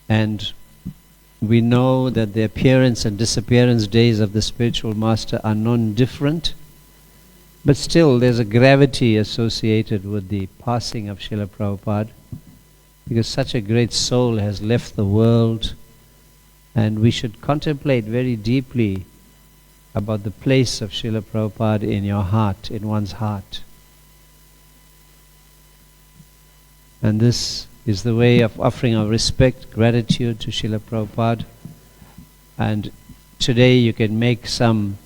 And we know that the appearance and disappearance days of the spiritual master are non-different, but still there's a gravity associated with the passing of Srila Prabhupada, because such a great soul has left the world, and we should contemplate very deeply about the place of Srila Prabhupada in your heart, in one's heart. And this is the way of offering our respect, gratitude to Srila Prabhupada. And today you can make some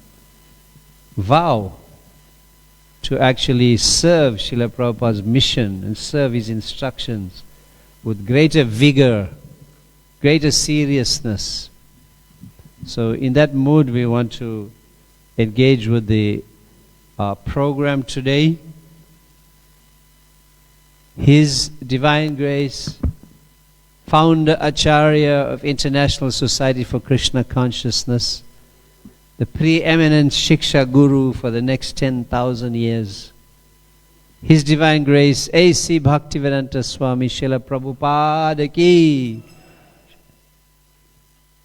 vow to actually serve Srila Prabhupada's mission and serve his instructions with greater vigor, greater seriousness. So in that mood we want to engage with the program today. His Divine Grace, Founder Acharya of International Society for Krishna Consciousness, the preeminent Shiksha Guru for the next 10,000 years. His Divine Grace, A.C. Bhaktivedanta Swami Srila Prabhupada ki.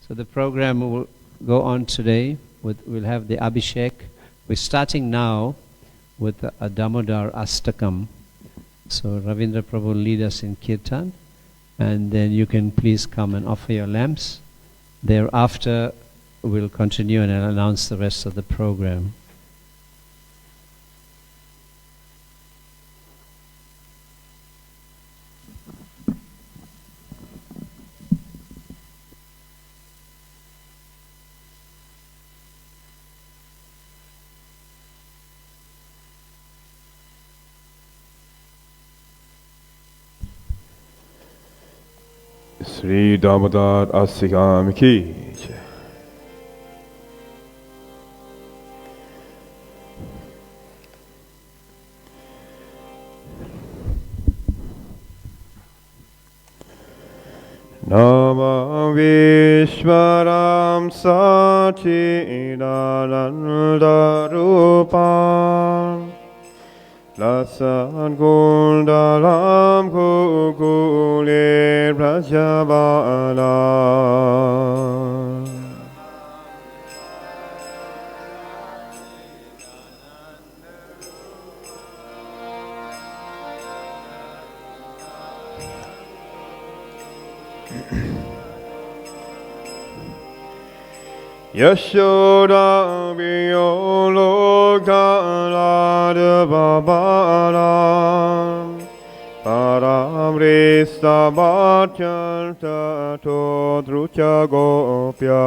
So the program will go on today. We'll have the Abhishek. We're starting now with a Damodar Astakam. So Ravindra Prabhu will lead us in Kirtan, and then you can please come and offer your lamps. Thereafter we'll continue and I'll announce the rest of the program. Sri Damodar Astakam ki. Nama Vishwaram Sachidananda Rupam Lasan Kundalam Kukule Prajavala Yashoda Viyolo Galada Babalam Paramrista Bhatyanta Todrucha Gopya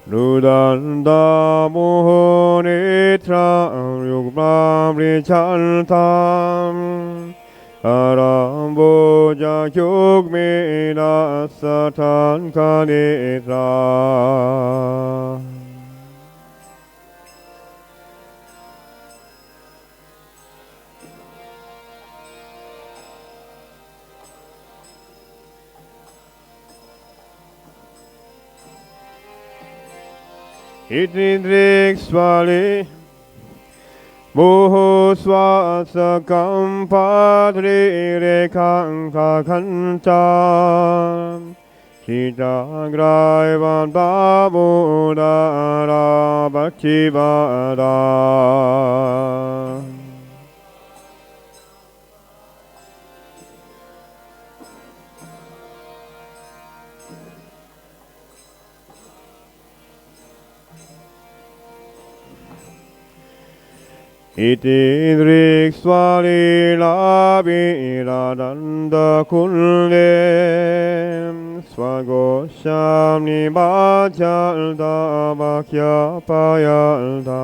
Rudanda Mohonetra Yugma Brichantam Aramboja Yugmina Satan Kanetra Itindrik swali Moho swasakam padri rekang kakantam Sita graivan babudara bhaktivada Itindrik swali labira danda kulle Swagosham nibhajalda bhakya payalda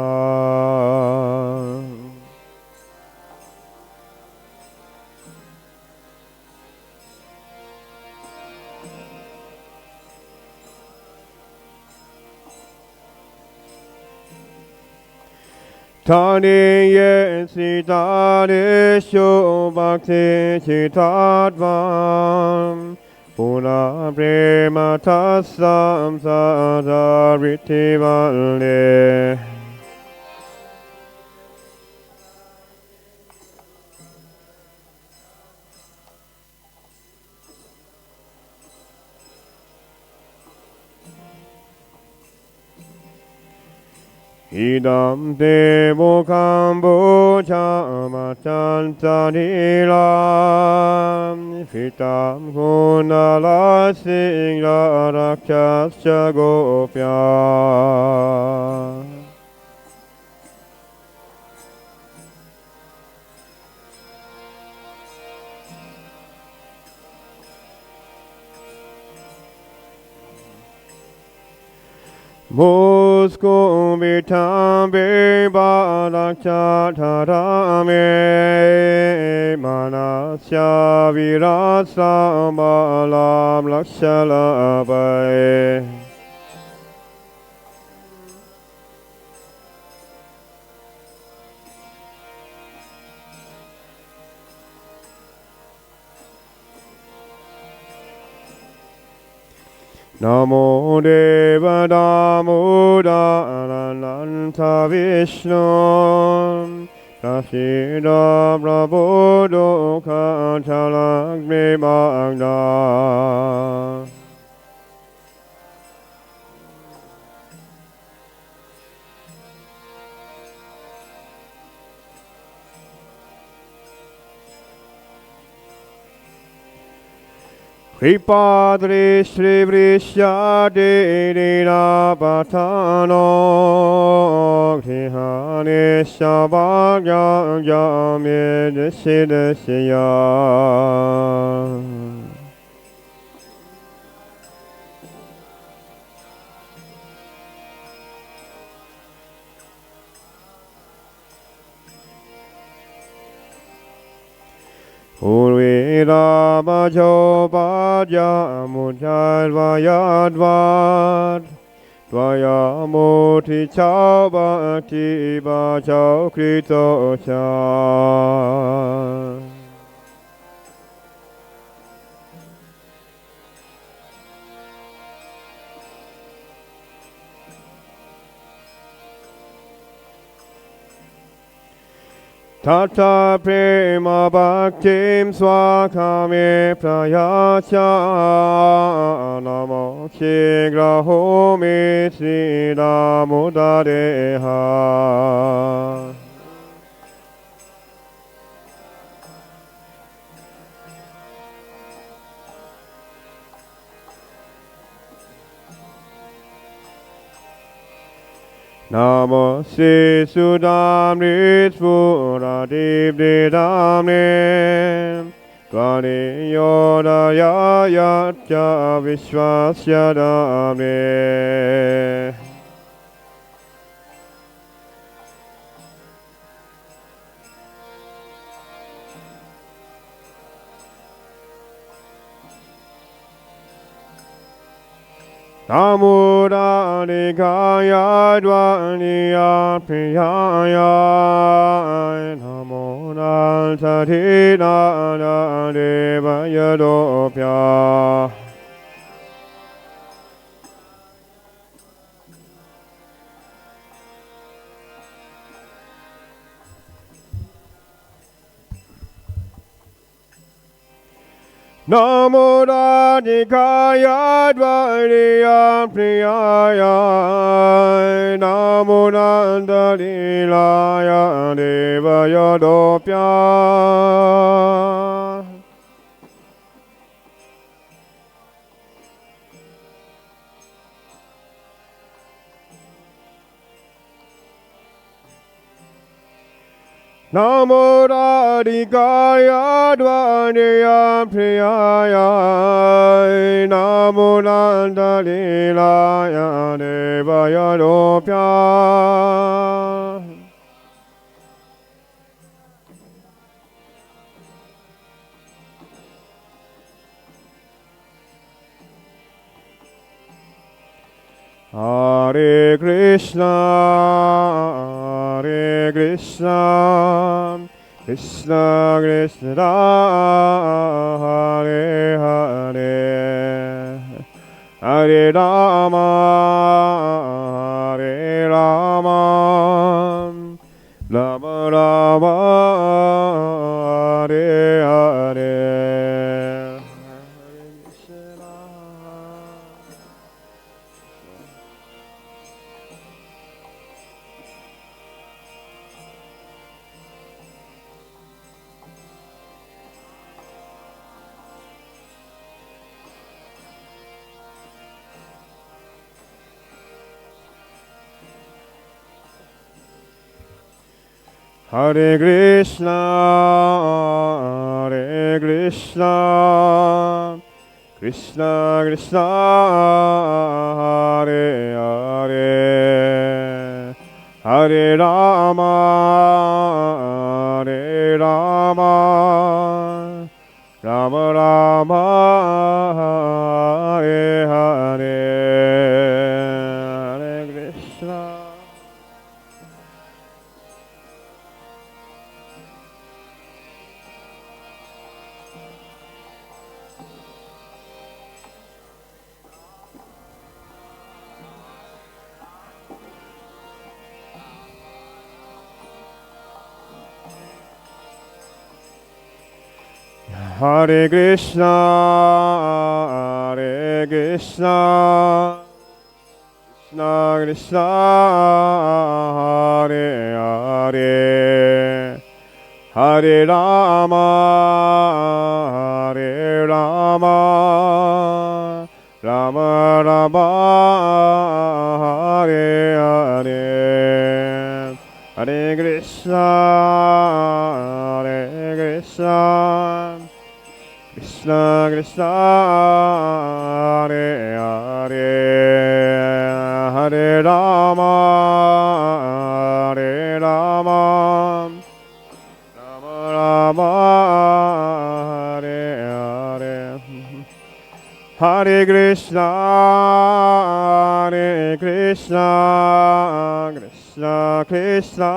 Tani yesi tani sho bhakti chitadvam prematasam sadaritivale. Idam devo kamboja matantanila fitam kunala singla rakshasya gopya. Mosko vitambe balakchatarame manasya virasa balam lakshalabai. Namo Deva Namo Dhananta Vishnu Prasida Prabodho Katalagni Magna. Kripadri Sri Vrishya Dina Patano Krihani Shabhagya Jami Desidesya. Urvira Bajo Bhaja Mujadvayadvad Dvaya Moti Chao Bhakti Bhajao Krito Cha. Tata prema bhaktim swakame prayacha namo shigraho me srila mudareha. Namaste Sudamni Spuradibdi Damni Tvani Yodaya Yatya Vishwasya Damni. Namura Nikaya Dvaniya Priyaya Namuna Satina Devaya Dopya. Namo Radhikaya Dvaniya Priyaya Namo Nandalilaya Devaya Dopya. Namo Radhikaya Dvaniya Priyaya Namo Nandalilaya Devaya Dopya. Hare Krishna, Hare Krishna, Krishna Krishna, Hare Hare. Hare Rama, Hare Rama, Rama Rama, Hare Hare. Hare Krishna, Hare Krishna, Krishna Krishna, Hare Hare, Hare Rama, Hare Rama, Rama Rama, Hare Hare, Hare Krishna. Hare Krishna, Hare Krishna, Krishna Krishna, Hare Hare, Hare Rama, Hare Rama, Rama Rama, Hare Hare, Hare Krishna, Hare Krishna, Krishna Krishna, Hare Hare, Hare Rama, Hare Rama, Rama Rama, Hare Hare, Hare Krishna, Hare Krishna, Krishna Krishna,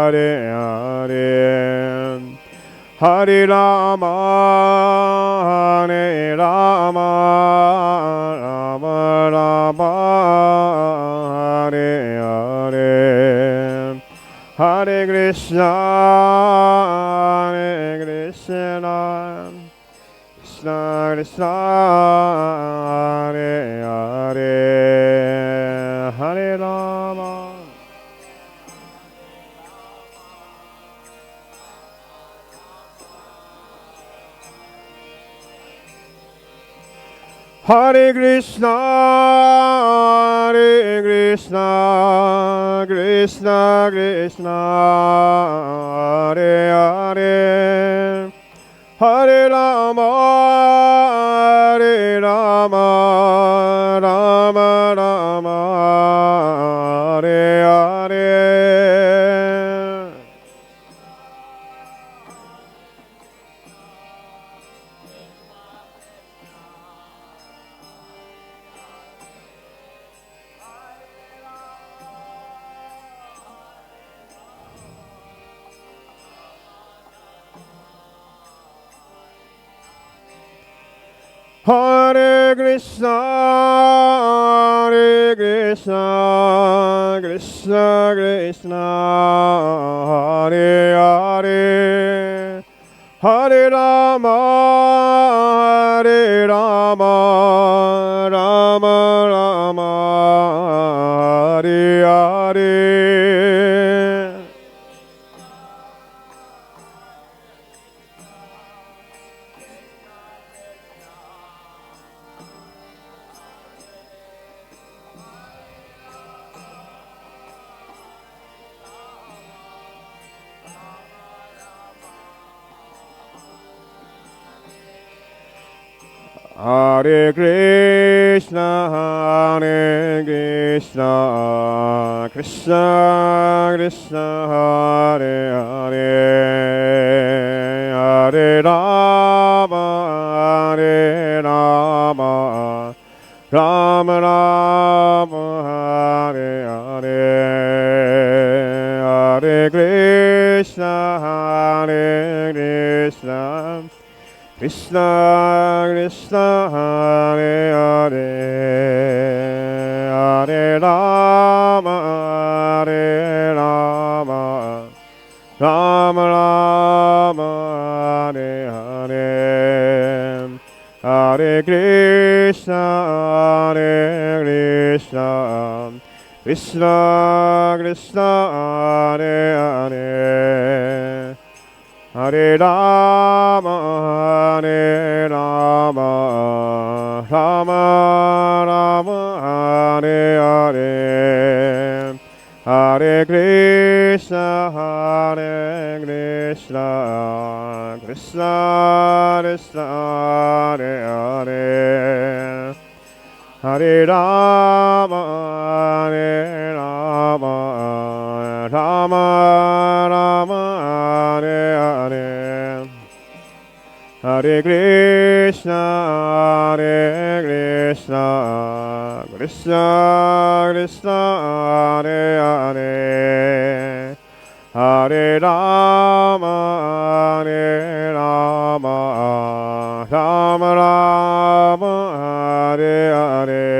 Hare Hare, Hare Rama, Hare Rama, Rama Rama, Hare Hare, Hare Krishna, Hare Krishna, Krishna Krishna, Hare Hare, Hare Rama. Hare Krishna, Hare Krishna, Krishna Krishna, Hare Hare, Hare Rama, Hare Rama, Rama Rama, Hare Hare. Hare Krishna, Hare Krishna, Krishna Krishna, Hare Hare, Hare Rama, Hare Rama, Rama Rama, Hare Hare. Hare Krishna, Hare Krishna, Krishna Krishna, Hare Hare, Hare Rama, Hare Rama, Rama Rama, Hare Hare, Hare Krishna, Hare Krishna, Krishna Krishna, Krishna, Hare Hare, Hare Rama, Hare Rama, Rama Rama, Hare Hare, Hare Krishna, Hare Krishna, Krishna Krishna, Hare Hare, Hare Rama, Hare Rama, Rama Rama, Hare Hare, Hare Krishna, Hare Krishna, Krishna Krishna, Hare Hare, Hare Rama, Hare Rama, Rama Rama, Hare Hare, Hare Krishna, Hare Krishna, Krishna Krishna, Hare Hare, Hare Rama, Hare Rama, Rama Rama, Hare Hare.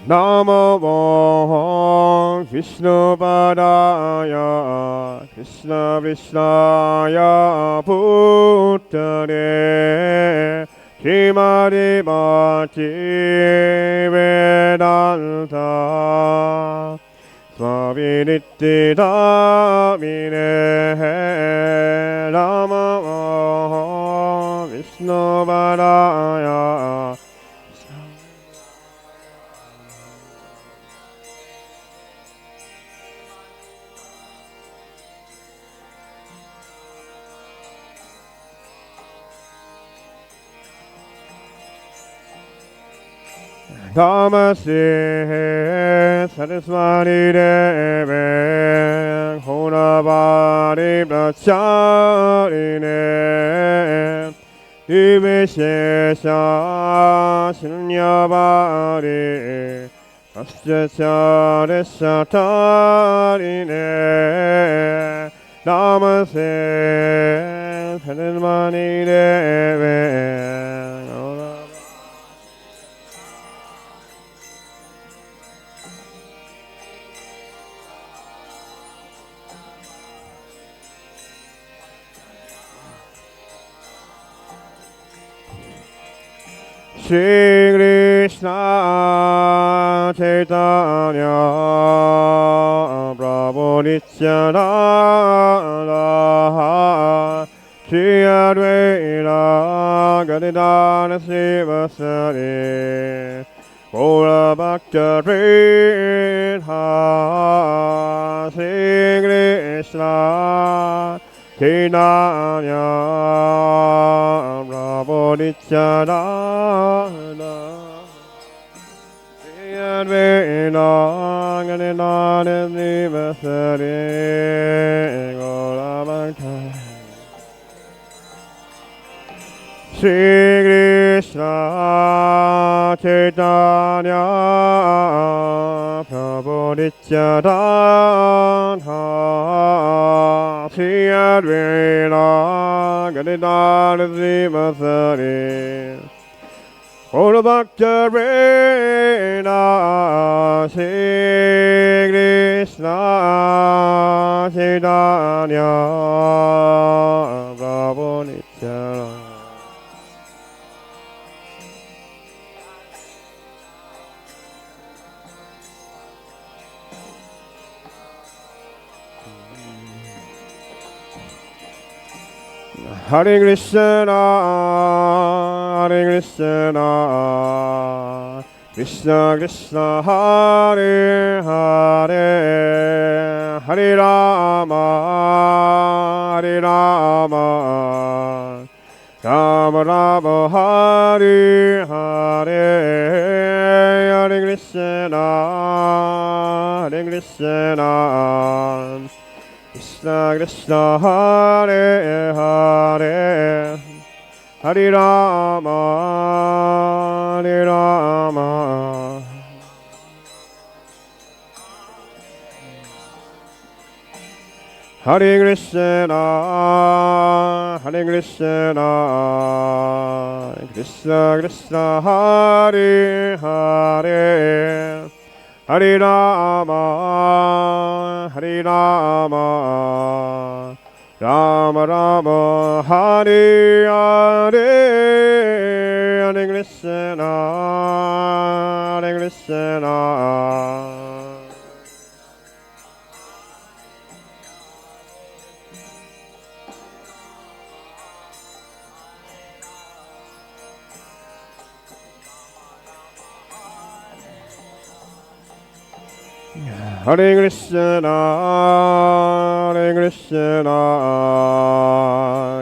Namo Vishnu Padaya Krishna Vishnaya Bhutale Shrimati Bhakti Vedanta Swami Nittidamine Namo Vishnu Padaya Namaste Saraswati Deve Ghorabari Pracharine Divishesha Shunyabari Asyachare Satarine Namaste Saraswati Deve Shri Krishna Chaitanya Prabhu Nityananda Shri Advaita Gadadhara Srivasari Gaura Bhakta Vrinda Shri Krishna Chaitanya Prabhu Nityananda Shri Advaita Gadadhara Srivasari Gaura Bhakta Shri Krishna Chaitanya Prabhu Nityananda Shri Advaita Gadadhara Srivasari Gaura Bhakta Vrinda Shri Krishna Chaitanya Prabhu Nityananda Hare Krishna, Hare Krishna, Krishna Krishna, Hare Hare, Hare Rama, Hare Rama, Rama Rama, Hare Hare, Hare Krishna, Hare Krishna, Krishna Krishna, Hare Hare, Hare Rama, Hare Rama. Hare Krishna, Hare Krishna, Krishna Krishna, Hare Hare, Hare Rama, Hare Rama, Rama Rama, Hare Hare, Hare Krishna, Hare Krishna. Hare Krishna, Hare Krishna,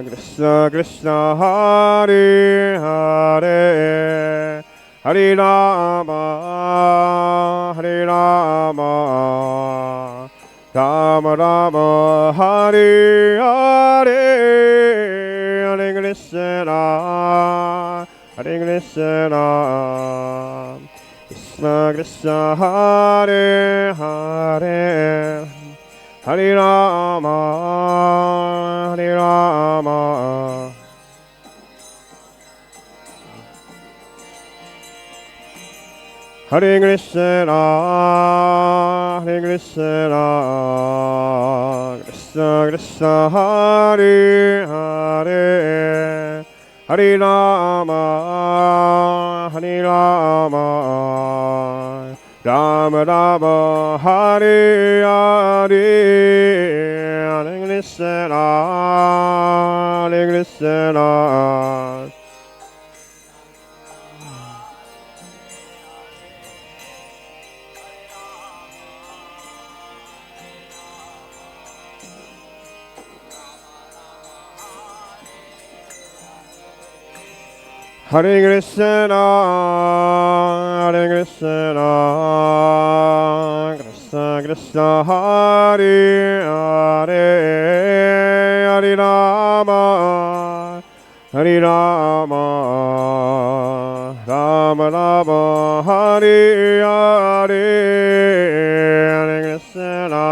Krishna Krishna, Hare Hare, Hare Rama, Hare Rama, Rama Rama, Hare Hare, Hare Krishna, Hare Krishna. Krishna Krishna, Hare Hare, Hare Rama, Hare Rama. Hare Krishna, Hare Krishna, Krishna Krishna, Hare Hare, Hare Rama, Hare Rama, Rama Rama, Hare Hare, Hare Krishna, Hare Krishna. Hare Krishna, Hare Krishna, Krishna Krishna, Hare Hare, Hare Rama, Hare Rama, Rama Rama, Hare Hare, Hare Krishna.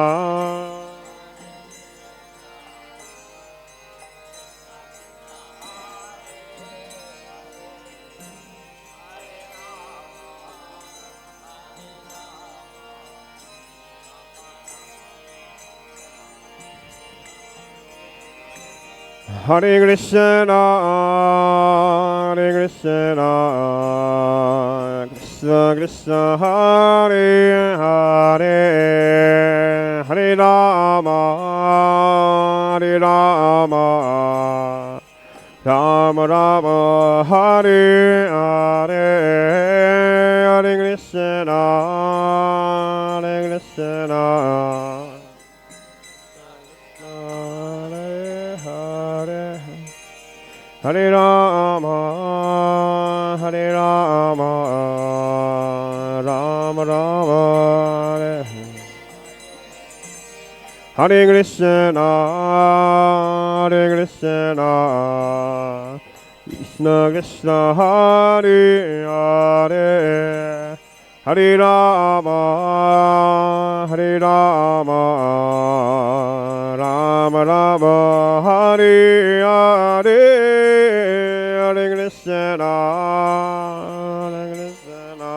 Hare Krishna, Hare Krishna, Krishna Krishna, Hare Hare, Hare Rama, Hare Rama, Rama Rama, Hare Hare, Hare Krishna, Hare Krishna. Hare Rama, Hare Rama, Rama Rama, Hare Krishna, Hare Krishna, Krishna Krishna, Hare Hare, Hare Rama, Hare Rama, Rama Rama, Hare Hare, Hare Krishna, Hare Krishna.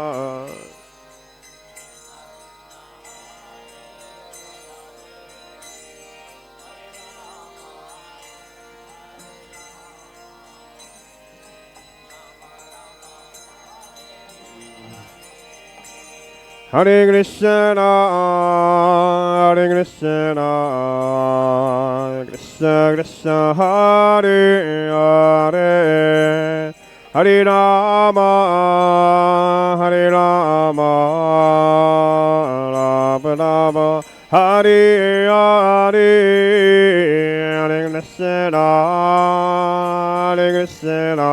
Hare Krishna, Hare Krishna, Krishna Krishna, Hare Hare, Hare Rama, Hare Rama, Rama Rama, Hare Hare, Hare Krishna, Hare Krishna.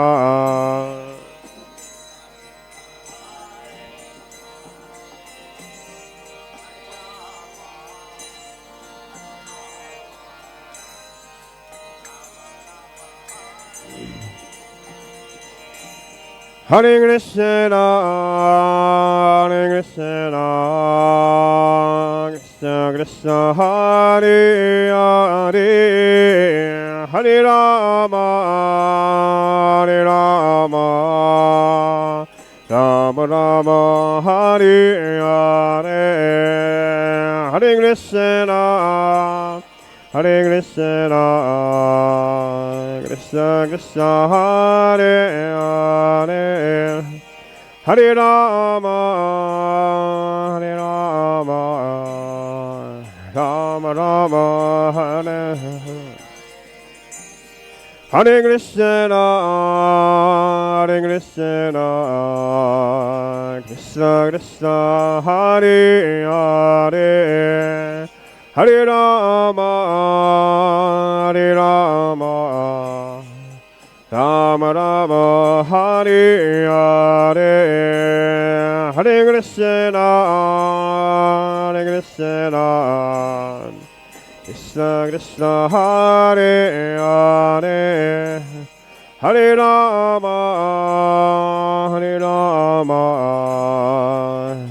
Hare Krishna, Hare Krishna, Krishna Krishna, Hare Hare, Hare Rama, Hare Rama, Rama Rama, Hare Hare, Hare Krishna, Hare Krishna, Krishna Krishna, Hare Hare, Hare Rama, Hare Rama, Rama Rama, Hare Hare Krishna, Hare Krishna, Krishna Krishna, Hare Hare, Hare Rama, Hare Rama, Rama Rama, Hare Hare, Hare Krishna, Hare Krishna, Krishna Krishna, Hare Hare, Hare Rama, Hare Rama,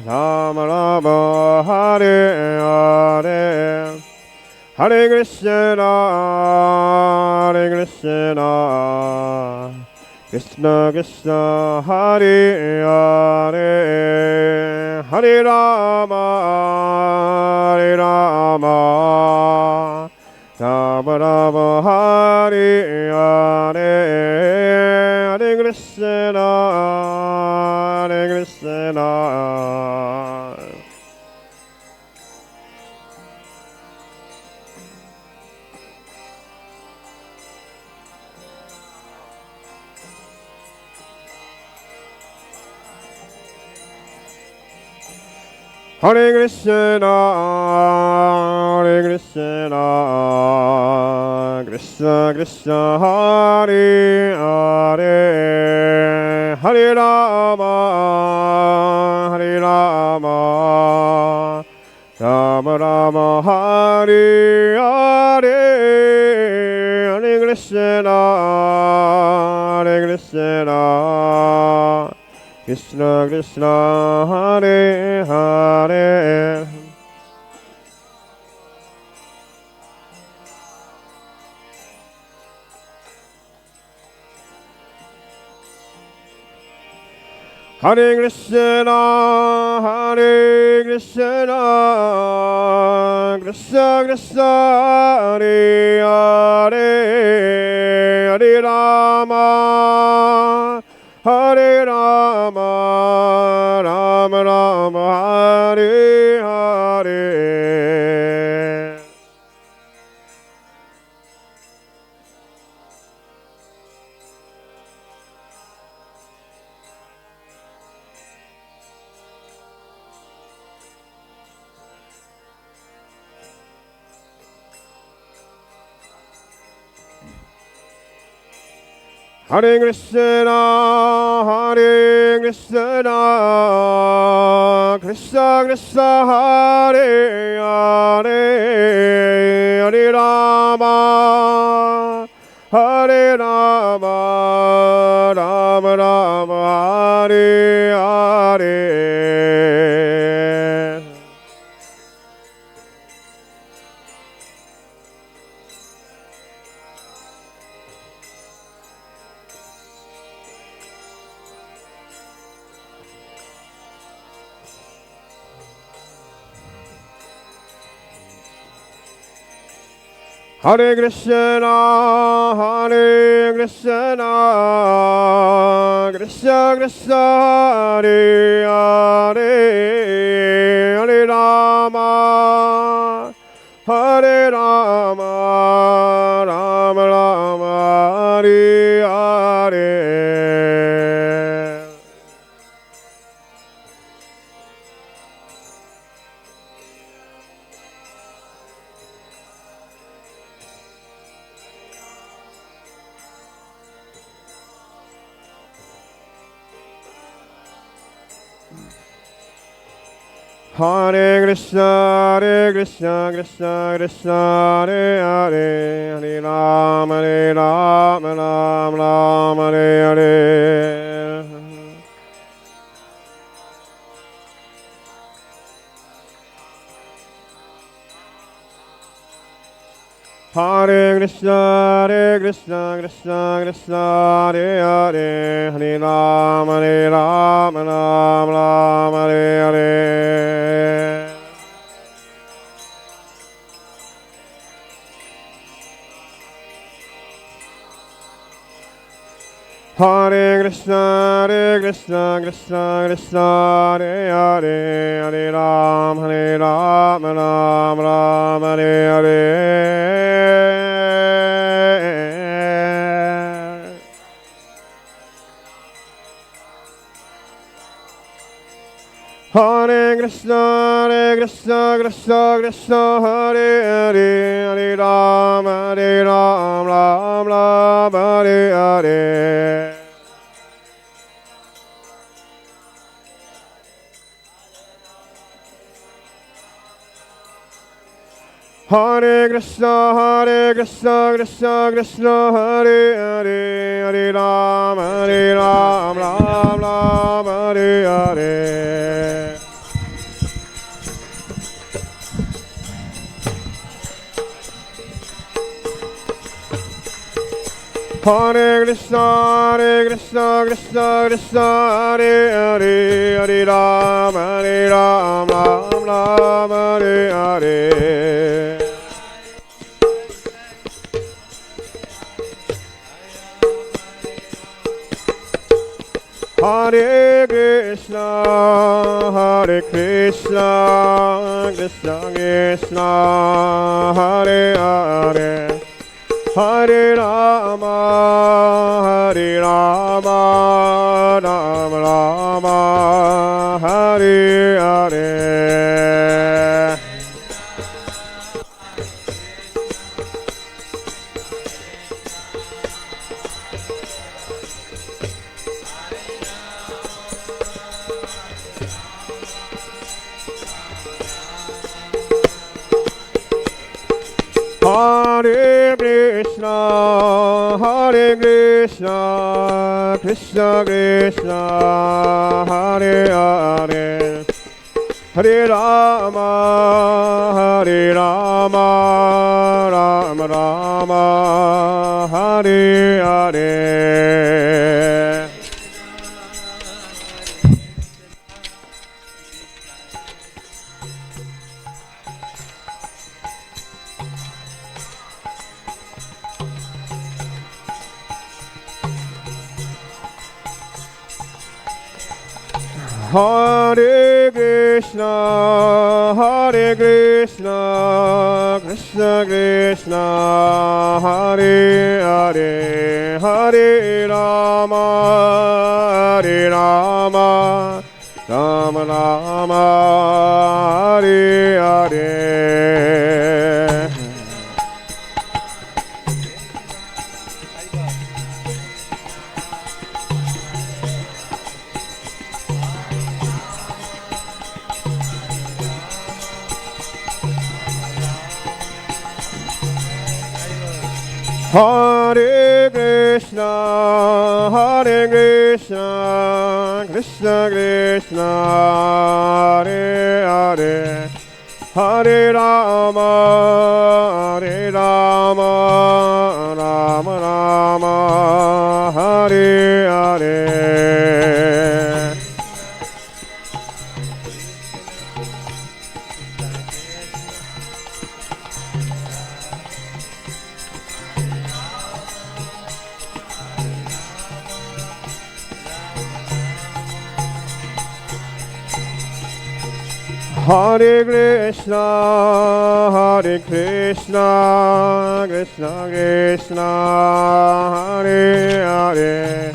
Rama Rama, Hare Hare, Hare Krishna, Hare Krishna, Krishna Krishna, Hare Hare, Hare Rama, Hare Rama, Rama Rama, Hare Hare, Hare Krishna, Hare Krishna. Hare Krishna, Hare Krishna, Krishna Krishna, Hare Hare, Hare Rama, Hare Rama, Rama Rama, Hare Hare, Hare Krishna, Hare Krishna, Krishna Krishna, Hare Hare, Hare Krishna, Hare Krishna, Krishna Krishna, Hare Hare, Hare Rama, Hare Rama, Rama Rama, Hare Hare. Hare Krishna, Hare Krishna, Krishna Krishna, Hare Hare, Hare Rama, Hare Rama, Rama Rama, Hare Hare. Hare Krishna, Hare Krishna, Krishna Krishna, Hare Hare, Hare Rama, Hare Rama, Rama Rama, Hare Hare. Hare Krishna, Krishna Krishna, Hare Ram, Ram, Hare. Hare Krishna, Krishna Krishna, Hare Ram, Ram, Hare. Hare Krishna, Krishna Krishna, Hare Ram, Ram, Hare. Hare Krishna, Krishna, Hare Ram, Ram, Hare. Hare Krishna, Krishna, Hare Ram, Ram, Hare. Hare Krishna, Krishna, Hare Ram, Ram, Hare. Hare Krishna, Krishna Krishna, Hare Hare. Hare Rama, Rama, Hare Hare. Hare Krishna, Krishna Krishna, Hare Hare. Hare Rama, Rama, Hare Hare. Hare Krishna, Krishna Krishna, Hare Hare. Hare Rama, Rama, Hare Hare. Hare Krishna, Krishna Krishna, Hare Hare. Hare Rama, Rama, Hare Hare. Hare Krishna, Krishna Krishna, Hare Hare.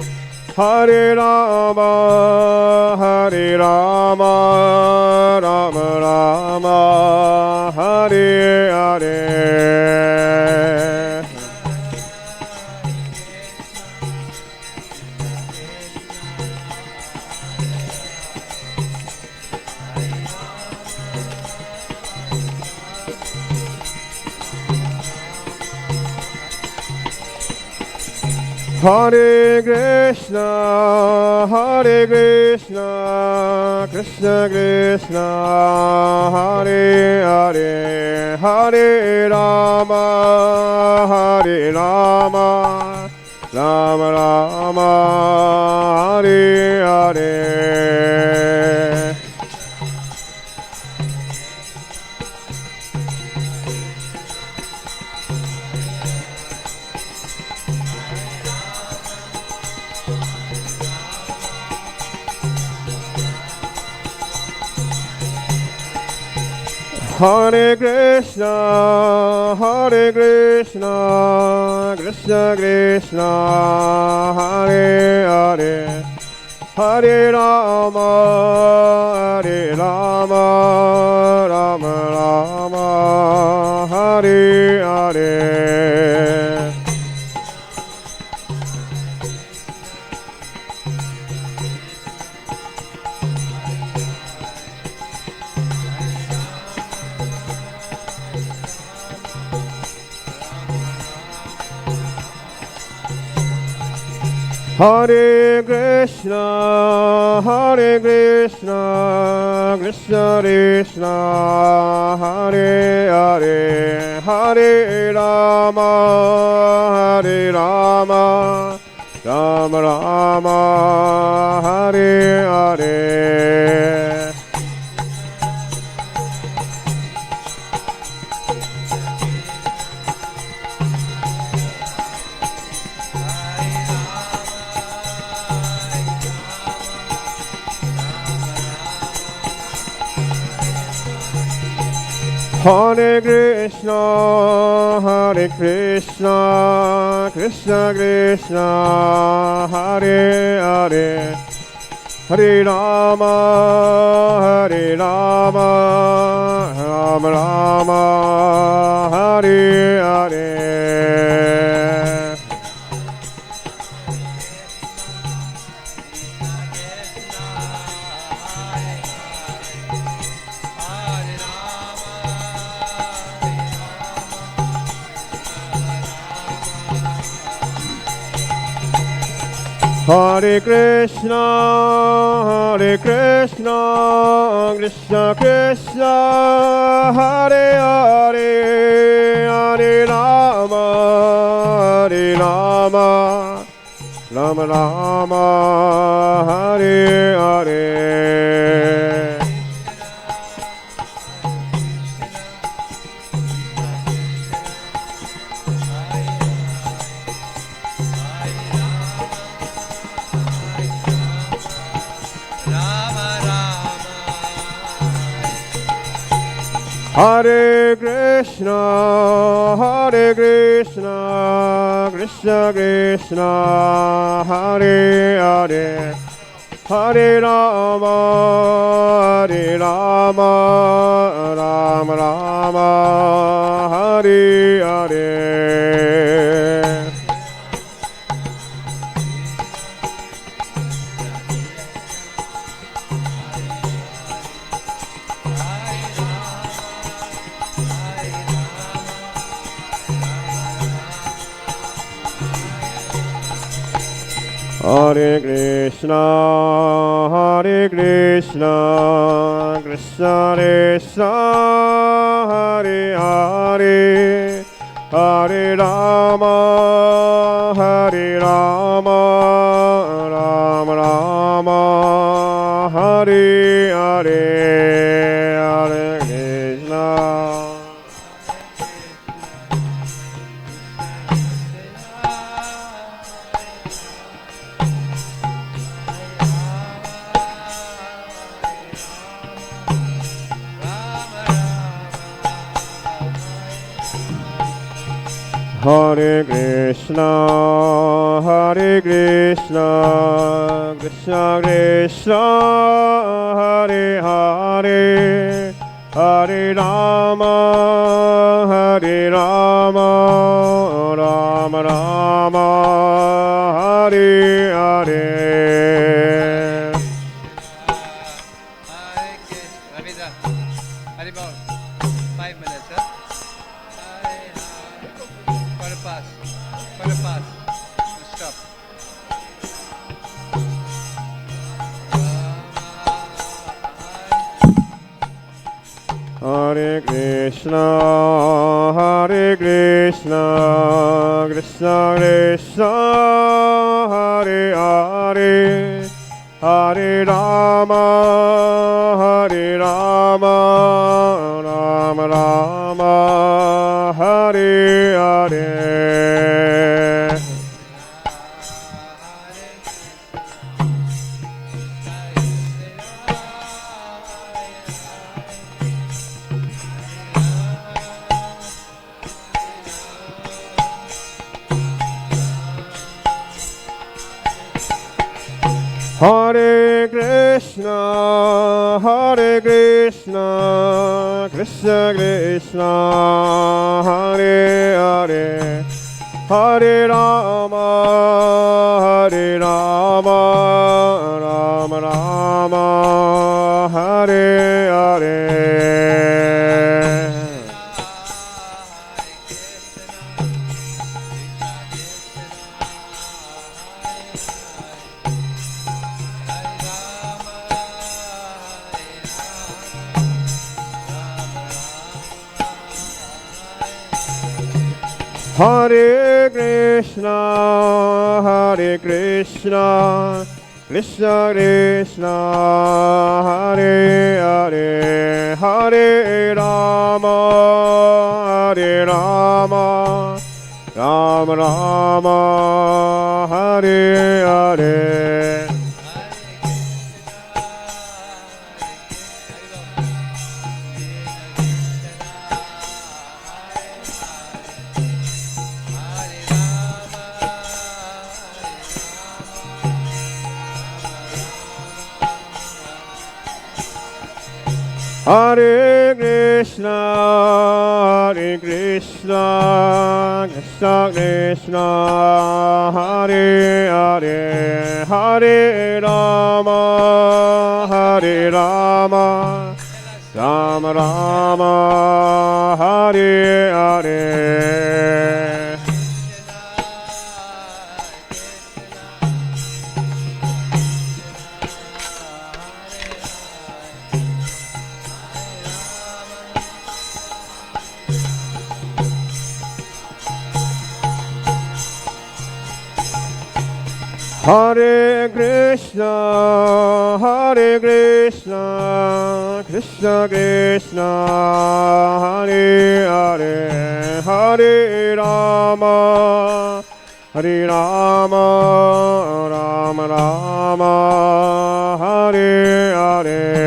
Hare Rama, Rama, Hare Hare. Hare Krishna, Krishna Krishna, Hare Hare, Hare Rama, Rama Rama, Hare Hare. Hare Krishna, Krishna Krishna, Hare Hare, Hare Rama, Rama Rama, Hare Hare. Hare Krishna, Krishna Krishna, Hare Hare, Hare Rama, Rama Rama, Hare Hare. Hare Krishna, Krishna Krishna, Hare Hare, Hare Rama, Rama Rama, Hare Hare. Hare Krishna, Krishna Krishna, Hare Hare, Hare Rama, Rama Rama, Hare Hare. Hare Krishna, Krishna Krishna, Hare Hare, Hare Rama, Rama Rama, Hare Hare. Hare Krishna, Krishna Krishna, Hare Hare, Hare Rama, Rama Rama, Hare Hare. Hare Krishna. Hare Krishna, Krishna Krishna, Hare Hare, Hare Rama, Rama Rama, Hare Hare. Haribol, 5 minutes, huh? For a pass. Stop. Krishna, Hare Krishna, Krishna Krishna, Hare Hare, Hare Rama, Hare Rama, Rama Rama, Hare Hare. Hare Krishna, Hare Krishna, Krishna Krishna, Hare Hare, Hare Rama, Hare Rama, Rama Rama, Hare Hare. Hare Krishna, Hare Krishna, Krishna Krishna, Hare Hare, Hare Rama, Hare Rama, Rama Rama, Hare Hare. Hare Krishna, Hare Krishna, Krishna Krishna, Hare Hare, Hare Rama, Hare Rama, Rama Rama, Hare Hare. Hare Krishna, Hare Krishna, Krishna Krishna, Hare Hare, Hare Rama, Hare Rama, Rama Rama, Hare Hare.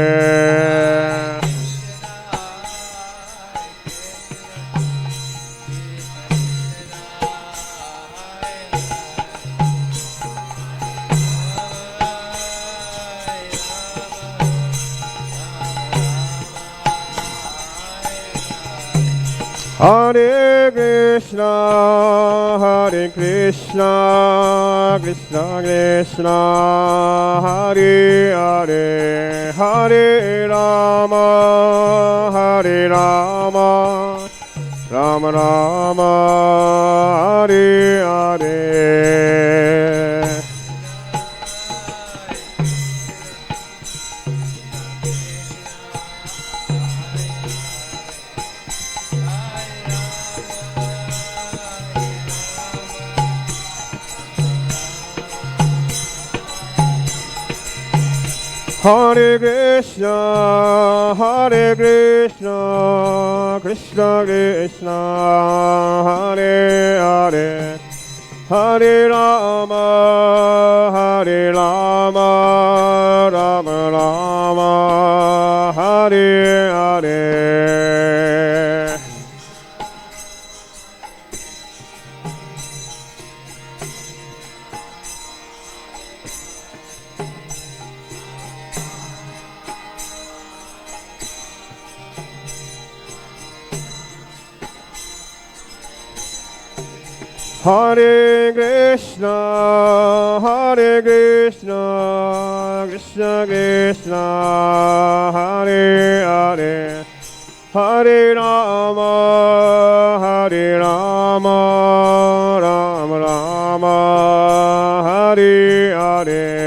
Hare Krishna, Hare Krishna, Krishna Krishna, Hare Hare, Hare Rama, Hare Rama, Rama Rama, Hare Hare. Hare Krishna, Hare Krishna, Krishna Krishna, Hare Hare, Hare Rama, Hare Rama, Rama Rama, Hare Hare. Hare Krishna, Hare Krishna, Krishna Krishna, Hare Hare, Hare Rama, Hare Rama, Rama Rama, Hare Hare.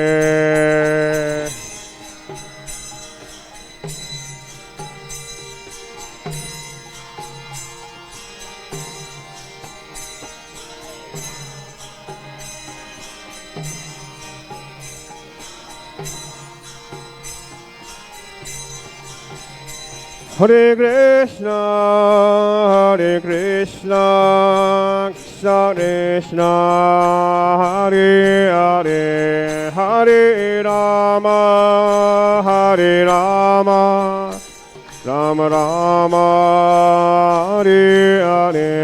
Hare Krishna, Hare Krishna, Krishna Krishna, Hare Hare, Hare Rama, Hare Rama, Rama Rama, Hare Hare.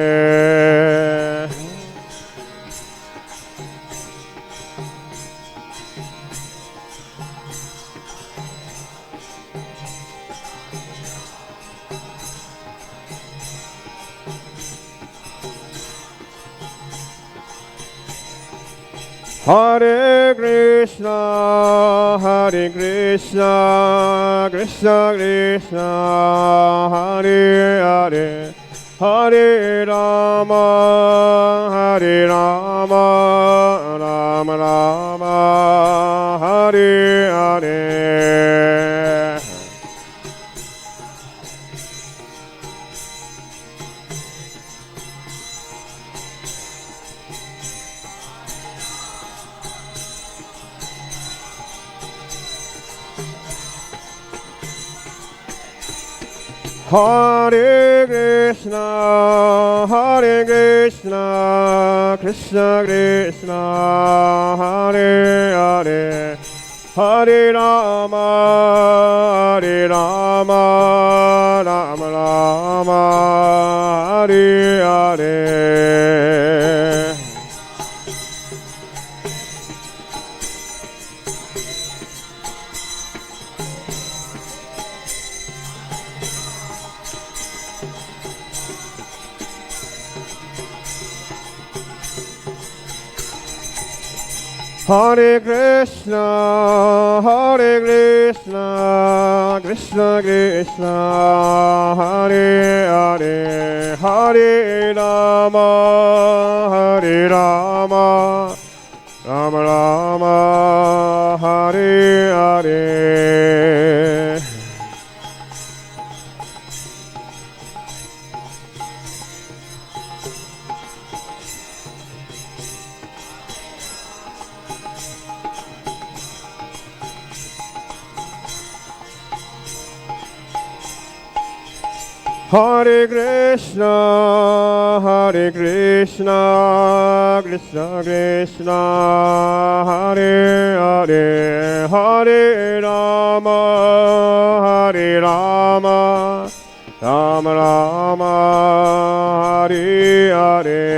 Hare Krishna, Hare Krishna, Krishna Krishna, Hare Hare, Hare Rama, Hare Rama, Rama Rama, Hare Hare. Hare Krishna, Hare Krishna, Krishna Krishna, Hare Hare, Hare Rama, Hare Rama, Rama Rama, Hare Hare. Hare Krishna, Hare Krishna, Krishna Krishna, Hare Hare, Hare Rama, Hare Rama, Rama Rama, Hare Hare. Hare Krishna, Hare Krishna, Krishna Krishna, Hare Hare, Hare Rama, Hare Rama, Rama Rama, Hare Hare.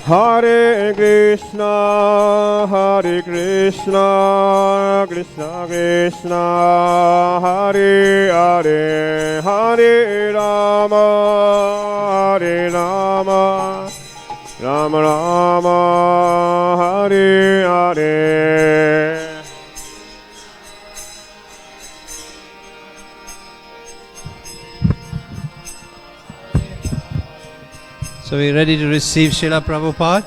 Hare Krishna, Hare Krishna, Krishna Krishna, Hare Hare, Hare Rama, Hare Rama, Rama Rama, Hare Hare. So we're ready to receive Srila Prabhupada.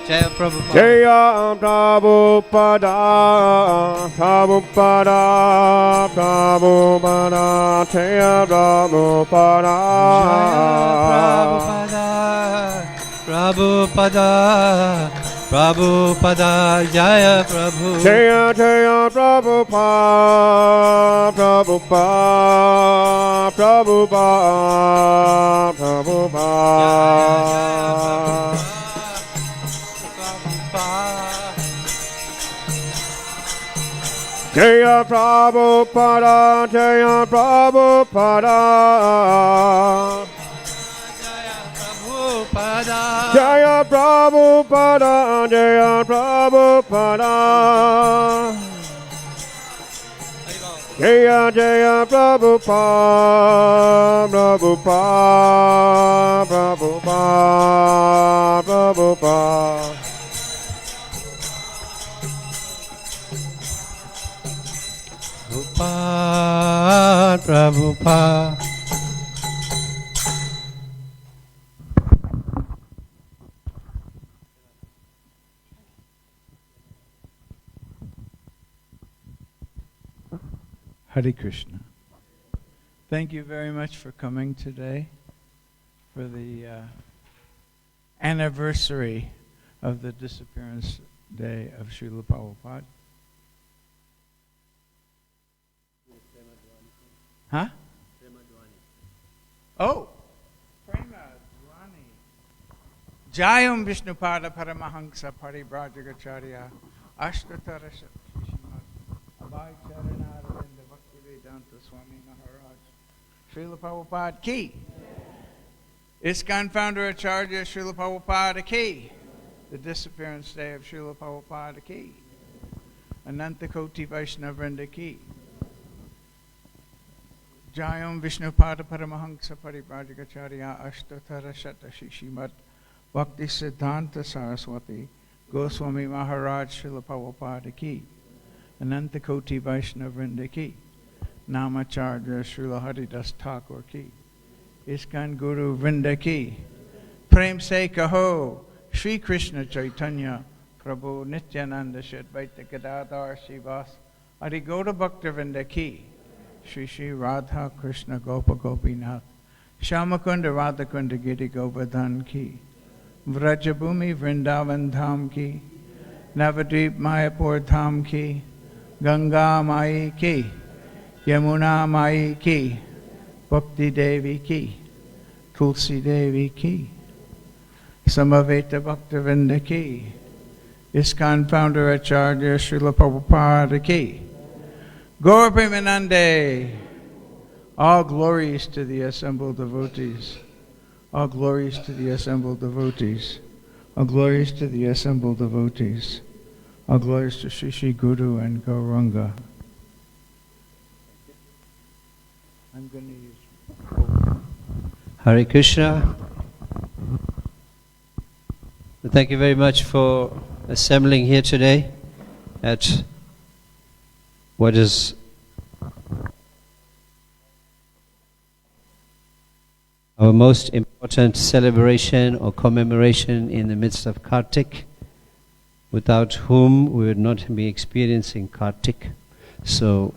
Jaya Prabhupada. Jaya Prabhupada, Prabhupada, Prabhupada, Jaya Prabhupada. Prabhupada, Prabhupada, Jaya Prabhu. Jaya Jaya Prabhupada, Prabhupada, Prabhupada, Prabhupada. Jaya Prabhupada, Jaya Prabhupada. Jaya Prabhupada, Jaya Prabhupada. Jaya Jaya Prabhupada, Prabhupada, Prabhupada, Prabhupada. Prabhupada. Hare Krishna. Thank you very much for coming today for the anniversary of the disappearance day of Srila Prabhupada. Huh? Oh, Prema Dwani. Jayam Vishnupada Paramahansa Paribrajagacharya Ashtatara Shimad Abhay Charanaravinda Bhaktivedanta Swami Maharaj Srila Prabhupada Ki. ISKCON founder Acharya Srila Prabhupada Ki. The disappearance day of Srila Prabhupada Ki. Ananta Koti Vaishnava Vrinda Ki. Jayam Vishnupada Paramahansa Paribrajagacharya Ashtatara Shimad Bhakti Siddhanta Saraswati Goswami Maharaj Srila Prabhupada Ki. Ananta Koti Vaishnava Vrinda Ki. Namacharya Srila Haridas Thakur Ki. ISKCON Guru Vrinda Ki. Prem Se Kaho Shri Krishna Chaitanya Prabhu Nityananda Shadvaita Gadadhar Shivas Arigoda Bhakta Vrinda Ki. Shri Shri Radha Krishna Gopa Gopinath Shamakunda Radhakunda Giri Govardhan Ki. Vrajabhumi Vrindavan Dham Ki. Navadvip Mayapur Dham Ki. Ganga Mai Ki. Yamuna Mai Ki. Bhakti Devi Ki. Tulsi Devi Ki. Samaveta Bhaktivinoda Ki. ISKCON founder Acharya Srila Prabhupada Ki. Gaur Premanande. All glories to the assembled devotees. All glories to the assembled devotees. All glories to the assembled devotees. All glories to Sri Sri Guru and Gauranga. I'm going to use. Hare Krishna. Thank you very much for assembling here today at what is our most important celebration or commemoration in the midst of Kartik, without whom we would not be experiencing Kartik. So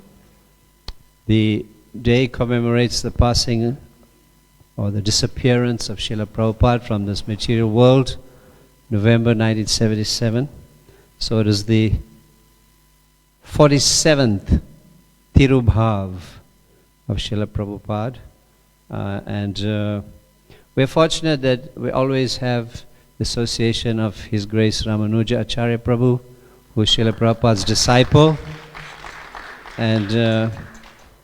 the day commemorates the passing or the disappearance of Srila Prabhupada from this material world, November 1977. So it is the 47th Tirubhav of Srila Prabhupada. And we're fortunate that we always have the association of His Grace Ramanuja Acharya Prabhu, who is Srila Prabhupada's disciple. And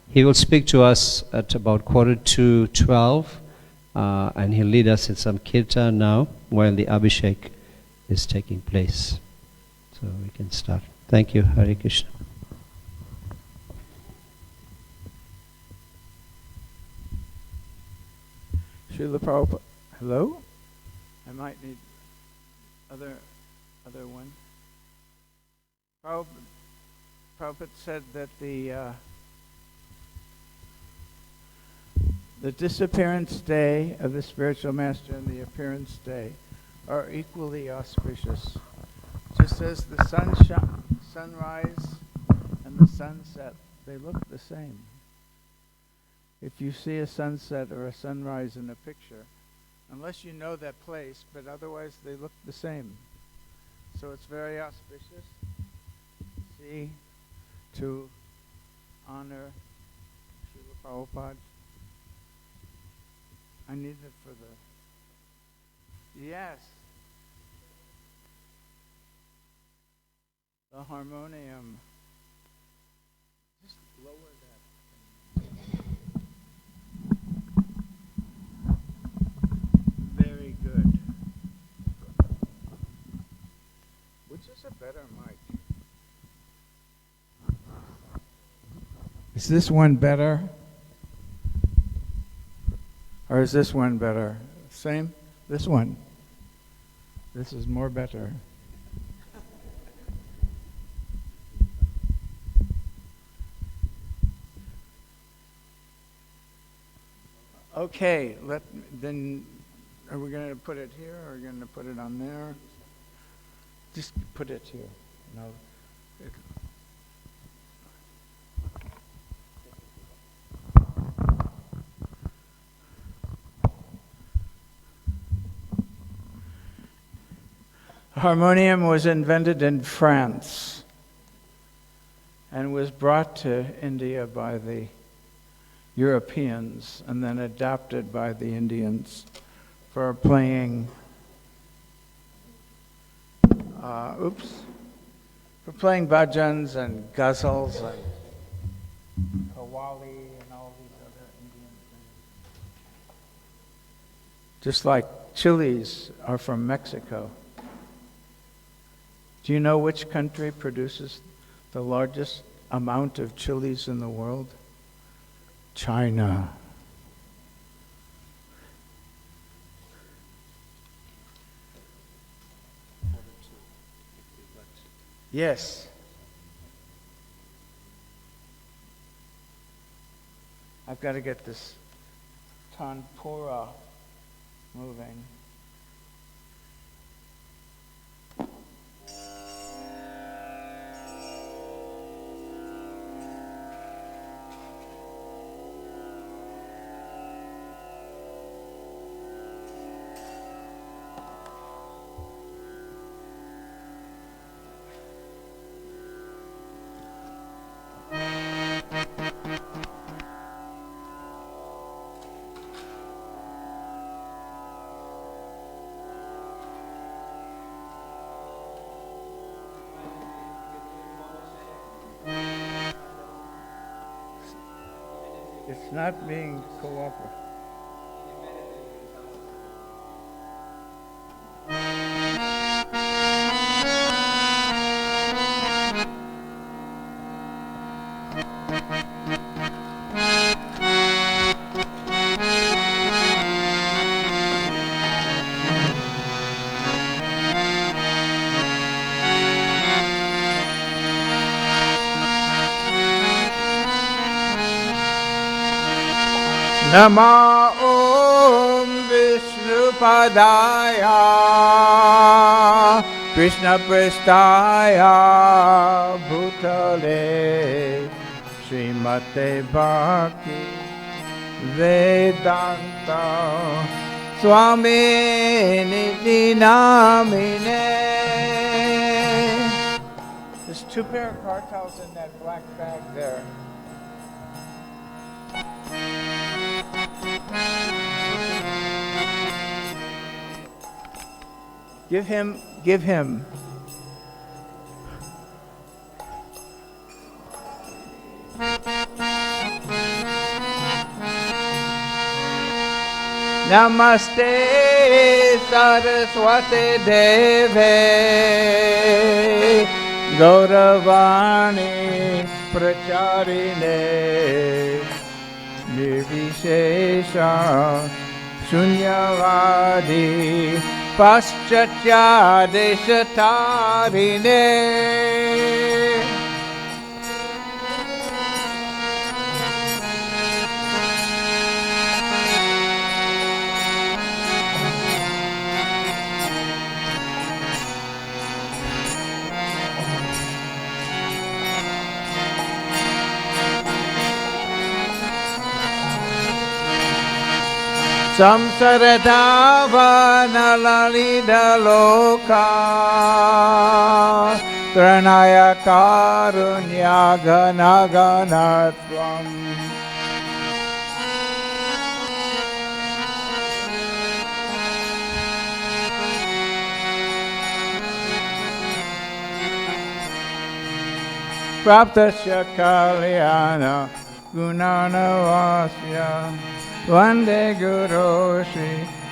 he will speak to us at about 11:45, and he'll lead us in some kirtan now while the Abhishek is taking place. So we can start. Thank you. Hare Krishna. Srila Prabhupada. Hello? I might need other one. Prabhupada said that the disappearance day of the spiritual master and the appearance day are equally auspicious. Just as the sunrise and the sunset, they look the same. If you see a sunset or a sunrise in a picture, unless you know that place, but otherwise they look the same. So it's very auspicious, to honor Srila Prabhupada. I need it for the... Yes. The harmonium. Just lower that. Very good. Which is a better mic? Is this one better? Or is this one better? Same? This one. This is more better. Okay, then are we going to put it here or are we going to put it on there? Just put it here. No. harmonium was invented in France and was brought to India by the Europeans and then adopted by the Indians for playing bhajans and ghazals and qawwali and all these other Indian things. Just like chilies are from Mexico. Do you know which country produces the largest amount of chilies in the world? China. Yes. I've got to get this tanpura moving. It's not being cooperative. Nama Om Vishnupadaya Krishna Prestaya Bhutale Srimate Bhakti Vedanta Swami Niti Namine. There's 2 pair of cartels in that black bag there. Give him. Namaste Saraswati Deve Gauravani Pracharine Nirvishesha Shunyavadi Paschatya Deshatarine. Samsaradava lalida loka Tranaya karunya ganaganatvam. Praptasya kalyana gunanavasya Vande Guru Shri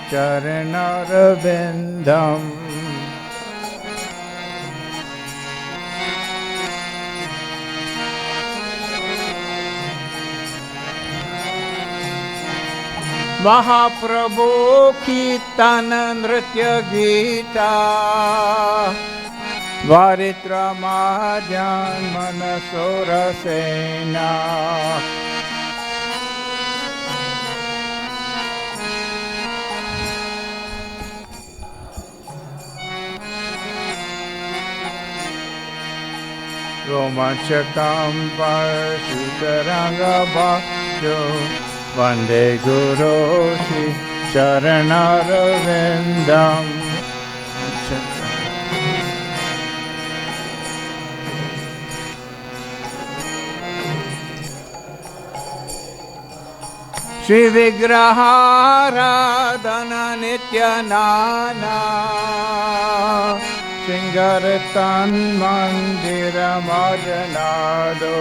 Charanarvindam. Mahaprabhu Kirtana Nritya Gita Varitra Madhyan Manasura Sena. Romanchakam Parashutaranga Bhakto Vande Guru Shri Charanarvindam. Shri Vigraharadhana Nityanana Shingaratan Mandira Majanado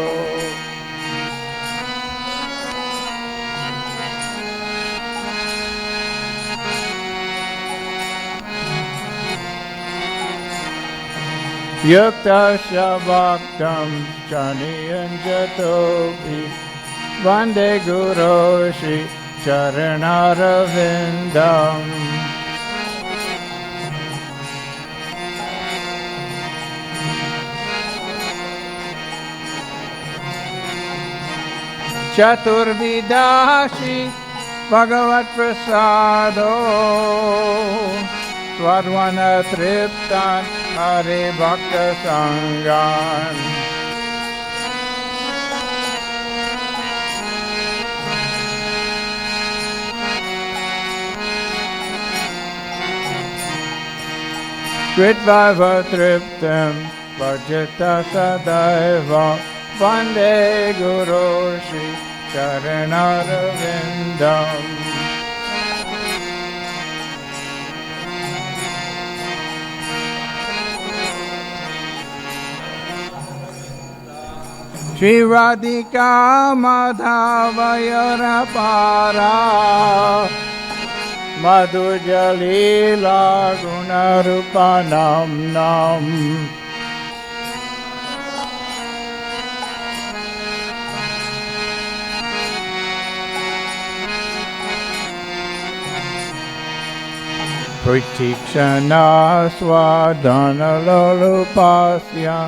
Yukta Shabaktam Chaniyanjatopi Vande Guru Shri Charanaravindam Chaturvidashi Bhagavat Prasado Swadvana Triptan Hare Bhakta Sangan Kritvaiva Triptam Vajita Sadaiva Vande Guru Shri Charanaravindam Shri Radhika Madhavayara Para Madhu Jalila Gunarupanam Nam Pratikshana Swadhana Lolupasya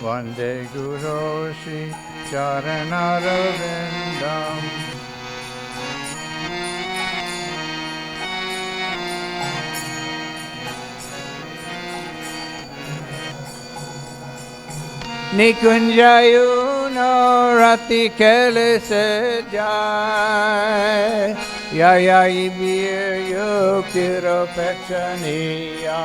Vande Guru Shri Charanaravindam Nikunjayuno Rati Kele Se Jai Yaya Ibir Yukiro Pechaniya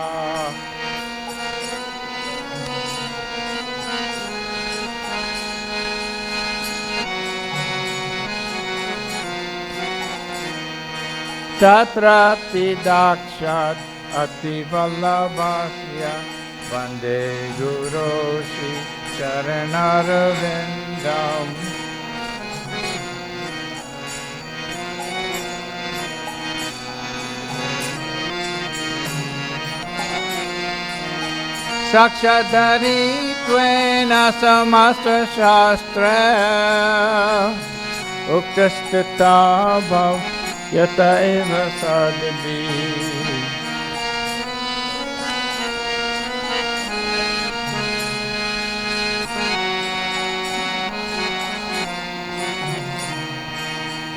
Tatrati Dakshat Ati Vallabhasya Vande Guru Shri Charanaravindam Sakshadhari Tvena Samasta Shastra Uktastita Bhav Yata Eva Sadibhi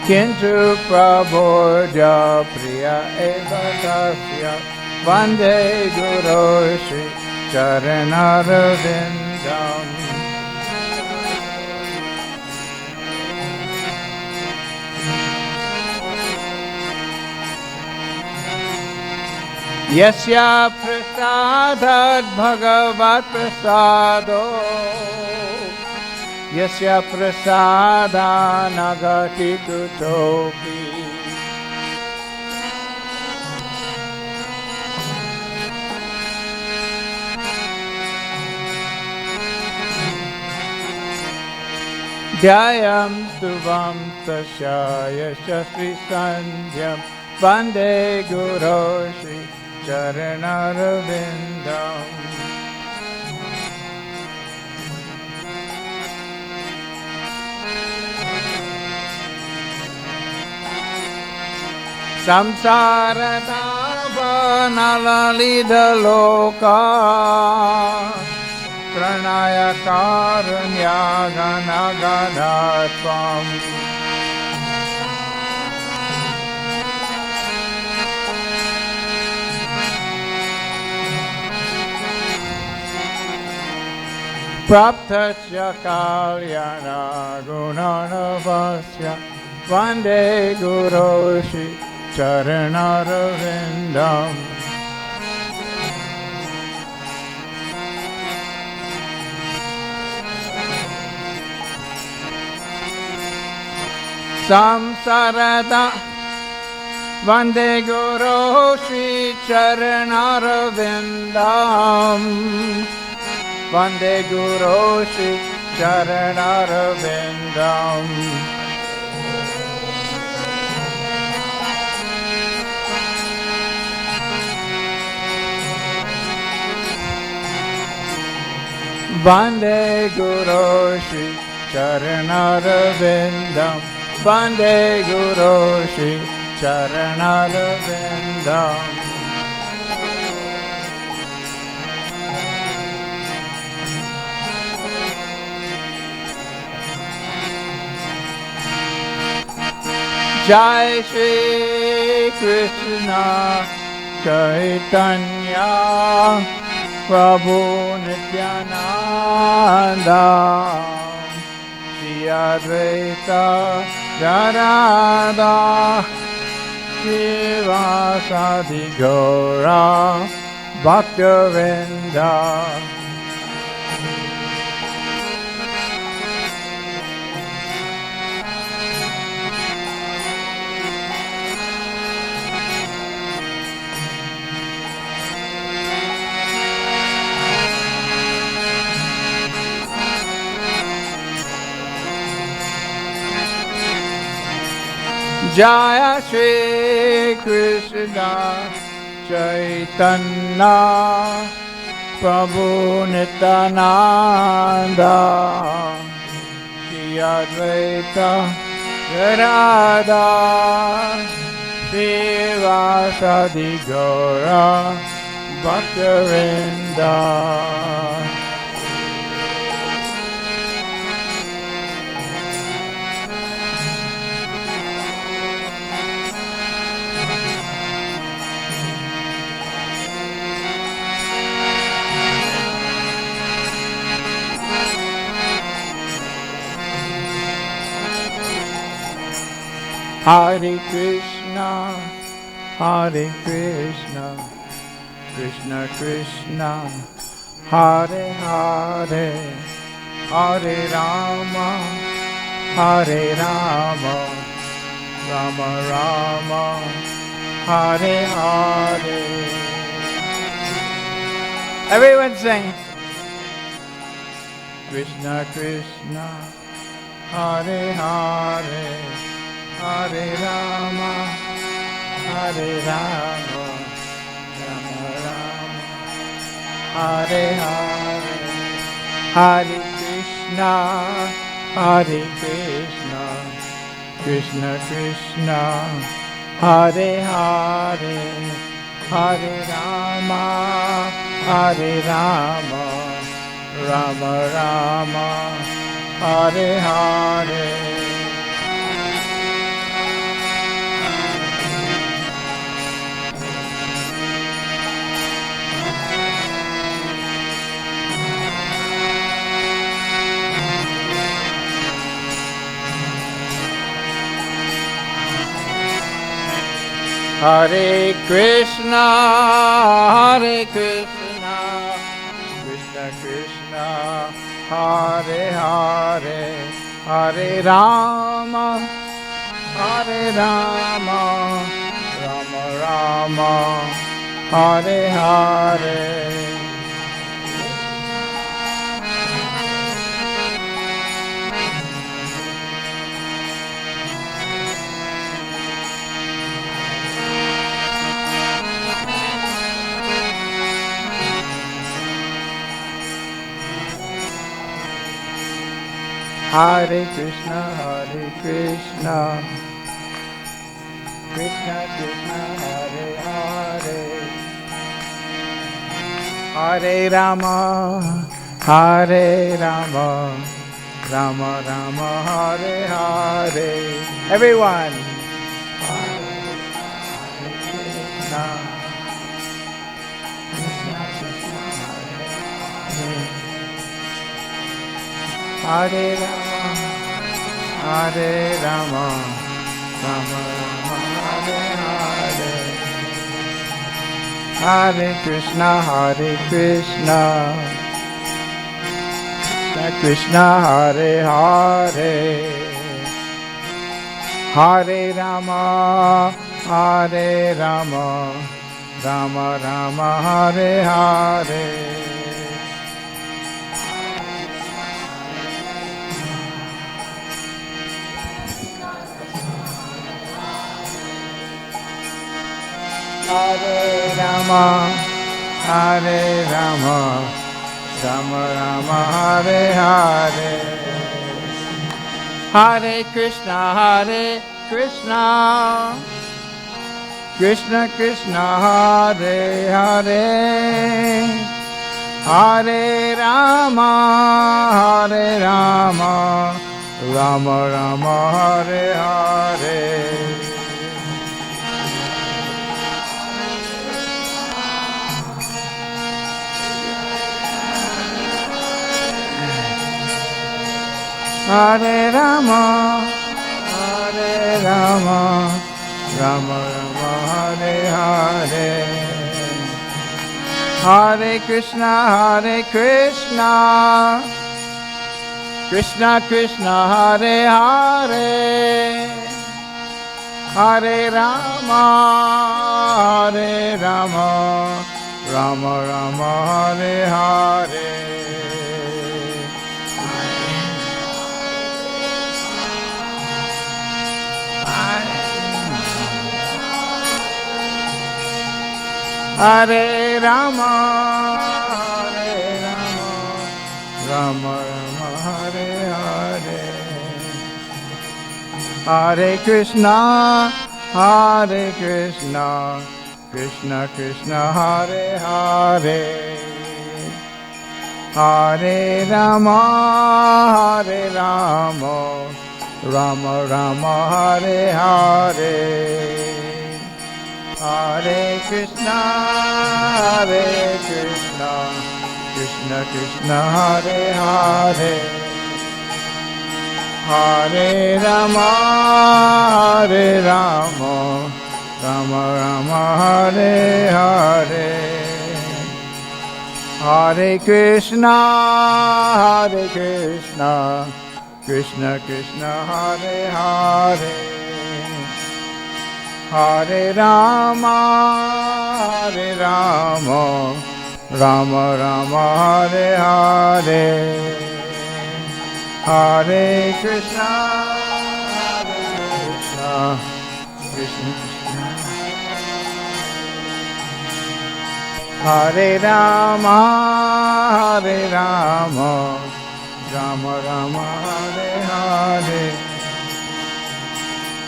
Kintu Prabodya Priya Eva Tasya Vande Guru Shri Charanaravindam Yasya Prasadat Bhagavat Prasado Yasya Prasada Nagati Kutopi Jayam Tuvam Tashaya Shastri Sandhyam Vande Guru Shri Charanaravindam Samsara Nalalida Loka Pranaya Karunya Gana Ganatvam Praptasya Kalyana Gunanavasya Vande Guru Shri Charanaravindam samsarada Vande Guru Shri Charanarvindam Vande Guru Shri Charanarvindam Vande Guru Shri Charanarvindam Vande Guru Shri Charanarvindam Jai Shri Krishna Chaitanya Prabhu Nityananda Shri Advaita Gadada Shivasadi Gaura Bhaktivinoda Jaya Shri Krishna Chaitanya Prabhu Nityananda Shri Advaita Gadada Shivasadi Gaura Bhaktivinoda Hare Krishna, Hare Krishna, Krishna Krishna, Hare Hare, Hare Rama, Hare Rama, Rama Rama, Hare Hare. Everyone sing. Krishna Krishna, Hare Hare, Hare Rama, Hare Rama, Rama Rama, Hare Hare. Hare Krishna, Hare Krishna, Krishna Krishna, Hare Hare, Hare Rama, Hare Rama, Rama Rama, Hare Hare. Hare Krishna, Hare Krishna, Krishna Krishna, Hare Hare, Hare Rama, Hare Rama, Rama Rama, Hare Hare. Hare Krishna, Hare Krishna, Krishna Krishna, Hare Hare, Hare Rama, Hare Rama, Rama Rama, Hare Hare. Everyone. Hare Krishna, Krishna Krishna, Hare Rama, Hare Rama, Rama Rama, Hare Hare. Hare Krishna, Hare Krishna, Krishna Krishna, Hare Hare, Hare Rama, Hare Rama, Rama Rama, Hare Hare. Hare Rama, Hare Rama, Rama Rama, Hare Hare. Hare Krishna, Hare Krishna, Krishna Krishna, Hare Hare, Hare Rama, Hare Rama, Rama Rama, Hare Hare. Hare Rama, Hare Rama, Rama Rama, Hare Hare. Hare Krishna, Hare Krishna, Krishna Krishna, Hare Hare, Hare Rama, Hare Rama, Rama Rama, Hare Hare. Hare Rama, Hare Rama, Rama Rama, Hare Hare. Hare Krishna, Hare Krishna, Krishna Krishna, Hare Hare. Hare Rama, Hare Rama, Rama Rama, Hare Hare. Hare Krishna, Hare Krishna, Krishna Krishna, Hare Hare. Hare Rama, Hare Rama, Rama Rama, Hare Hare. Hare Krishna, Hare Krishna, Krishna Krishna, Hare Hare. Hare Rama, Hare Rama, Rama Rama, Hare Hare. Hare Krishna, Hare Krishna, Krishna Krishna. Hare Rama, Hare Rama, Rama Rama, Hare Hare.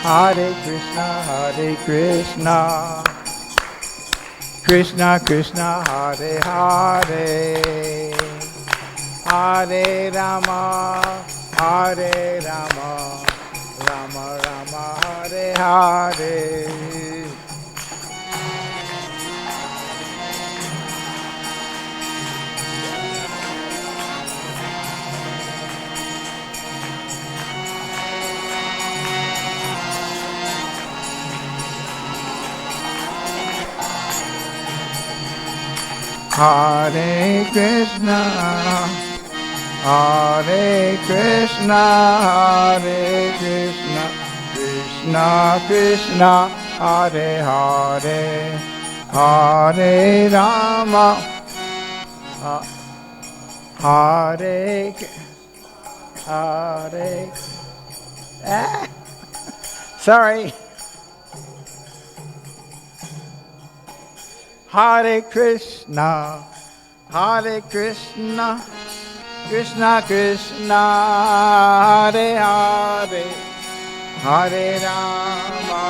Hare Krishna, Hare Krishna, Krishna Krishna, Hare Hare. Hare Rama, Hare Rama, Rama Rama, Hare Hare. Hare Krishna, Hare Krishna, Hare Krishna, Krishna Krishna, Hare Hare, Hare Rama, Hare Hare. Sorry. Hare Krishna, Hare Krishna, Krishna Krishna, Hare Hare, Hare Rama,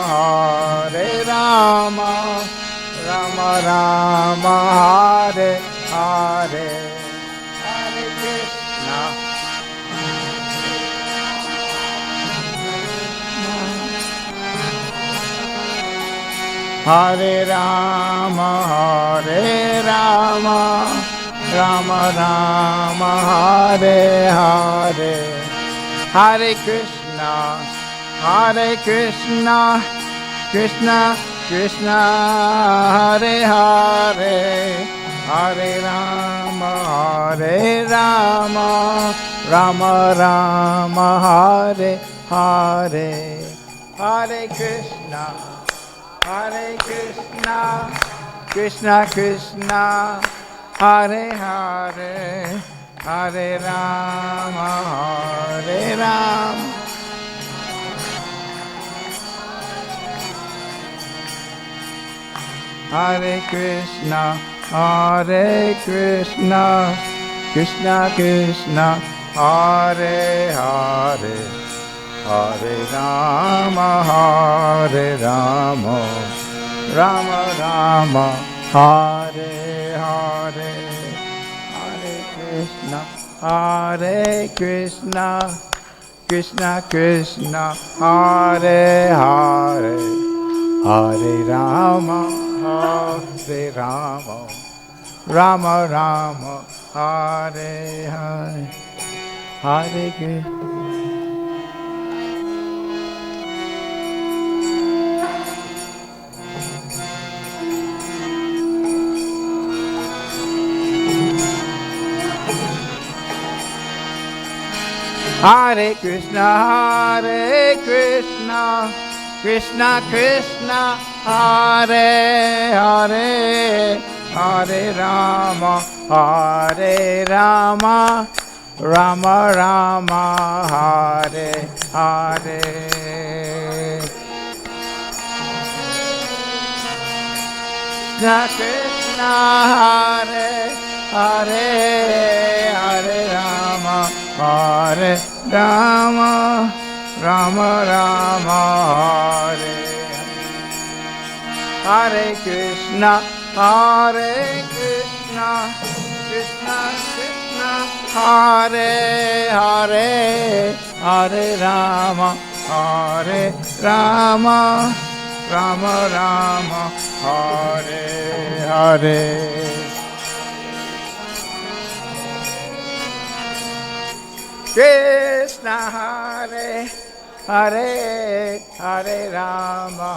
Hare Rama, Rama Rama, Hare Hare. Hare Krishna, Hare Rama, Hare Rama, Rama Rama, Hare Hare. Hare Krishna, Hare Krishna, Krishna Krishna, Hare Hare, Hare Rama, Hare Rama, Rama Rama, Hare Hare. Hare Krishna, Hare Krishna, Krishna Krishna, Hare Hare, Hare Rama, Hare Rama. Hare Krishna, Hare Krishna, Krishna Krishna, Hare Hare, Hare Rama, Hare Rama, Rama Rama, Hare Hare, Hare Krishna, Hare Krishna, Krishna Krishna, Hare Hare, Hare Rama, Hare Rama, Rama Rama, Hare Hare, Hare Krishna. Hare Krishna, Hare Krishna, Krishna Krishna, Hare Hare, Hare Rama, Hare Rama, Rama Rama, Hare Hare. Krishna Krishna, Hare Hare, Hare Rama, Hare Rama, Rama Rama, Hare Hare Krishna, Hare Krishna, Krishna Krishna, Hare Hare, Hare Rama, Hare Rama, Rama Rama, Hare Hare. Krishna Hare Hare, Hare Rama.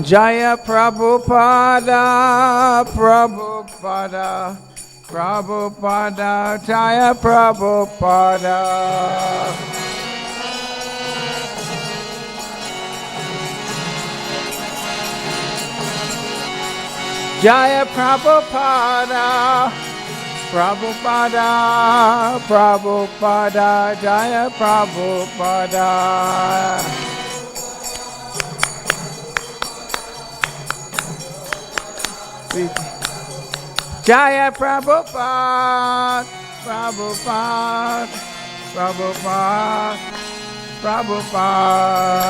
Jaya Prabhupada, Prabhupada, Prabhupada, Jaya Prabhupada. Jaya Prabhupada, Prabhupada, Prabhupada, Jaya Prabhupada. Jaya Prabhupada, Prabhupada, Prabhupada, Prabhupada.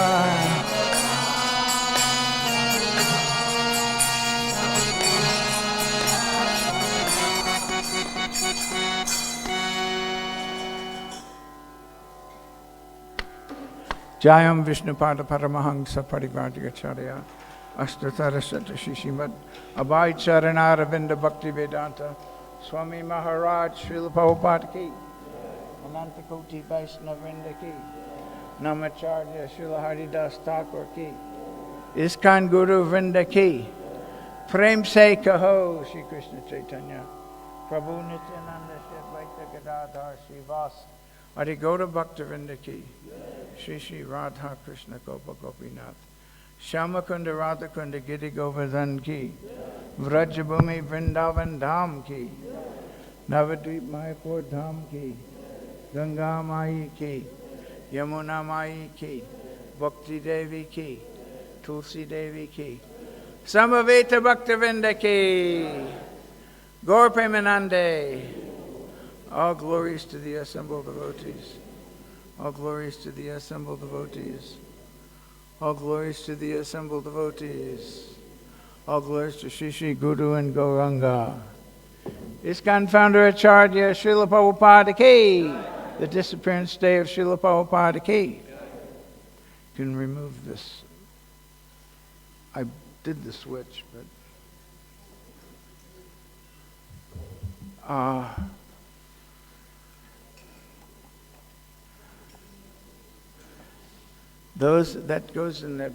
Jayam Vishnupada Paramahansa Parivrajagacharya Ashtatara Satashi Srimad Abhay Charana Ravinda Bhakti Vedanta Swami Maharaj Srila Prabhupada Ki Ananta Koti Vaishnavrinda Ki Namacharya Srila Haridas Thakur Ki Iskan Guru Vrinda Ki Prem Se Kaho Shri Krishna Chaitanya Prabhu Nityananda Shri Advaita Gadadhar Srivas Adi Gaura Bhakta Vrinda Ki Shri Shri Radha Krishna Gopa Gopinath Shyamakunda Radhakunda Giri Govardhan Ki Vrajabhumi Vrindavan Dham Ki Navadvip Mayapur Dham Ki Ganga Mai Ki Yamuna Mai Ki Bhakti Devi Ki Tulsi Devi Ki Samaveta Bhaktavinda Ki Gaur Premanande. All glories to the assembled devotees. All glories to the assembled devotees. All glories to the assembled devotees. All glories to Shri Shri Guru and Gauranga. ISKCON founder Acharya Srila Prabhupada Ki. The disappearance day of Srila Prabhupada Ki. You can remove this. I did the switch, but those that goes in the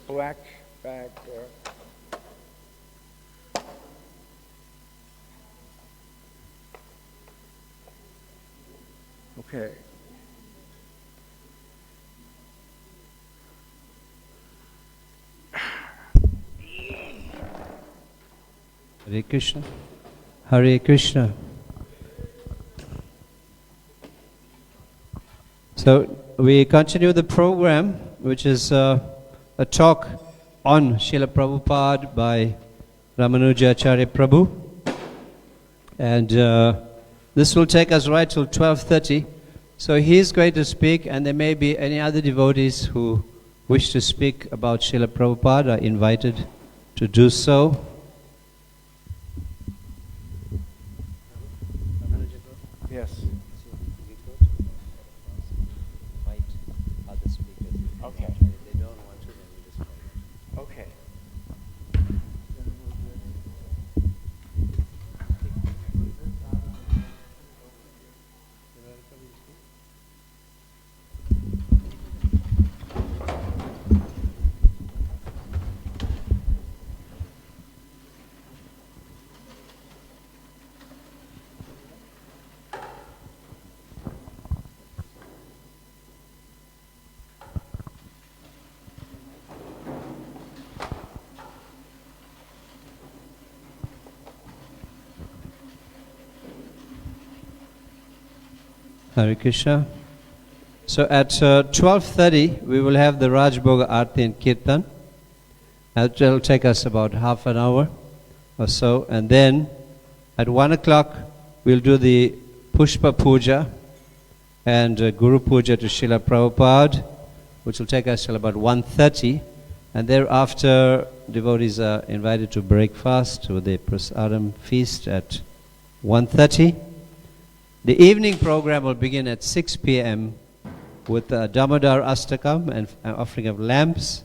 black bag there. Okay. Hare Krishna. Hare Krishna. So we continue the program, which is a talk on Srila Prabhupada by Ramanujacharya Prabhu. And this will take us right till 12:30. So he's going to speak, and there may be any other devotees who wish to speak about Srila Prabhupada are invited to do so. Yes. Okay. Okay. Hare Krishna. So at 12:30 we will have the Rajbhoga Aarti and Kirtan. That will take us about half an hour or so, and then at 1 o'clock we'll do the Pushpa Puja and Guru Puja to Srila Prabhupada, which will take us till about 1:30, and thereafter devotees are invited to breakfast with the Prasadam feast at 1:30. The evening program will begin at 6 p.m. with Damodar Astakam and offering of lamps.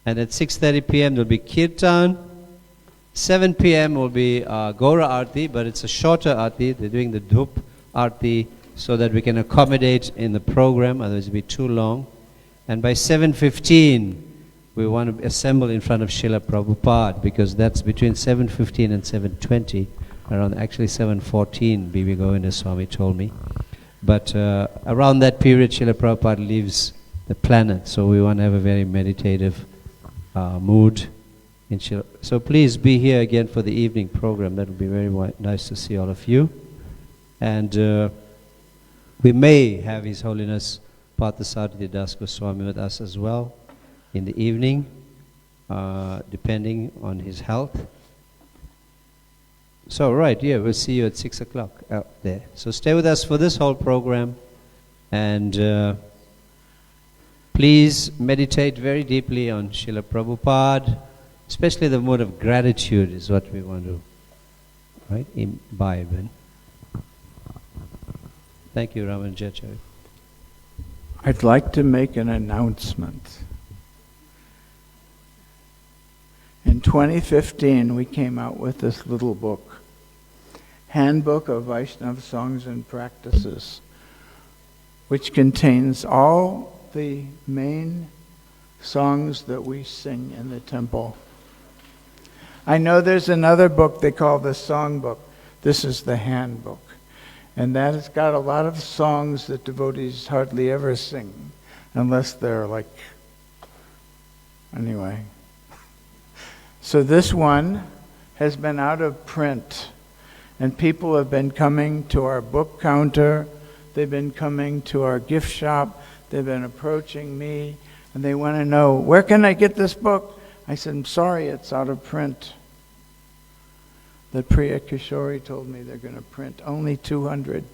And at 6:30 p.m. there will be Kirtan. 7 p.m. will be Gaura Aarti, but it's a shorter Aarti. They're doing the Dhup Aarti so that we can accommodate in the program, otherwise it will be too long. And by 7:15 we want to assemble in front of Srila Prabhupada, because that's between 7:15 and 7:20. Around actually 7:14, B.B. Govinda Swami told me. But around that period, Srila Prabhupada leaves the planet, so we want to have a very meditative mood. So please be here again for the evening program. That would be very nice to see all of you. And we may have His Holiness Parthasarathi Das Goswami with us as well in the evening, depending on his health. So, right, yeah, we'll see you at 6 o'clock out there. So stay with us for this whole program, and please meditate very deeply on Srila Prabhupada, especially the mood of gratitude is what we want to, right, imbibe in. Thank you, Ramanujacharya. I'd like to make an announcement. In 2015, we came out with this little book, Handbook of Vaishnava Songs and Practices, which contains all the main songs that we sing in the temple. I know there's another book they call the Song Book. This is the Handbook. And that has got a lot of songs that devotees hardly ever sing, unless they're like, anyway. So this one has been out of print, and people have been coming to our book counter, they've been coming to our gift shop, they've been approaching me, and they want to know, where can I get this book? I said, I'm sorry, it's out of print. The Priya Kishori told me they're going to print only 200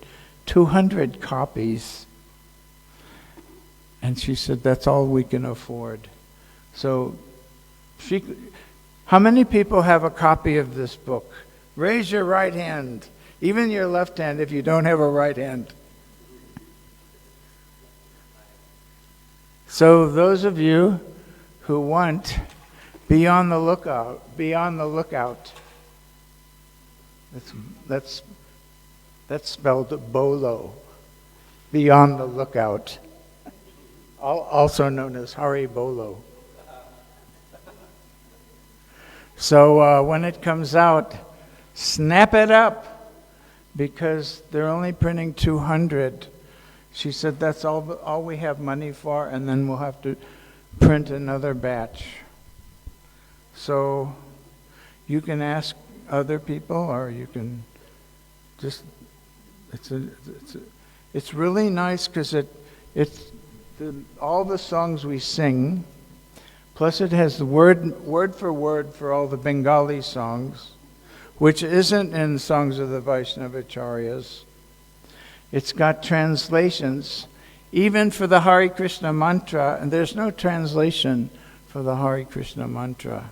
copies. And she said, that's all we can afford. So how many people have a copy of this book? Raise your right hand, even your left hand if you don't have a right hand. So those of you who want, be on the lookout. Be on the lookout. That's spelled Bolo. Be on the lookout. Also known as Hari Bolo. So when it comes out, snap it up, because they're only printing 200, She said that's all we have money for, and then we'll have to print another batch. So you can ask other people, or you can just, it's really nice because all the songs we sing, plus it has the word for word for all the Bengali songs, which isn't in Songs of the Vaishnavacharyas. It's got translations, even for the Hare Krishna mantra, and there's no translation for the Hare Krishna mantra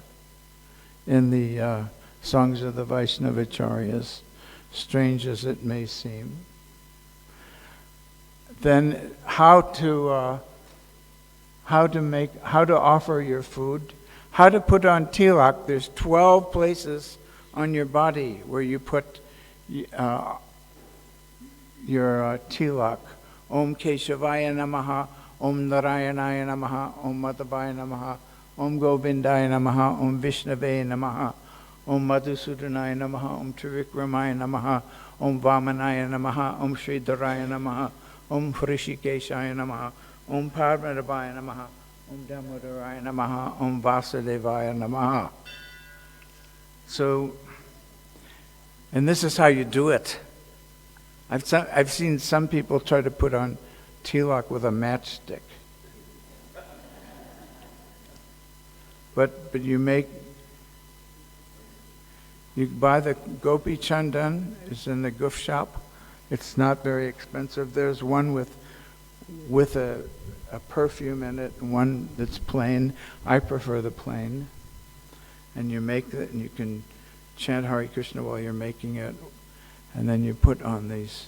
in the Songs of the Vaishnavacharyas, strange as it may seem. Then how to offer your food, how to put on tilak. There's 12 places on your body where you put your tilak. Om Keshavaya Namaha, Om Narayanaya Namaha, Om Madhavaya Namaha, Om Govindaya Namaha, Om Vishnave Namaha, Om Madhusudanaya Namaha, Om Trivikramaya Namaha, Om Vamanaya Namaha, Om Sridharaya Namaha, Om Hrishikeshaya Namaha, Om Parvadabhaya Namaha, Om Damodaraya Namaha, Om Vasudevaya Namaha. So, and this is how you do it. I've seen some people try to put on tilak with a matchstick. But you buy the Gopi Chandan, it's in the gift shop. It's not very expensive. There's one with a perfume in it, and one that's plain. I prefer the plain. And you make it, and you can chant Hare Krishna while you're making it, and then you put on these.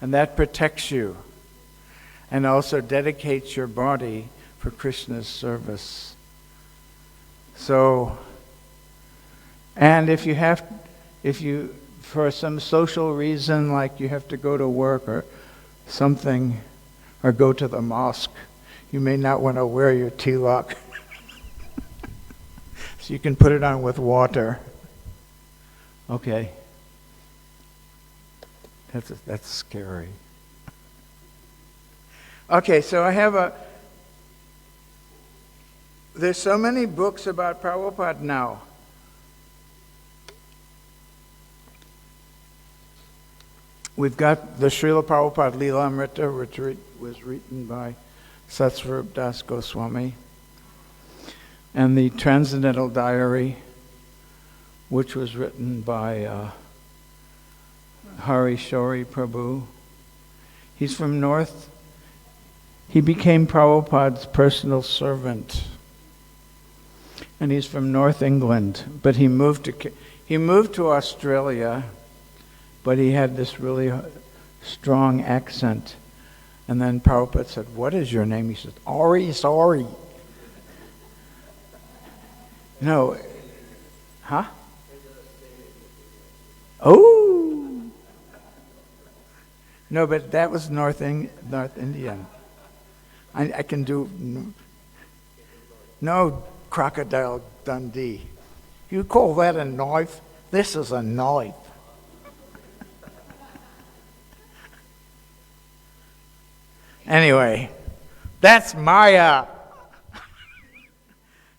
And that protects you, and also dedicates your body for Krishna's service. So, and if you, for some social reason, like you have to go to work or something, or go to the mosque, you may not want to wear your tilak. So you can put it on with water. Okay. That's scary. Okay, so there's so many books about Prabhupada now. We've got the Srila Prabhupada Leela Amrita, which was written by Satsvarup Das Goswami, and the Transcendental Diary, which was written by Hari Shori Prabhu. He's from North. He became Prabhupada's personal servant, and he's from North England. But he moved to Australia, but he had this really strong accent. And then Prabhupada said, "What is your name?" He said, "Ari, sorry." No, huh? Oh, no, but that was North Indian. I can do no Crocodile Dundee. You call that a knife? This is a knife. Anyway, that's Maya.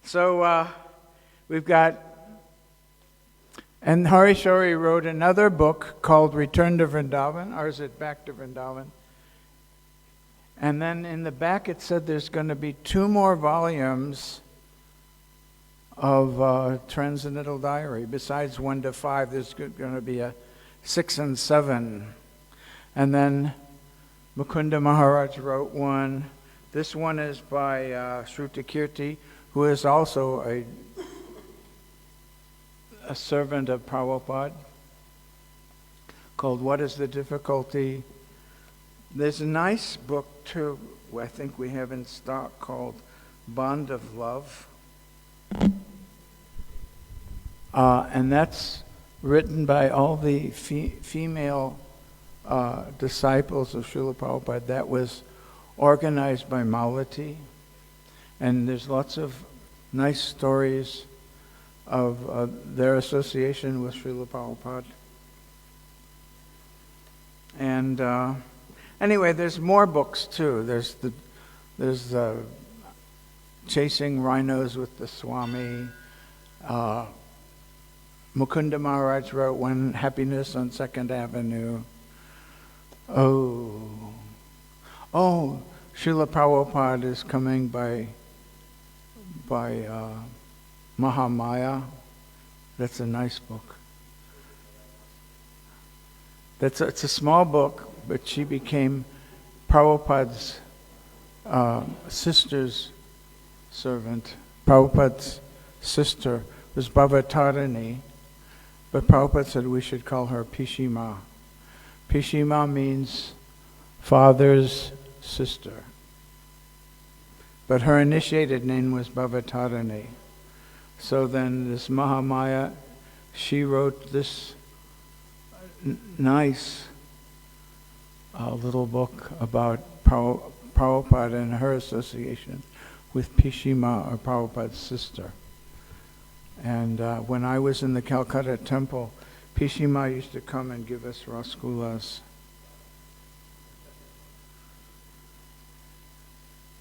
So we've got, and Hari Shori wrote another book called Return to Vrindavan, or is it Back to Vrindavan? And then in the back it said there's going to be 2 more volumes of Transcendental Diary. Besides 1 to 5, there's going to be a 6 and 7. And then Mukunda Maharaj wrote one. This one is by Shrutakirti, who is also a servant of Prabhupada, called What is the Difficulty? There's a nice book too, I think we have in stock, called Bond of Love. And that's written by all the female disciples of Srila Prabhupada. That was organized by Malati. And there's lots of nice stories of their association with Srila Prabhupada. Anyway, there's more books too. There's Chasing Rhinos with the Swami. Mukunda Maharaj wrote When Happiness on Second Avenue. Oh, Srila Prabhupada is coming by Mahamaya. That's a nice book. It's a small book, but she became Prabhupada's sister's servant. Prabhupada's sister was Bhavatarani, but Prabhupada said we should call her Pishima. Pishima means father's sister. But her initiated name was Bhavatarani. So then this Mahamaya, she wrote this nice little book about Prabhupada and her association with Pishima, or Prabhupada's sister. And when I was in the Calcutta temple, Pishima used to come and give us rasgullas.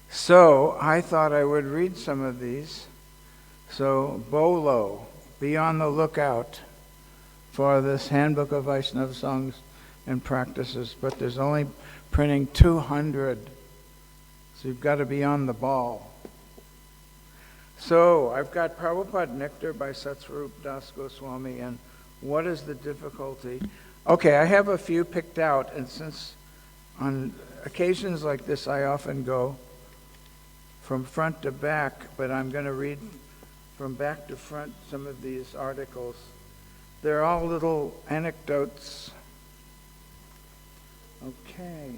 So I thought I would read some of these. So Bolo, be on the lookout for this Handbook of Vaishnava Songs and Practices, but there's only printing 200, so you've got to be on the ball. So I've got Prabhupada Nectar by Satsvarup Das Goswami, and what is the difficulty? Okay, I have a few picked out, and since on occasions like this I often go from front to back, but I'm going to read from back to front some of these articles. They're all little anecdotes. Okay.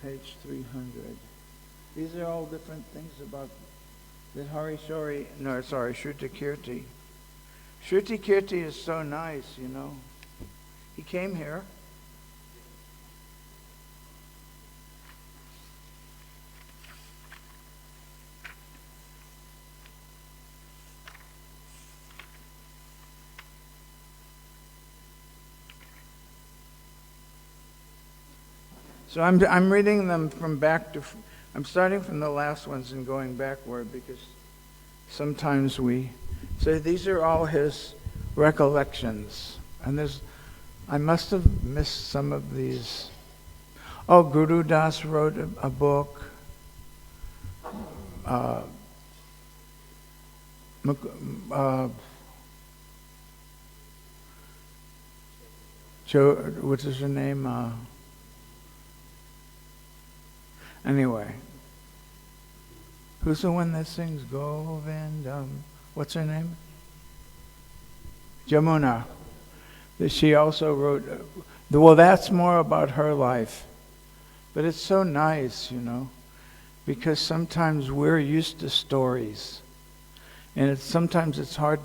Page 300. These are all different things about the Shruti Kirti. Shruti Kirti is so nice, you know. He came here. So I'm reading them from back to. I'm starting from the last ones and going backward because sometimes so these are all his recollections, and I must have missed some of these. Oh, Guru Das wrote a book. What is her name? Anyway, who's the one that sings Govindam? What's her name? Jamuna. She also wrote, well, that's more about her life. But it's so nice, you know, because sometimes we're used to stories. And sometimes it's hard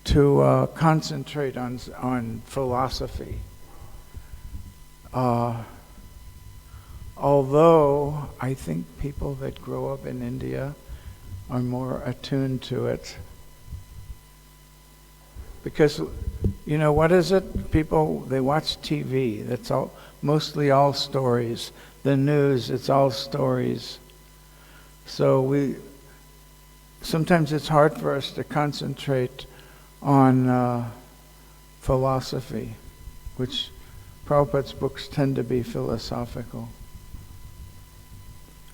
to concentrate on philosophy. Although I think people that grow up in India are more attuned to it. Because, you know, what is it? People, they watch TV. That's mostly all stories. The news, it's all stories. So sometimes it's hard for us to concentrate on philosophy, which Prabhupada's books tend to be philosophical.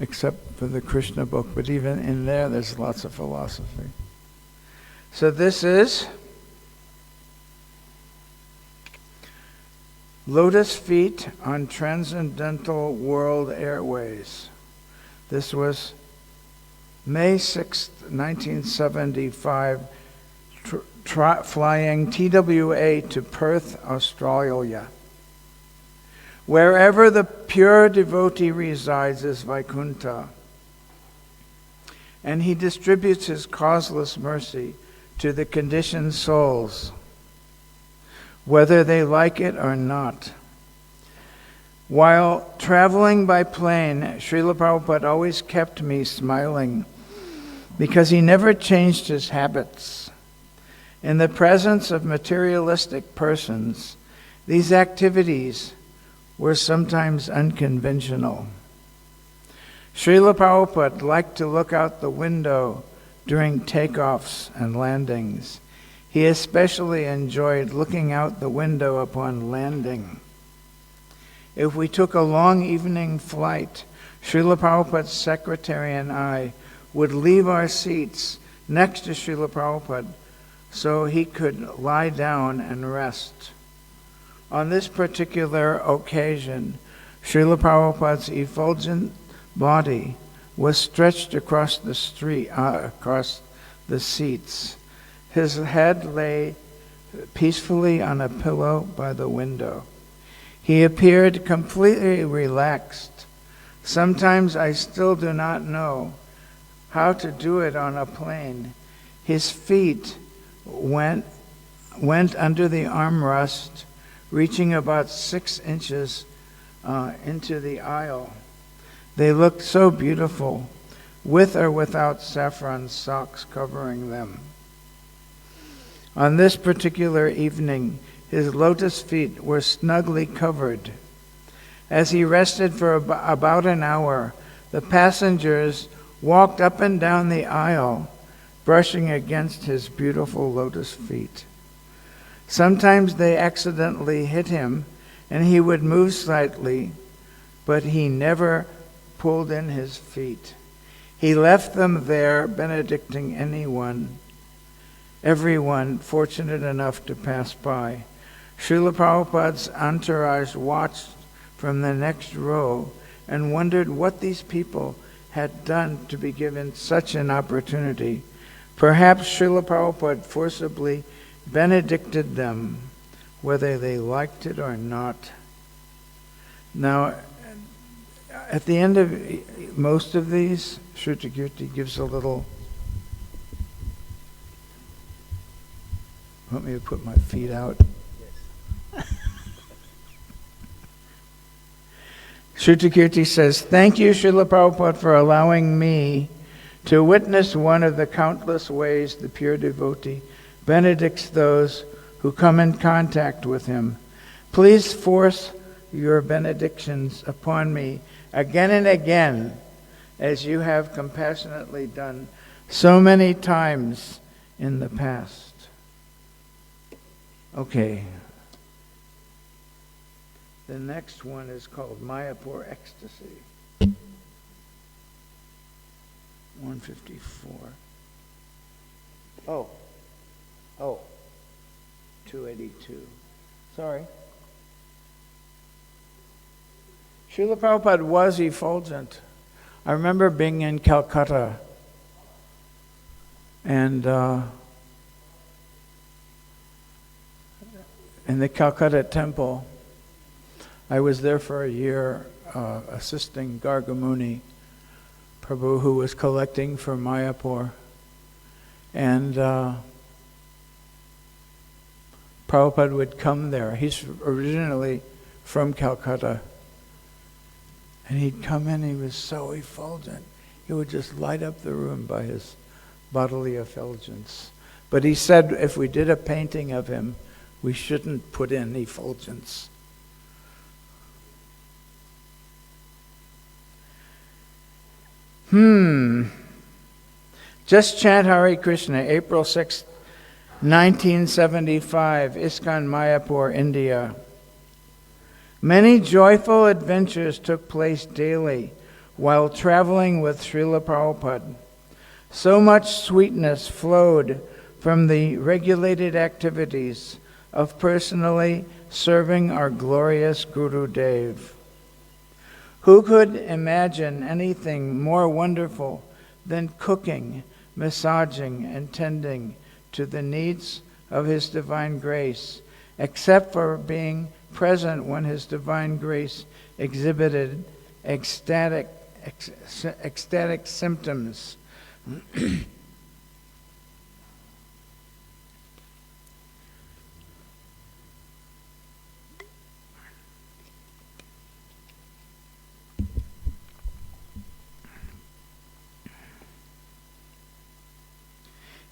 Except for the Krishna book, but even in there's lots of philosophy. So this is Lotus Feet on Transcendental World Airways. This was May 6th, 1975, flying TWA to Perth, Australia. Wherever the pure devotee resides is Vaikuntha, and he distributes his causeless mercy to the conditioned souls, whether they like it or not. While traveling by plane, Srila Prabhupada always kept me smiling because he never changed his habits. In the presence of materialistic persons, these activities were sometimes unconventional. Srila Prabhupada liked to look out the window during takeoffs and landings. He especially enjoyed looking out the window upon landing. If we took a long evening flight, Srila Prabhupada's secretary and I would leave our seats next to Srila Prabhupada so he could lie down and rest. On this particular occasion, Srila Prabhupada's effulgent body was stretched across the seats. His head lay peacefully on a pillow by the window. He appeared completely relaxed. Sometimes I still do not know how to do it on a plane. His feet went under the armrest, reaching about 6 inches into the aisle. They looked so beautiful, with or without saffron socks covering them. On this particular evening, his lotus feet were snugly covered. As he rested for about an hour, the passengers walked up and down the aisle, brushing against his beautiful lotus feet. Sometimes they accidentally hit him, and he would move slightly, but he never pulled in his feet. He left them there, benedicting everyone fortunate enough to pass by. Srila Prabhupada's entourage watched from the next row and wondered what these people had done to be given such an opportunity. Perhaps Srila Prabhupada forcibly benedicted them, whether they liked it or not. Now, at the end of most of these, Shrutakirti gives a little... Want me to put my feet out? Yes. Shrutakirti says, "Thank you, Srila Prabhupada, for allowing me to witness one of the countless ways the pure devotee benedicts those who come in contact with him. Please force your benedictions upon me again and again, as you have compassionately done so many times in the past." Okay. The next one is called Mayapur Ecstasy. 154. Oh, 282. Sorry. Srila Prabhupada was effulgent. I remember being in Calcutta, and in the Calcutta temple, I was there for a year assisting Gargamuni Prabhu, who was collecting for Mayapur. And Prabhupada would come there. He's originally from Calcutta. And he'd come in, he was so effulgent. He would just light up the room by his bodily effulgence. But he said if we did a painting of him, we shouldn't put in effulgence. Just chant Hare Krishna, April 6, 1975, ISKCON Mayapur, India. Many joyful adventures took place daily while traveling with Srila Prabhupada. So much sweetness flowed from the regulated activities of personally serving our glorious Guru Dev. Who could imagine anything more wonderful than cooking, massaging, and tending to the needs of His Divine Grace, except for being present when His Divine Grace exhibited ecstatic symptoms?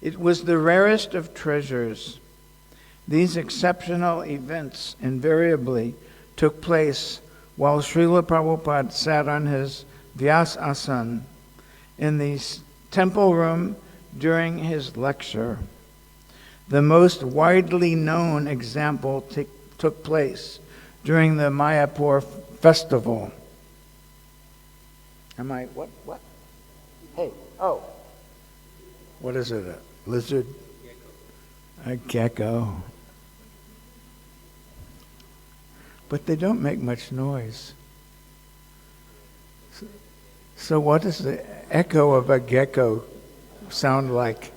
It was the rarest of treasures. These exceptional events invariably took place while Srila Prabhupada sat on his Vyasasana in the temple room during his lecture. The most widely known example took place during the Mayapur festival. What? Hey, oh. What is it, a lizard? A gecko. But they don't make much noise. So what does the echo of a gecko sound like?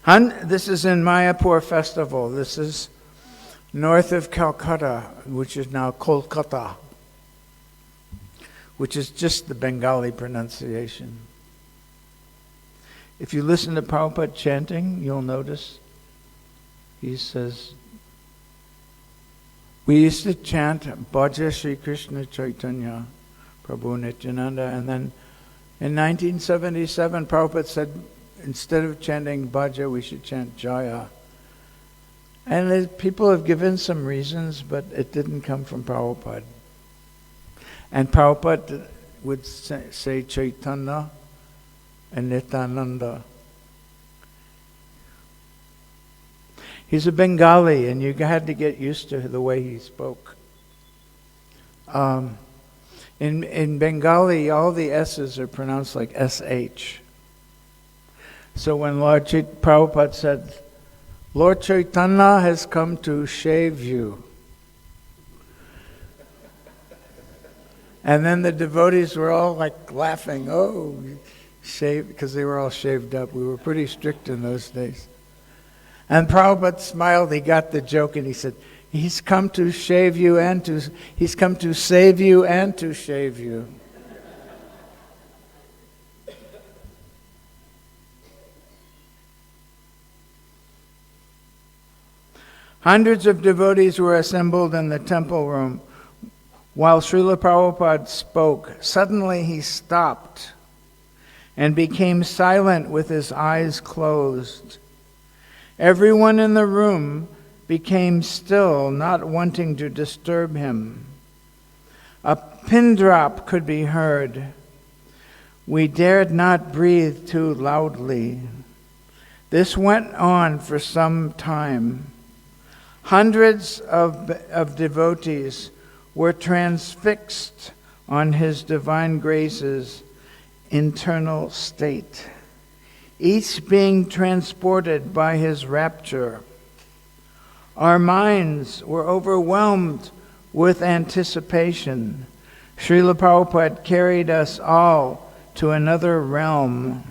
This is in Mayapur festival. This is north of Calcutta, which is now Kolkata, which is just the Bengali pronunciation. If you listen to Prabhupada chanting, you'll notice he says, we used to chant Bhaja Shri Krishna Chaitanya, Prabhu Nityananda, and then in 1977, Prabhupada said, instead of chanting Bhaja, we should chant Jaya. And people have given some reasons, but it didn't come from Prabhupada. And Prabhupada would say Chaitanya and Nityananda. He's a Bengali, and you had to get used to the way he spoke. In Bengali, all the S's are pronounced like SH. So when Lord Prabhupada said, Lord Chaitanya has come to shave you. And then the devotees were all like laughing, oh, shave, because they were all shaved up. We were pretty strict in those days. And Prabhupada smiled, he got the joke, and he said, he's come to shave you he's come to save you and to shave you. Hundreds of devotees were assembled in the temple room while Srila Prabhupada spoke. Suddenly he stopped and became silent with his eyes closed. Everyone in the room became still, not wanting to disturb him. A pin drop could be heard. We dared not breathe too loudly. This went on for some time. Hundreds of devotees were transfixed on His divine grace's internal state, each being transported by His rapture. Our minds were overwhelmed with anticipation. Srila Prabhupada carried us all to another realm.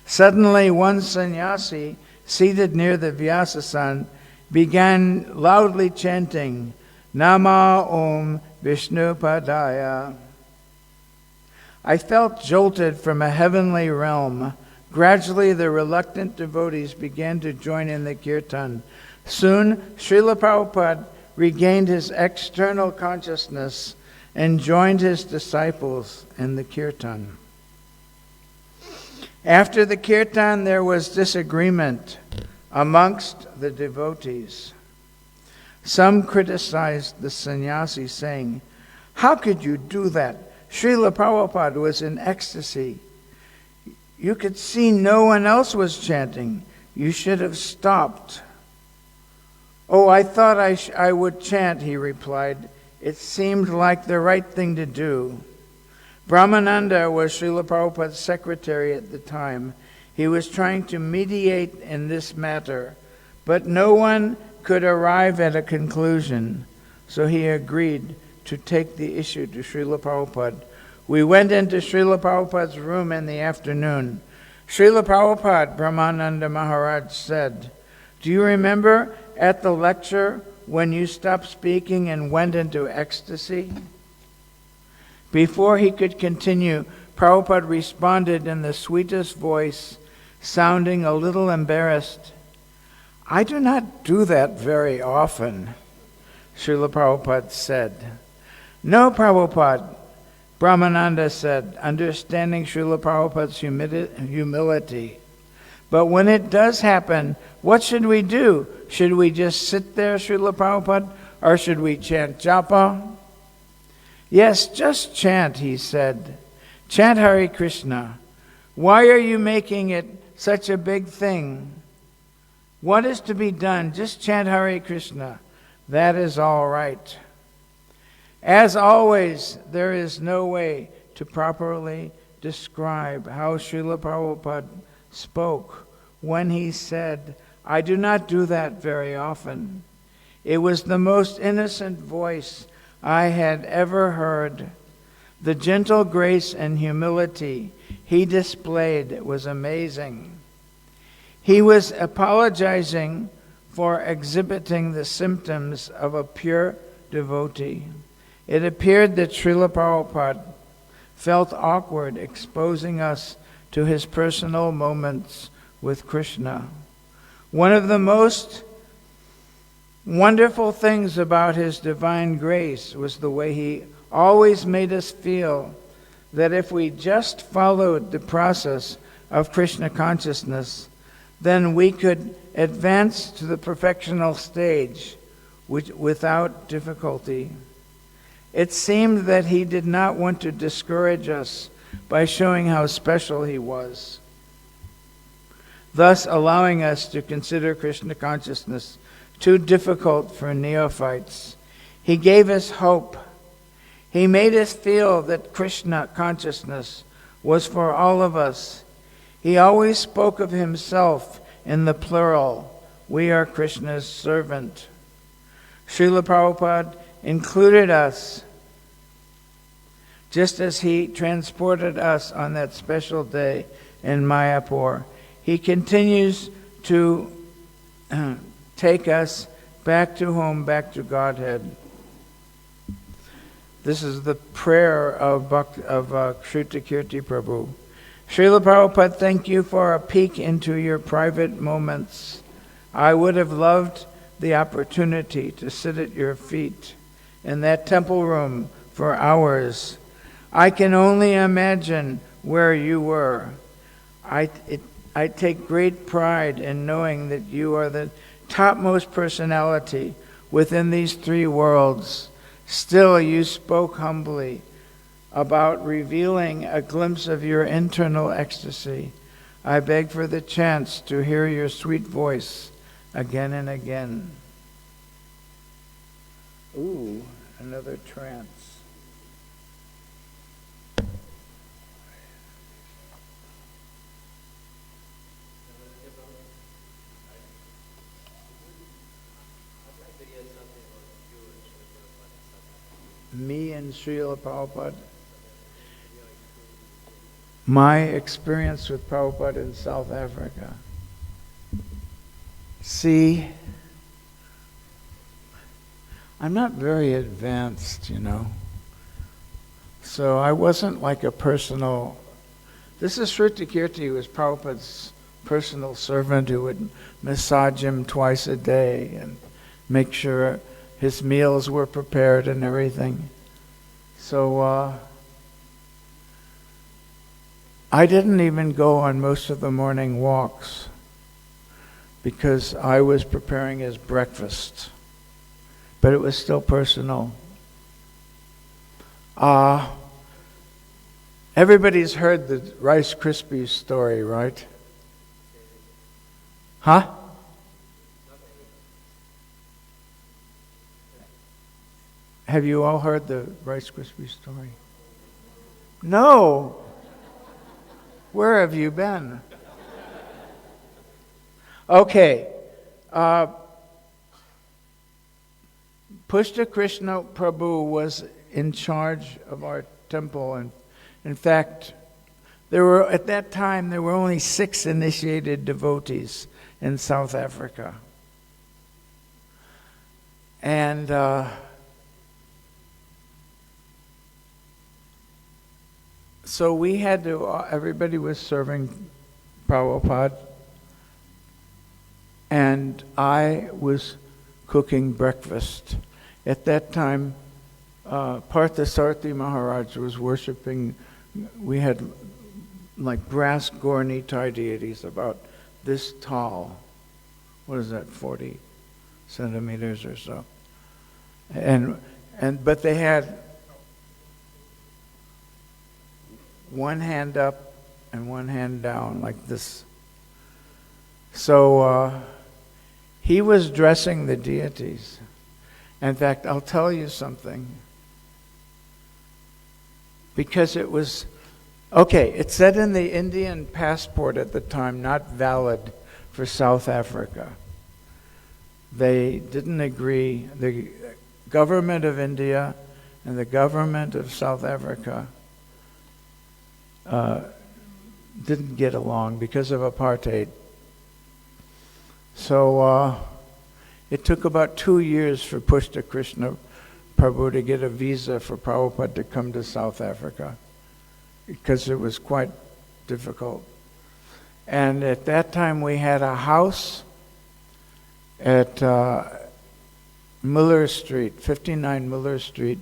Suddenly, one sannyasi seated near the Vyasasana began loudly chanting, Nama Om Vishnu Padaya. I felt jolted from a heavenly realm. Gradually, the reluctant devotees began to join in the kirtan. Soon, Srila Prabhupada regained his external consciousness and joined his disciples in the kirtan. After the kirtan, there was disagreement amongst the devotees. Some criticized the sannyasi, saying, how could you do that? Srila Prabhupada was in ecstasy. You could see no one else was chanting. You should have stopped. Oh, I thought I would chant, he replied. It seemed like the right thing to do. Brahmananda was Srila Prabhupada's secretary at the time. He was trying to mediate in this matter, but no one could arrive at a conclusion. So he agreed to take the issue to Srila Prabhupada. We went into Srila Prabhupada's room in the afternoon. Srila Prabhupada, Brahmananda Maharaj said, do you remember at the lecture when you stopped speaking and went into ecstasy? Before he could continue, Prabhupada responded in the sweetest voice, sounding a little embarrassed. I do not do that very often, Srila Prabhupada said. No, Prabhupada, Brahmananda said, understanding Srila Prabhupada's humility. But when it does happen, what should we do? Should we just sit there, Srila Prabhupada, or should we chant japa? Yes, just chant, he said. Chant Hare Krishna. Why are you making it such a big thing? What is to be done? Just chant Hare Krishna. That is all right. As always, there is no way to properly describe how Srila Prabhupada spoke when he said, I do not do that very often. It was the most innocent voice I had ever heard. The gentle grace and humility he displayed was amazing. He was apologizing for exhibiting the symptoms of a pure devotee. It appeared that Srila Prabhupada felt awkward exposing us to his personal moments with Krishna. One of the most wonderful things about his divine grace was the way he always made us feel that if we just followed the process of Krishna consciousness, then we could advance to the perfectional stage without difficulty. It seemed that he did not want to discourage us by showing how special he was, thus allowing us to consider Krishna consciousness too difficult for neophytes. He gave us hope. He made us feel that Krishna consciousness was for all of us. He always spoke of himself in the plural. We are Krishna's servant. Srila Prabhupada included us just as he transported us on that special day in Mayapur. He continues to take us back to home, back to Godhead. This is the prayer of Shrutakirti Prabhu. Srila Prabhupada, thank you for a peek into your private moments. I would have loved the opportunity to sit at your feet in that temple room for hours. I can only imagine where you were. I take great pride in knowing that you are the topmost personality within these three worlds. Still, you spoke humbly about revealing a glimpse of your internal ecstasy. I beg for the chance to hear your sweet voice again and again. Ooh, another trance. Me and Srila Prabhupada. My experience with Prabhupada in South Africa. See, I'm not very advanced, you know. So I wasn't like a personal... This is Shrutakirti, who was Prabhupada's personal servant who would massage him twice a day and make sure his meals were prepared and everything. So I didn't even go on most of the morning walks because I was preparing his breakfast. But it was still personal. Everybody's heard the Rice Krispies story, right? Huh? Have you all heard the Rice Krispies story? No. Where have you been? Okay. Pushta Krishna Prabhu was in charge of our temple, and in fact, at that time there were only 6 initiated devotees in South Africa. And so we had to, everybody was serving Prabhupada, and I was cooking breakfast. At that time, Parthasarathi Maharaj was worshipping, we had like brass Gaur Nitai deities, about this tall. What is that, 40 centimeters or so? But they had one hand up and one hand down like this. So he was dressing the deities. In fact, I'll tell you something. Because it was, okay, it said in the Indian passport at the time, not valid for South Africa. They didn't agree. The government of India and the government of South Africa didn't get along because of apartheid. So it took about 2 years for Pushta Krishna Prabhu to get a visa for Prabhupada to come to South Africa because it was quite difficult. And at that time we had a house at Miller Street, 59 Miller Street,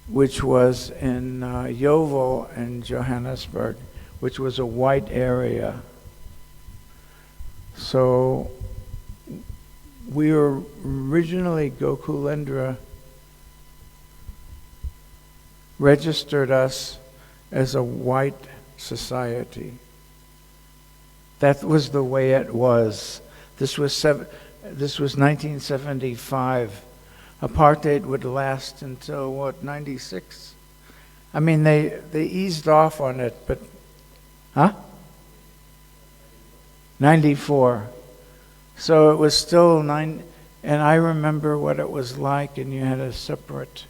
which was in Yeovil in Johannesburg, which was a white area. So we were originally, Gokulendra registered us as a white society. That was the way it was. This was 1975. Apartheid would last until, what, 96? I mean, they eased off on it, but, 94. So it was still and I remember what it was like, and you had a separate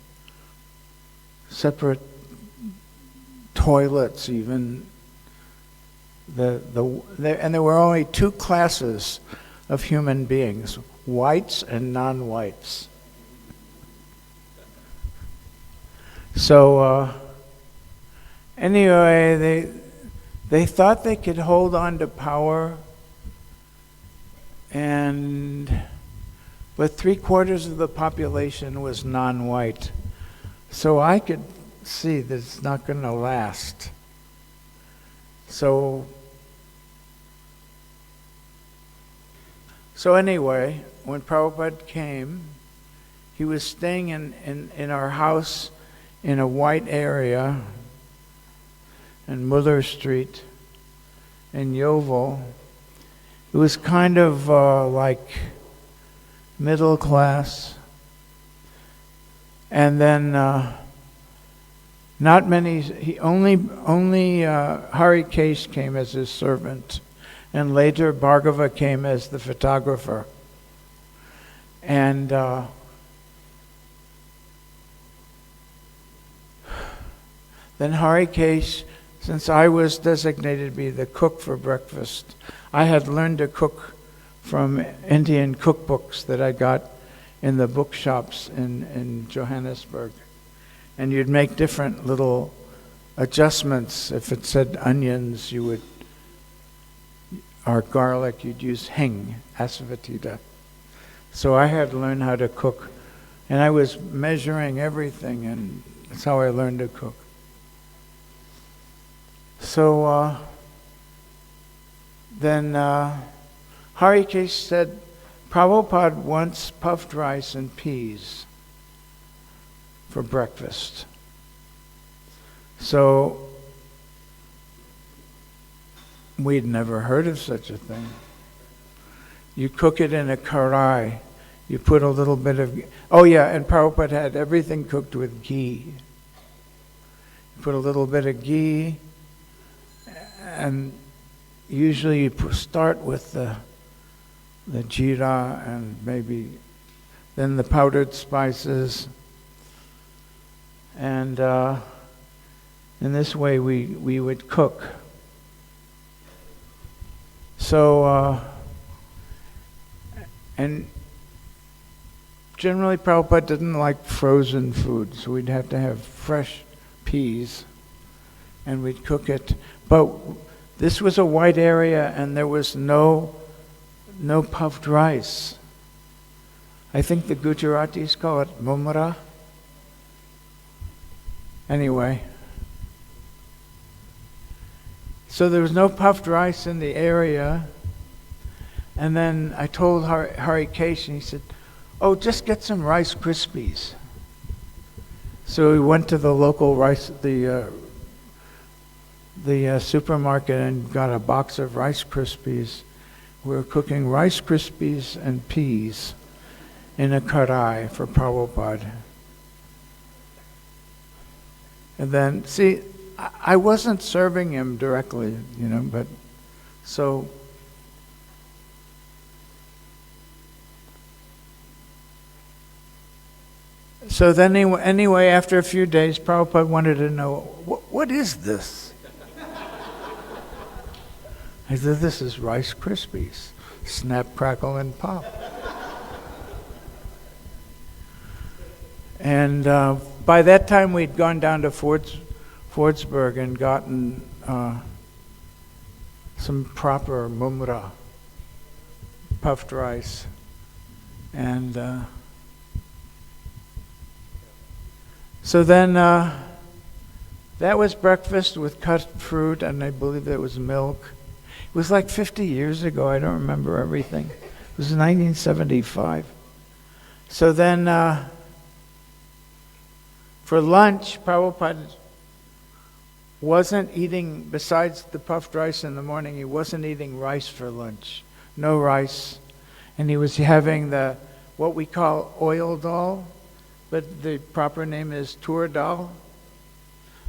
toilets even. And there were only two classes of human beings, whites and non-whites. So anyway, they thought they could hold on to power, but 3/4 of the population was non-white. So I could see that it's not going to last. So anyway, when Prabhupada came, he was staying in our house in a white area in Muller Street in Yeovil. It was kind of like middle class. And then not many, only Hari Kesh came as his servant. And later Bhargava came as the photographer. And then Hari Kesh, since I was designated to be the cook for breakfast, I had learned to cook from Indian cookbooks that I got in the bookshops in Johannesburg. And you'd make different little adjustments. If it said onions, or garlic, you'd use hing, asavatida. So I had to learn how to cook. And I was measuring everything, and that's how I learned to cook. So then Hari Kesh said, Prabhupada wants puffed rice and peas for breakfast. So we'd never heard of such a thing. You cook it in a karai. You put a little bit of... Oh yeah, and Prabhupada had everything cooked with ghee. You put a little bit of ghee, and usually you start with the jeera and maybe then the powdered spices. And in this way we would cook. So, and generally Prabhupada didn't like frozen food, so we'd have to have fresh peas and we'd cook it. But this was a white area and there was no puffed rice. I think the Gujaratis call it mumra. Anyway. So there was no puffed rice in the area, And then I told Hari Kesh, and he said, "Oh, just get some Rice Krispies." So we went to the local supermarket and got a box of Rice Krispies. We were cooking Rice Krispies and peas in a karai for Prabhupada. And then, see, I wasn't serving him directly, but so. So then anyway, after a few days, Prabhupada wanted to know, what is this? I said, this is Rice Krispies. Snap, crackle, and pop. And by that time, we'd gone down to Fordsburg and gotten some proper mumra, puffed rice. And so then that was breakfast with cut fruit, and I believe there was milk. It was like 50 years ago. I don't remember everything. It was 1975. So then for lunch, Prabhupada wasn't eating, besides the puffed rice in the morning, he wasn't eating rice for lunch. No rice. And he was having what we call oil dal, but the proper name is tur dal.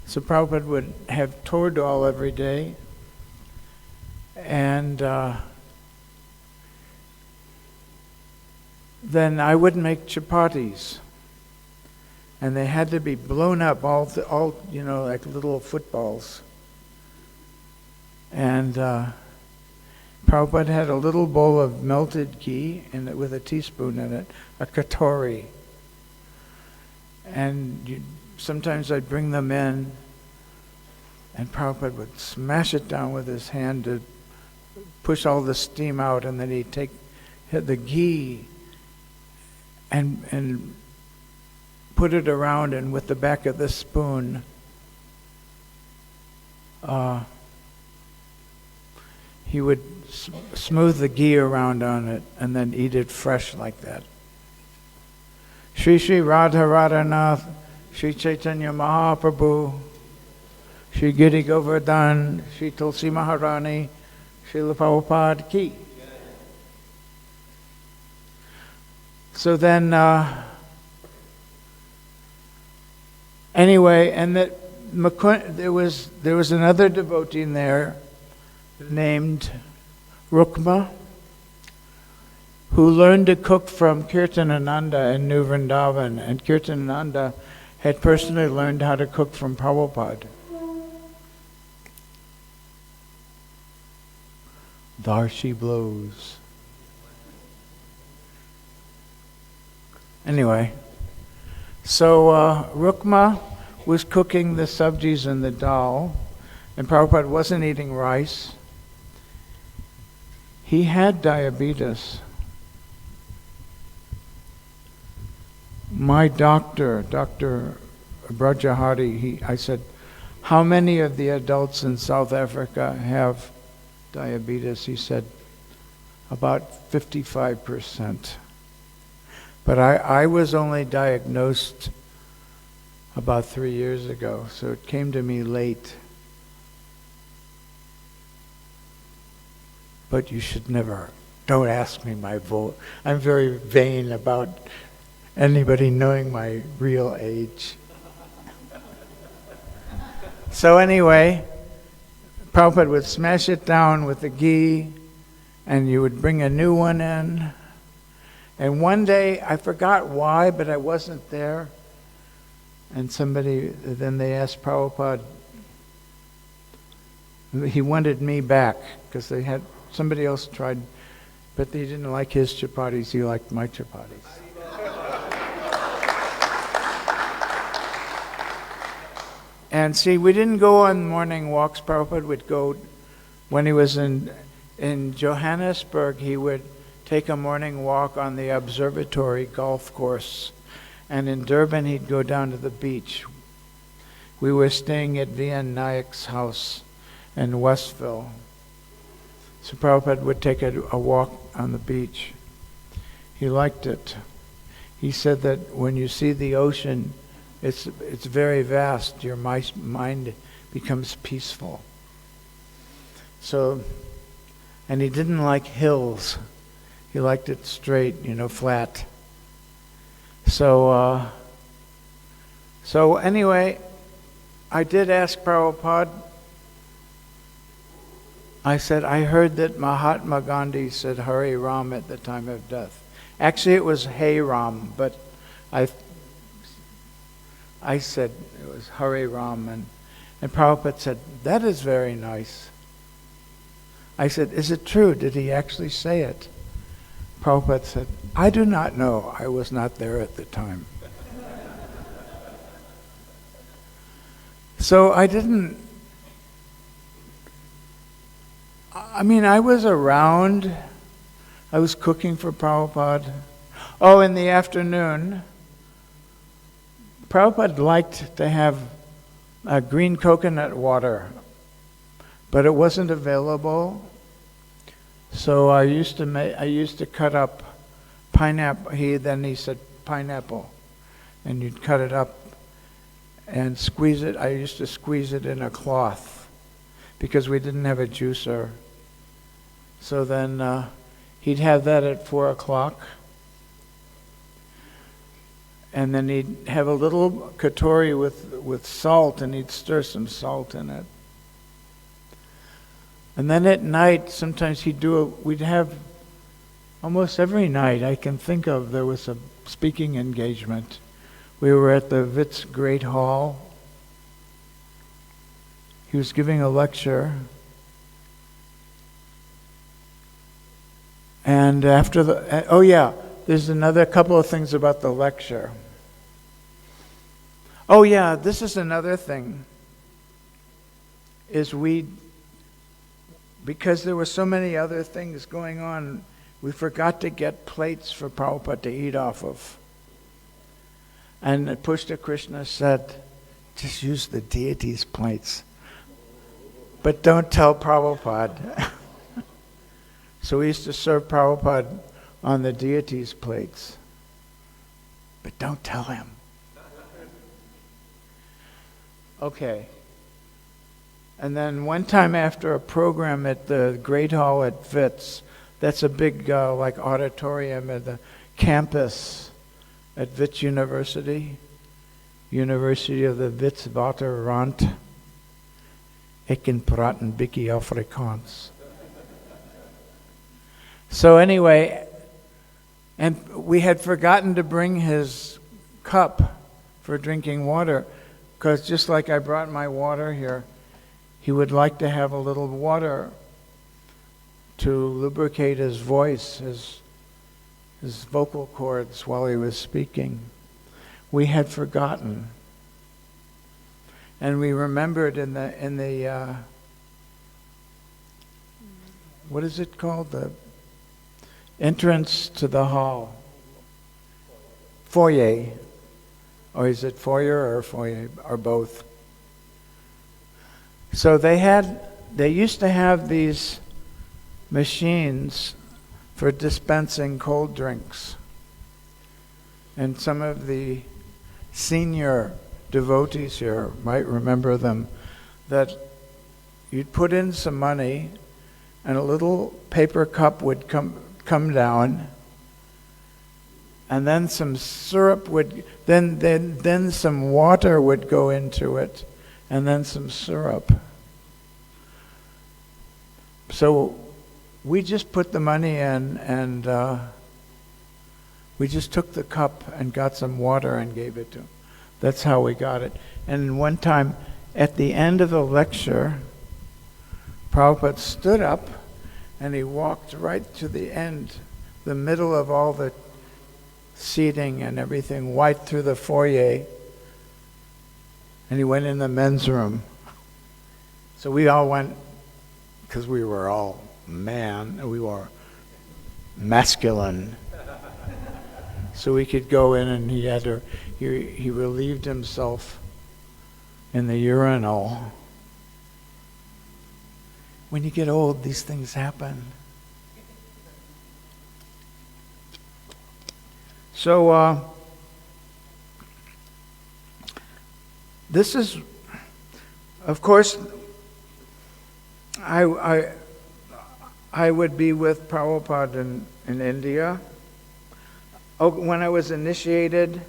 So Prabhupada would have tur dal every day. And then I would make chapatis. And they had to be blown up, all like little footballs. And Prabhupada had a little bowl of melted ghee with a teaspoon in it, a katori. And sometimes I'd bring them in, and Prabhupada would smash it down with his hand to push all the steam out, and then he'd take the ghee and put it around, and with the back of the spoon, he would smooth the ghee around on it, and then eat it fresh like that. Shri Shri Radha Radhanath, Shri Chaitanya Mahaprabhu, Shri Giri Govardhan, Shri Tulsi Maharani, Srila Prabhupada Ki. So then, anyway, and there was another devotee there named Rukma, who learned to cook from Kirtanananda in New Vrindavan, and Kirtanananda had personally learned how to cook from Prabhupada. There she blows. Anyway, so Rukma was cooking the sabjis and the dal, and Prabhupada wasn't eating rice. He had diabetes. My doctor, Dr. Brajahari, I said, how many of the adults in South Africa have diabetes? He said, about 55%. But I was only diagnosed about 3 years ago, so it came to me late. But you should never, don't ask me my vote. I'm very vain about anybody knowing my real age. So anyway, Prabhupada would smash it down with the ghee, and you would bring a new one in. And one day, I forgot why, but I wasn't there. And then they asked Prabhupada, he wanted me back, because somebody else tried, but they didn't like his chapatis, he liked my chapatis. And see, we didn't go on morning walks. Prabhupada would go, when he was in Johannesburg, he would take a morning walk on the observatory golf course. And in Durban, he'd go down to the beach. We were staying at V.N. Nayak's house in Westville. So Prabhupada would take a walk on the beach. He liked it. He said that when you see the ocean, it's very vast. Your mind becomes peaceful. So, and he didn't like hills. He liked it straight, flat. So anyway, I did ask Prabhupada. I said, I heard that Mahatma Gandhi said Hare Ram at the time of death. Actually, it was Hey Ram, but I said it was Hare Ram, and Prabhupada said, that is very nice. I said, is it true? Did he actually say it? Prabhupada said, I do not know. I was not there at the time. So I was around. I was cooking for Prabhupada. Oh, in the afternoon, Prabhupada liked to have green coconut water, but it wasn't available. So I used to cut up pineapple. He said pineapple, and you'd cut it up and squeeze it. I used to squeeze it in a cloth because we didn't have a juicer. So then he'd have that at 4 o'clock. And then he'd have a little katori with salt, and he'd stir some salt in it. And then at night, sometimes we'd have, almost every night I can think of, there was a speaking engagement. We were at the Witz Great Hall. He was giving a lecture. And after there's another couple of things about the lecture. Oh yeah, this is another thing. Because there were so many other things going on, we forgot to get plates for Prabhupada to eat off of. And Pushta Krishna said, just use the deity's plates. But don't tell Prabhupada. So we used to serve Prabhupada on the deity's plates. But don't tell him. Okay. And then one time after a program at the Great Hall at Witz, that's a big auditorium at the campus at Witz University of the Witwatersrand. Ik kan praten een beetje Afrikaans. So anyway, and we had forgotten to bring his cup for drinking water, because just like I brought my water here, he would like to have a little water to lubricate his voice, his vocal cords while he was speaking. We had forgotten. And we remembered in the what is it called? The entrance to the hall. Foyer. Or is it foyer or foyer or both? So they used to have these machines for dispensing cold drinks. And some of the senior devotees here might remember them, that you'd put in some money and a little paper cup would come down, and then some syrup would, then some water would go into it, and then some syrup. So we just put the money in, and we just took the cup and got some water and gave it to him. That's how we got it. And one time, at the end of the lecture, Prabhupada stood up and he walked right to the end, the middle of all the seating and everything, right through the foyer, and he went in the men's room. So we all went, because we were all we were masculine. So we could go in, and he relieved himself in the urinal. when you get old, these things happen. So, this is, of course, I would be with Prabhupada in India. Oh, when I was initiated,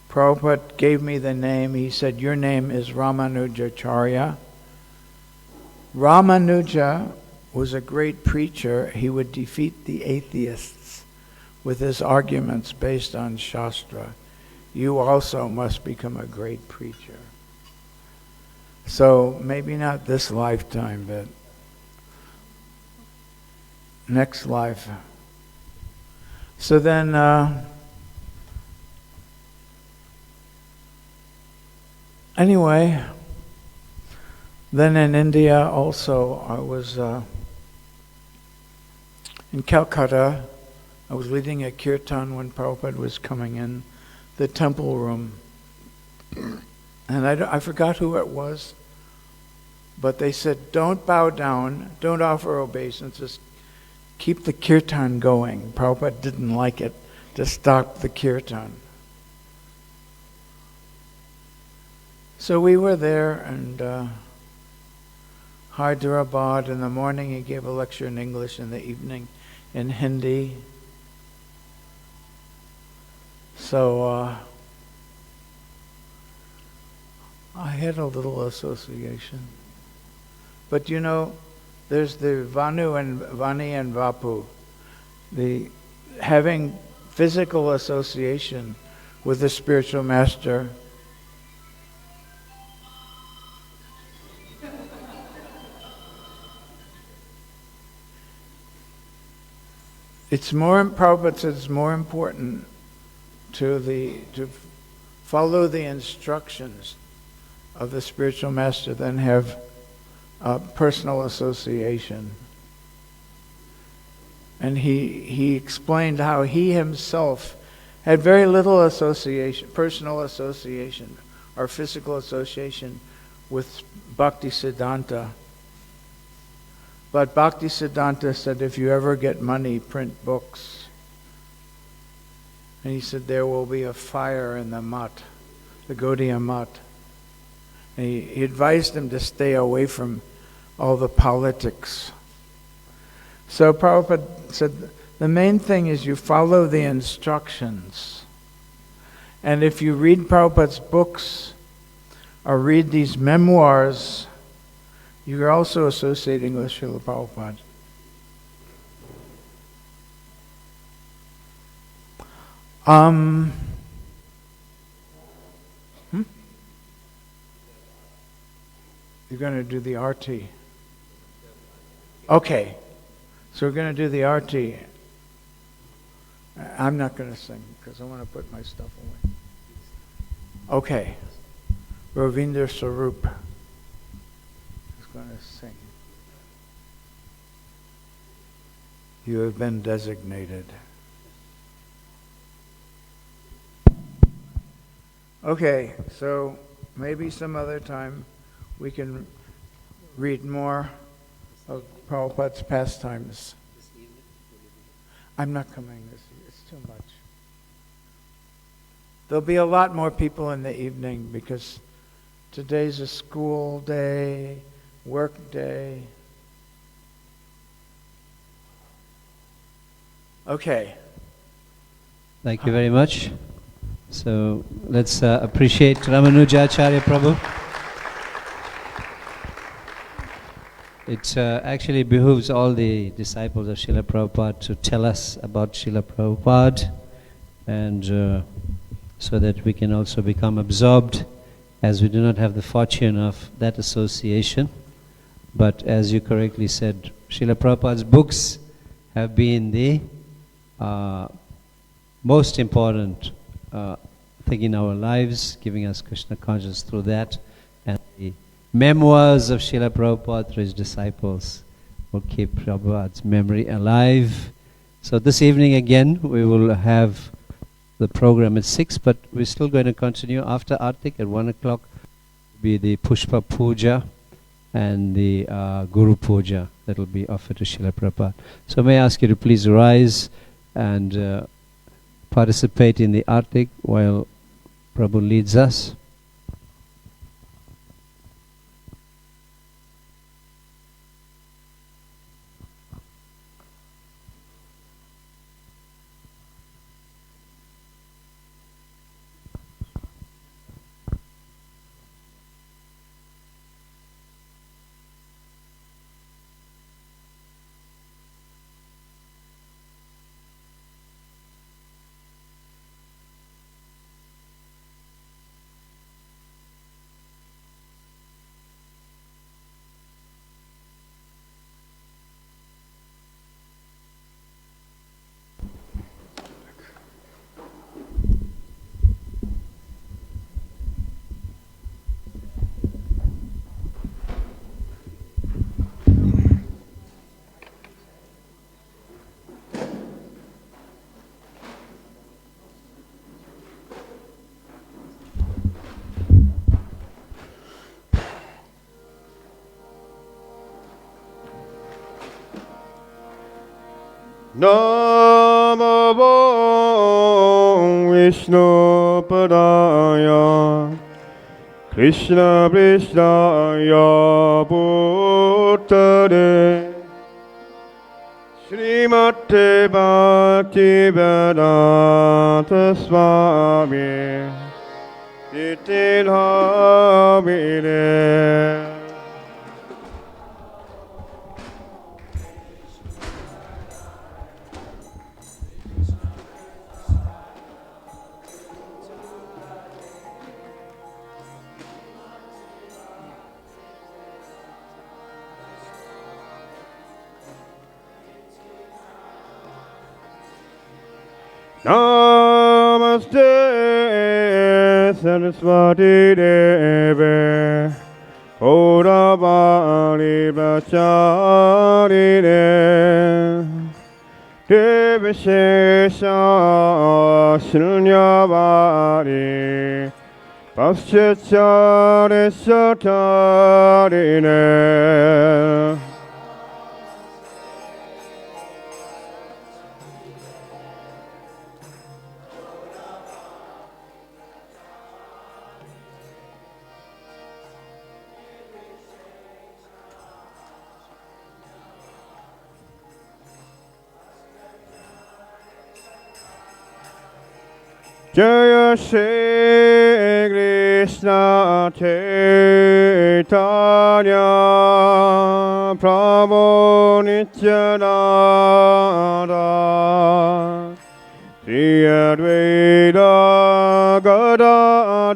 Prabhupada gave me the name. He said, "Your name is Ramanujacharya." Ramanuja was a great preacher. He would defeat the atheists with his arguments based on Shastra. You also must become a great preacher. So maybe not this lifetime, but next life. So then, anyway, then in India also, I was in Calcutta. I was leading a kirtan when Prabhupada was coming in the temple room. And I forgot who it was, but they said, don't bow down, don't offer obeisances, keep the kirtan going. Prabhupada didn't like it to stop the kirtan. So we were there, and Hyderabad in the morning, he gave a lecture in English, in the evening in Hindi. So I had a little association. But you know, there's the Vanu and Vani and Vapu. The having physical association with the spiritual master. It's more, Prabhupada says, it's more important to follow the instructions of the spiritual master than have personal association. And he explained how he himself had very little association, personal association or physical association with Bhaktisiddhanta. But Bhaktisiddhanta said, if you ever get money, print books. And he said, there will be a fire in the mutt, the Gaudiya mutt. And he advised him to stay away from all the politics. So Prabhupada said, the main thing is you follow the instructions. And if you read Prabhupada's books or read these memoirs, you're also associating with Srila Prabhupada. You're going to do the RT. Okay. So we're going to do the RT. I'm not going to sing because I want to put my stuff away. Okay. Ravinder Sarup is going to sing. You have been designated. Okay, so maybe some other time we can read more of Prabhupada's pastimes. I'm not coming this year. It's too much. There'll be a lot more people in the evening because today's a school day, work day. Okay. Thank you very much. So let's appreciate Ramanujacharya Prabhu. It actually behooves all the disciples of Srila Prabhupada to tell us about Srila Prabhupada, and so that we can also become absorbed, as we do not have the fortune of that association. But as you correctly said, Srila Prabhupada's books have been the most important thing in our lives, giving us Krishna consciousness through that, and the memoirs of Srila Prabhupada through his disciples will keep Prabhupada's memory alive. So this evening again we will have the program at 6, but we're still going to continue after Artik at 1 o'clock. Be the Pushpa Puja, and the Guru Puja that will be offered to Srila Prabhupada. So may I ask you to please rise and participate in the artik while Prabhu leads us. Namo Vishnu Padaya Krishna Prishnaya Bhutale Srimate Bhaktivedanta Swami Titilhamine. Namaste Saraswati Deve Gauravani Bracharine Devashesha Shunyavani Paschachare Satarine. Jaya Shri Krishna Chaitanya Prabhu Nityananda Sri Advaita Gadadhar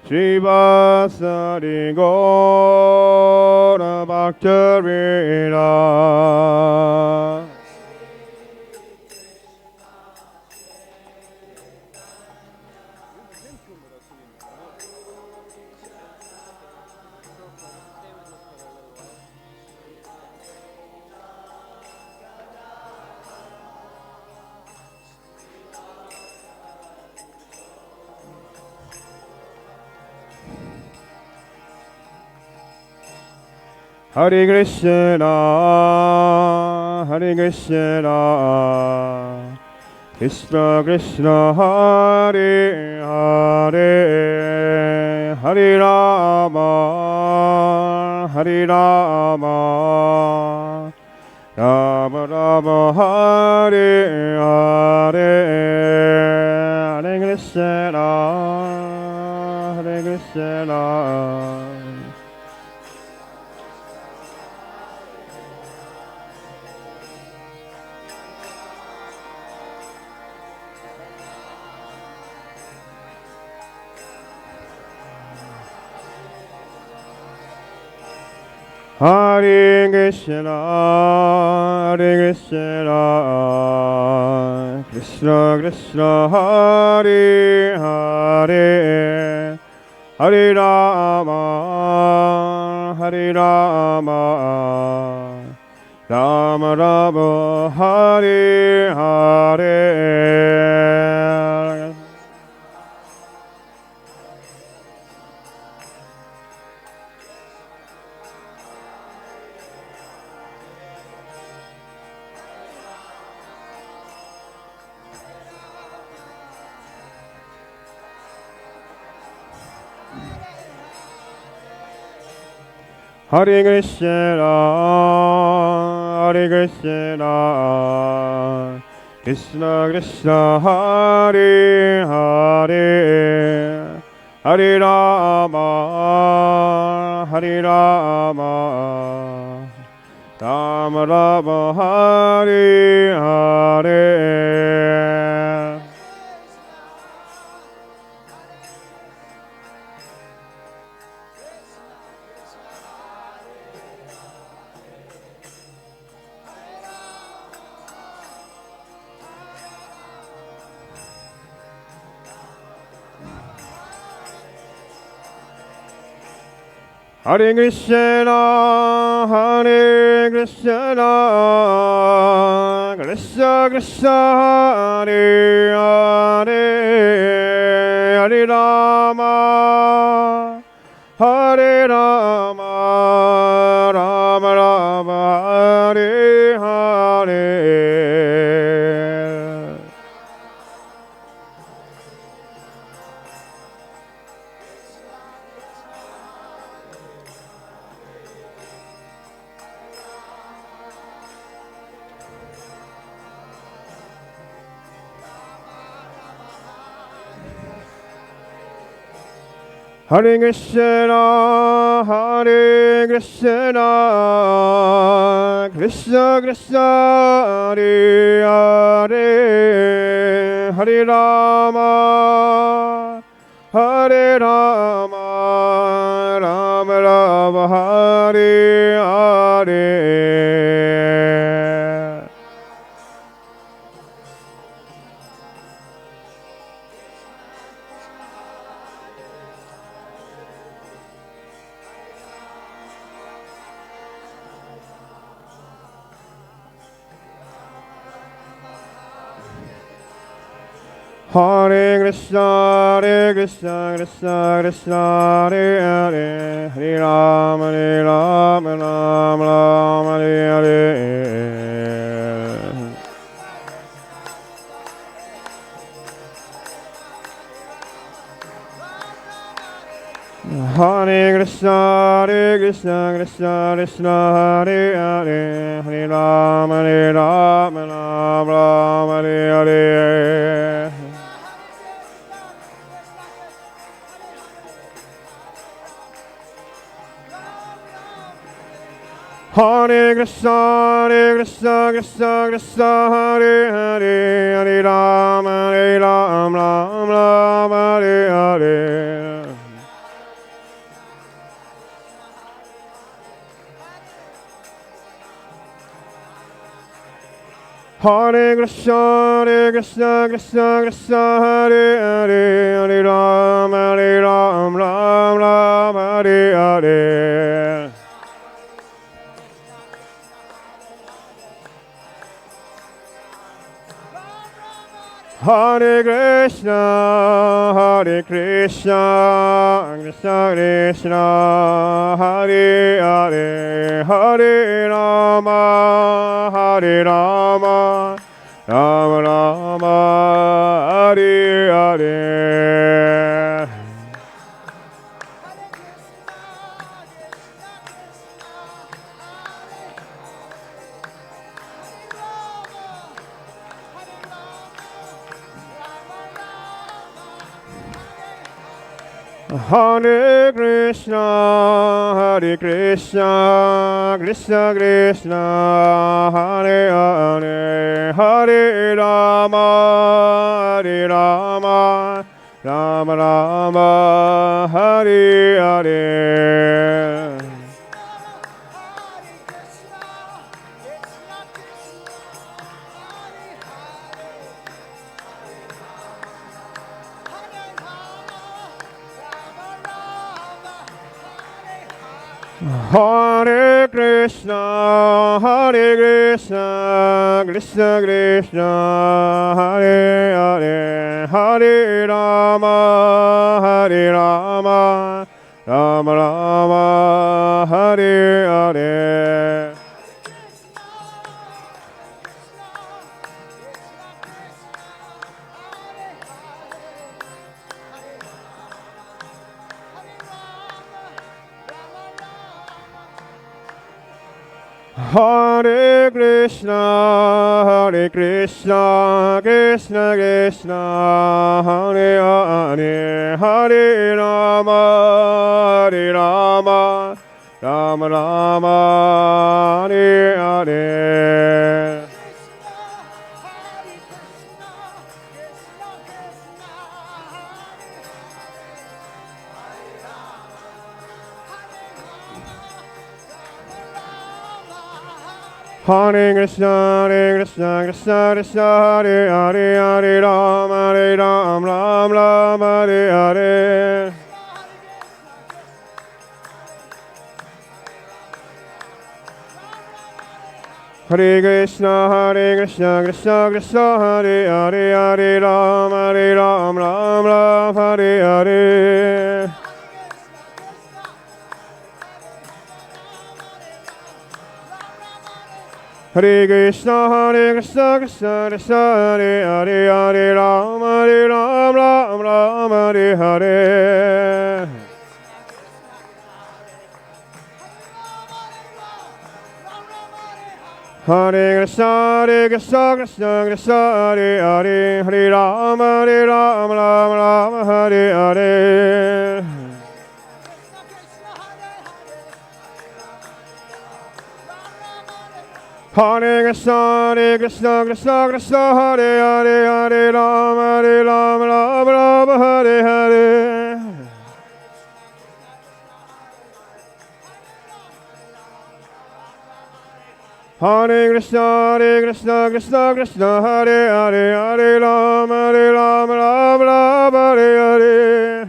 Srivasadi Gaura Bhakta-vrinda. Hare Krishna, Hare Krishna, Krishna Krishna, Hare Hare, Hare Rama, Hare Rama, Rama Rama, Hare Hare, Hare Krishna, Hare Krishna. Hare Krishna, Hare Krishna, Krishna Krishna, Hare Hare, Hare Rama, Hare Rama, Rama Rama, Hare Hare. Hare Krishna, Hare Krishna, Krishna Krishna, Hare Hare, Hare Rama, Hare Rama, Rama Rama, Hare Hare. Hare Krishna, Hare Krishna, Krishna Krishna, Hare Hare, Hare Rama, Hare Rama, Rama Rama, Hare Hare. Hare Krishna, Hare Krishna, Krishna Krishna, Hare Hare, Hare Rama, Hare Rama, Rama Rama, Hare Hare. Hare Krishna, Hare Krishna, Krishna Krishna, Hare Hare, Hare Rama, Rama Rama, Hare Hare. Hare Krishna, Hare Krishna, Krishna Krishna, Hare Hare, Hare Rama, Rama Rama, Hare Hare. Hare Krishna, Hare Krishna, Krishna Krishna, Hare Hare, Hare Rama, Rama Rama, Hare Hare. Hare Krishna, Hare Krishna, Krishna Krishna, Hare Hare, Hare Rama, Rama Rama, Hare Hare. Hare Krishna, Hare Krishna, Krishna Krishna, Hare Hare, Hare Rama, Hare Rama, Rama Rama, Hare Hare. Hare Krishna, Hare Krishna, Krishna Krishna, Hare Hare, Hare Rama, Hare Rama, Rama Rama, Hare Hare. Hare Krishna, Hare Krishna, Krishna Krishna, Hare Hare, Hare Rama, Hare Rama, Rama Rama, Hare Hare. Hare Krishna, Krishna Krishna, Hare Hare, Hare Rama, Hare Rama, Rama Rama, Hare Hare. Hare Krishna, Krishna Krishna, Hare Hare, Hare Rama, Ram Ram, Hare Hare. Hare Krishna, Krishna Krishna, Hare Hare, Hare Ram Ram, Hare Hare. Hare Krishna, Krishna Krishna, Hare Hare, Hare Ram Ram, Hare Hare. Hare Krishna, Krishna Krishna, Hare Hare, Hare Ram Ram, Hare Hare. Hare Krishna, Krishna Krishna, Hare Hare, Hare Ram Ram, Hare Hare. Hare Krishna, Krishna Krishna, Hare Hare, Hare Ram Ram, Hare Hare.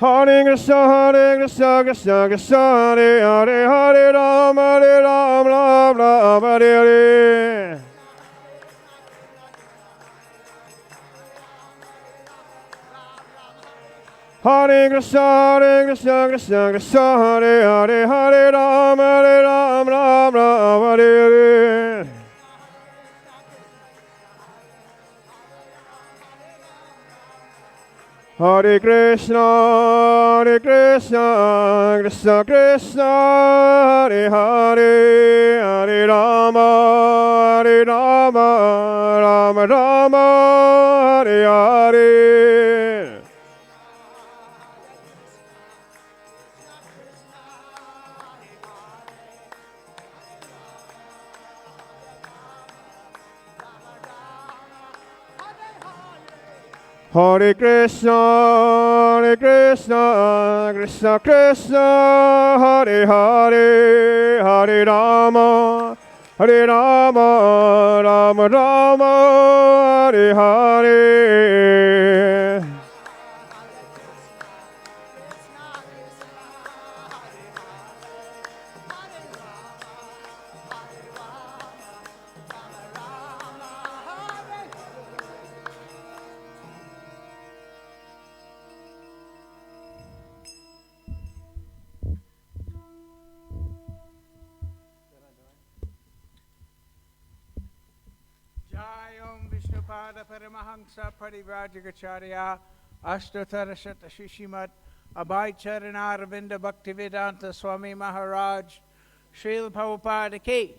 Hare Krishna, Krishna Krishna, Hare Hare, Hare Ram Ram, Hare Hare. Hare Krishna, Krishna Krishna, Hare Hare, Hare Ram Ram, Hare Hare. Hare Krishna, Krishna Krishna, Hare Hare, Hare Rama, Rama Rama, Hare Hare. Hare Krishna, Krishna Krishna, Hare Hare, Hare Rama, Rama Rama, Hare Hare. Vishnupada Paramahansa Parivrajagacharya Ashtatara Shata Shishimat Abhay Charana Ravinda Bhaktivedanta Swami Maharaj Srila Prabhupada Ki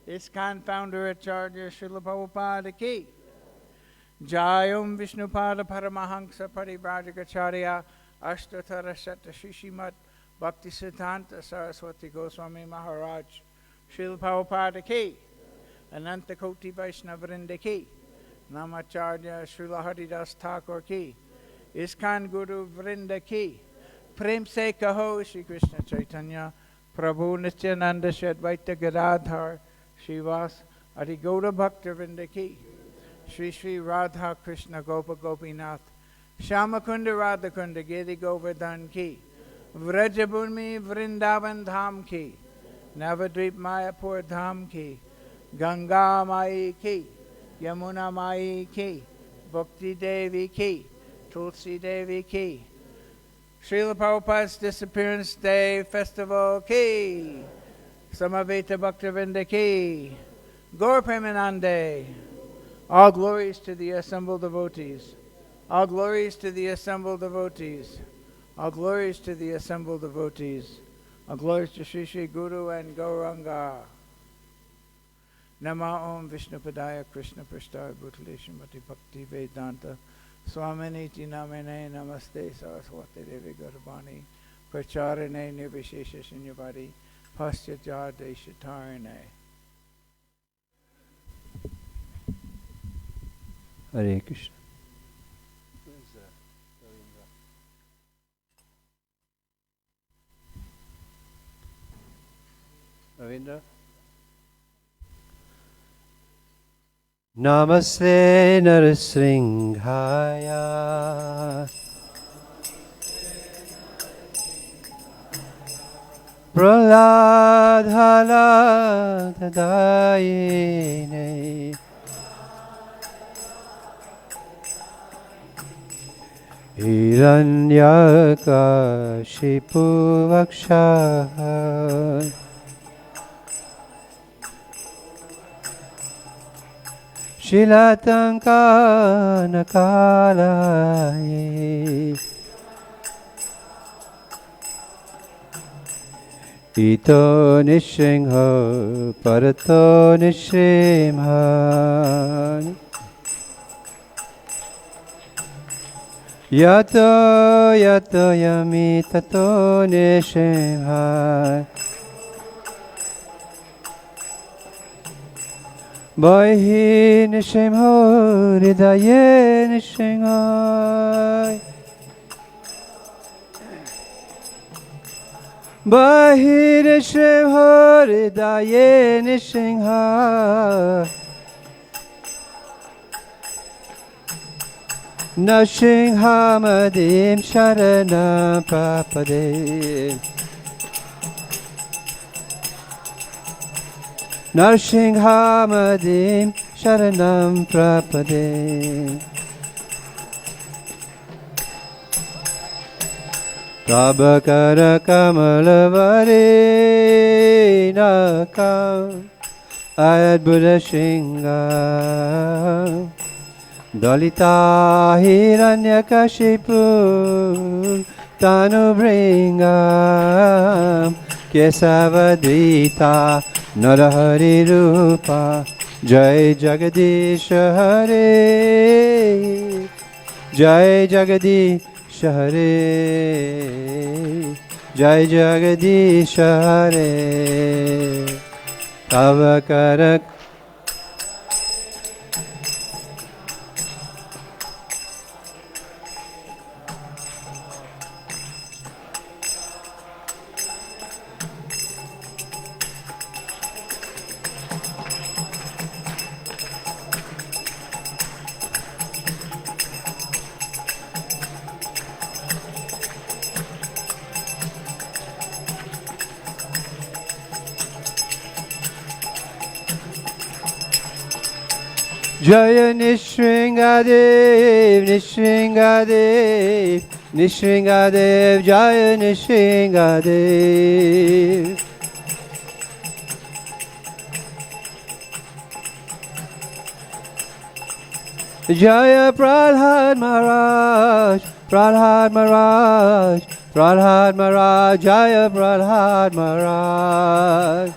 ISKCON Founder Acharya Srila Prabhupada Ki Jayam Vishnupada Paramahansa Parivrajagacharya Ashtatara Shata Shishimat Bhaktisiddhanta Saraswati Goswami Maharaj Srila Prabhupada Ki Ananta Koti Vaishnavrinda Ki Namacharya Srila Haridas Thakur Ki ISKCON Guru Vrinda Ki Prem Se Kaho Shri Krishna Chaitanya Prabhu Nityananda Shri Advaita Gadadhar Srivas Adi Gaura Bhakta Vrinda Ki Shri Shri Radha Krishna Gopa Gopinath Shyamakunda Radhakunda Giri Govardhan Ki Vrajabhumi Vrindavan Dham Ki Navadvip Mayapur Dham Ki Ganga Mai Ki, Yamuna Mai Ki, Bhakti Devi Ki, Tulsi Devi Ki, Srila Prabhupada's Disappearance Day Festival Ki, Samaveta Bhaktivinoda Ki, Gaur Premanande. All glories to the assembled devotees. All glories to the assembled devotees. All glories to the assembled devotees. All glories to Sri Sri Guru and Gauranga. Nama Om Vishnupadaya Krishna Prasthaya Bhutale Srimati Bhakti Vedanta Swaminiti Namane Namaste Saraswati Devi Garbhani Pracharane Nirvishesha Shunyavadi Paschatya Deshatarane. Hare Krishna. Ravindra? Namaste Narasringhaya Praladhala Tadayine Hiranyakashipu Vaksha Shilatanka Nakalaye Ito Nishringha Parato Nishrimha Yato Yato Yami Tato Nishrimha Baihi Nishrimha Hridaye Nishrimha Baihi Nishrimha Hridaye Nishrimha Nashringhamadim Sharanam Prapadim Nashringhamadim Sharanam Prapadim Prabhakara Kamalavari Nakam Ayat Buddha Shringa Dalita Hiranyakashipu Tanubringam Kesavadvita Narahari Rupa Jai Jagadish Hare Jai Jagadish Hare Jai Jagadish Hare Avakarak Jaya Nishringadev, Nishringadev, Nishringadev, Jaya Nishringadev. Jaya Prahlad Maharaj, Prahlad Maharaj, Prahlad Maharaj, Jaya Prahlad Maharaj.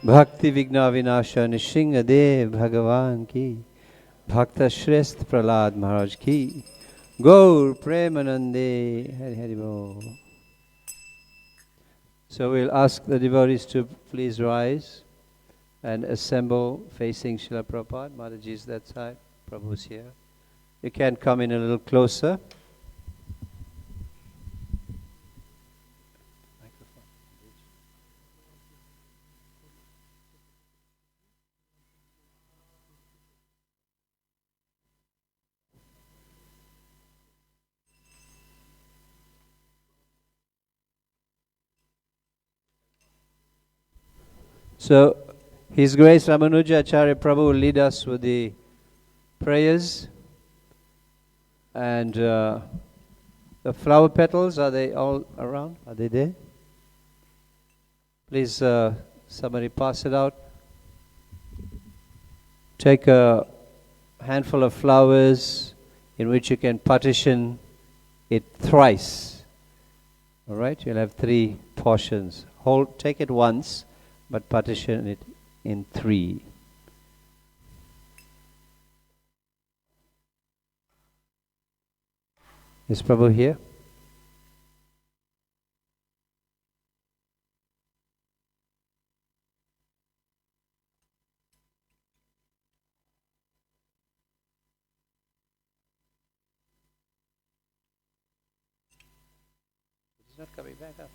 Bhakti Vigna Vinasha Nishringadev Bhagavan ki, Bhakta Shrest Prahlad Maharaj ki, Gaur Premanande Hari Hari Bol. So we'll ask the devotees to please rise and assemble facing Srila Prabhupada. Mataji is that side, Prabhu's here. You can come in a little closer. So, His Grace Ramanuja Acharya Prabhu will lead us with the prayers, and the flower petals, are they all around? Are they there? Please Somebody pass it out. Take a handful of flowers in which you can partition it thrice. All right, you'll have 3 portions. Take it once, but partition it in 3. Is Prabhu here? He's not coming back up.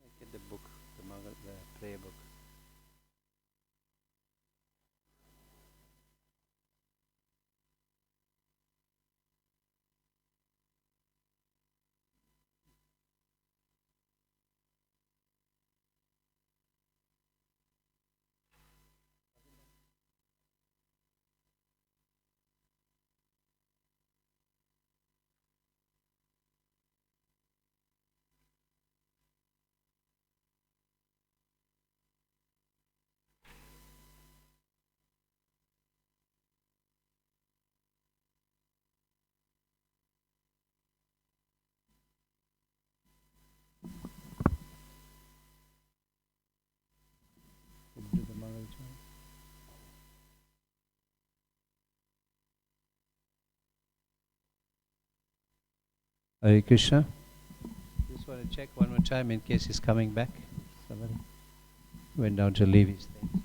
I get the book, the prayer book. Hare Krishna. Just want to check one more time in case he's coming back. Somebody went down to leave his things.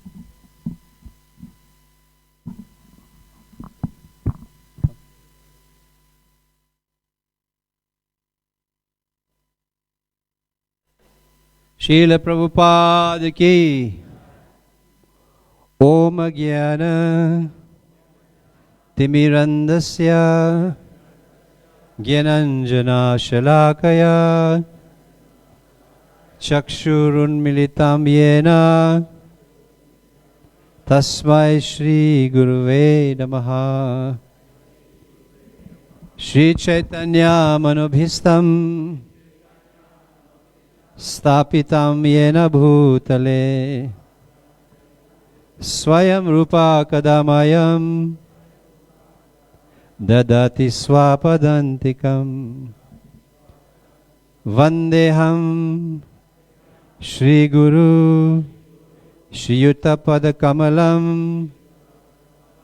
Srila Prabhupada ki Om Jnana Timirandasya Gyananjana Shalakaya Chakshurun Militam Yena Tasmai Shri Guruve Namaha Shri Chaitanya Manobhistam Stapitam Yena Bhutale Swayam Rupa Kadamayam Dadati Swapadantikam Vandeham Shri Guru Shri Yuttapada Kamalam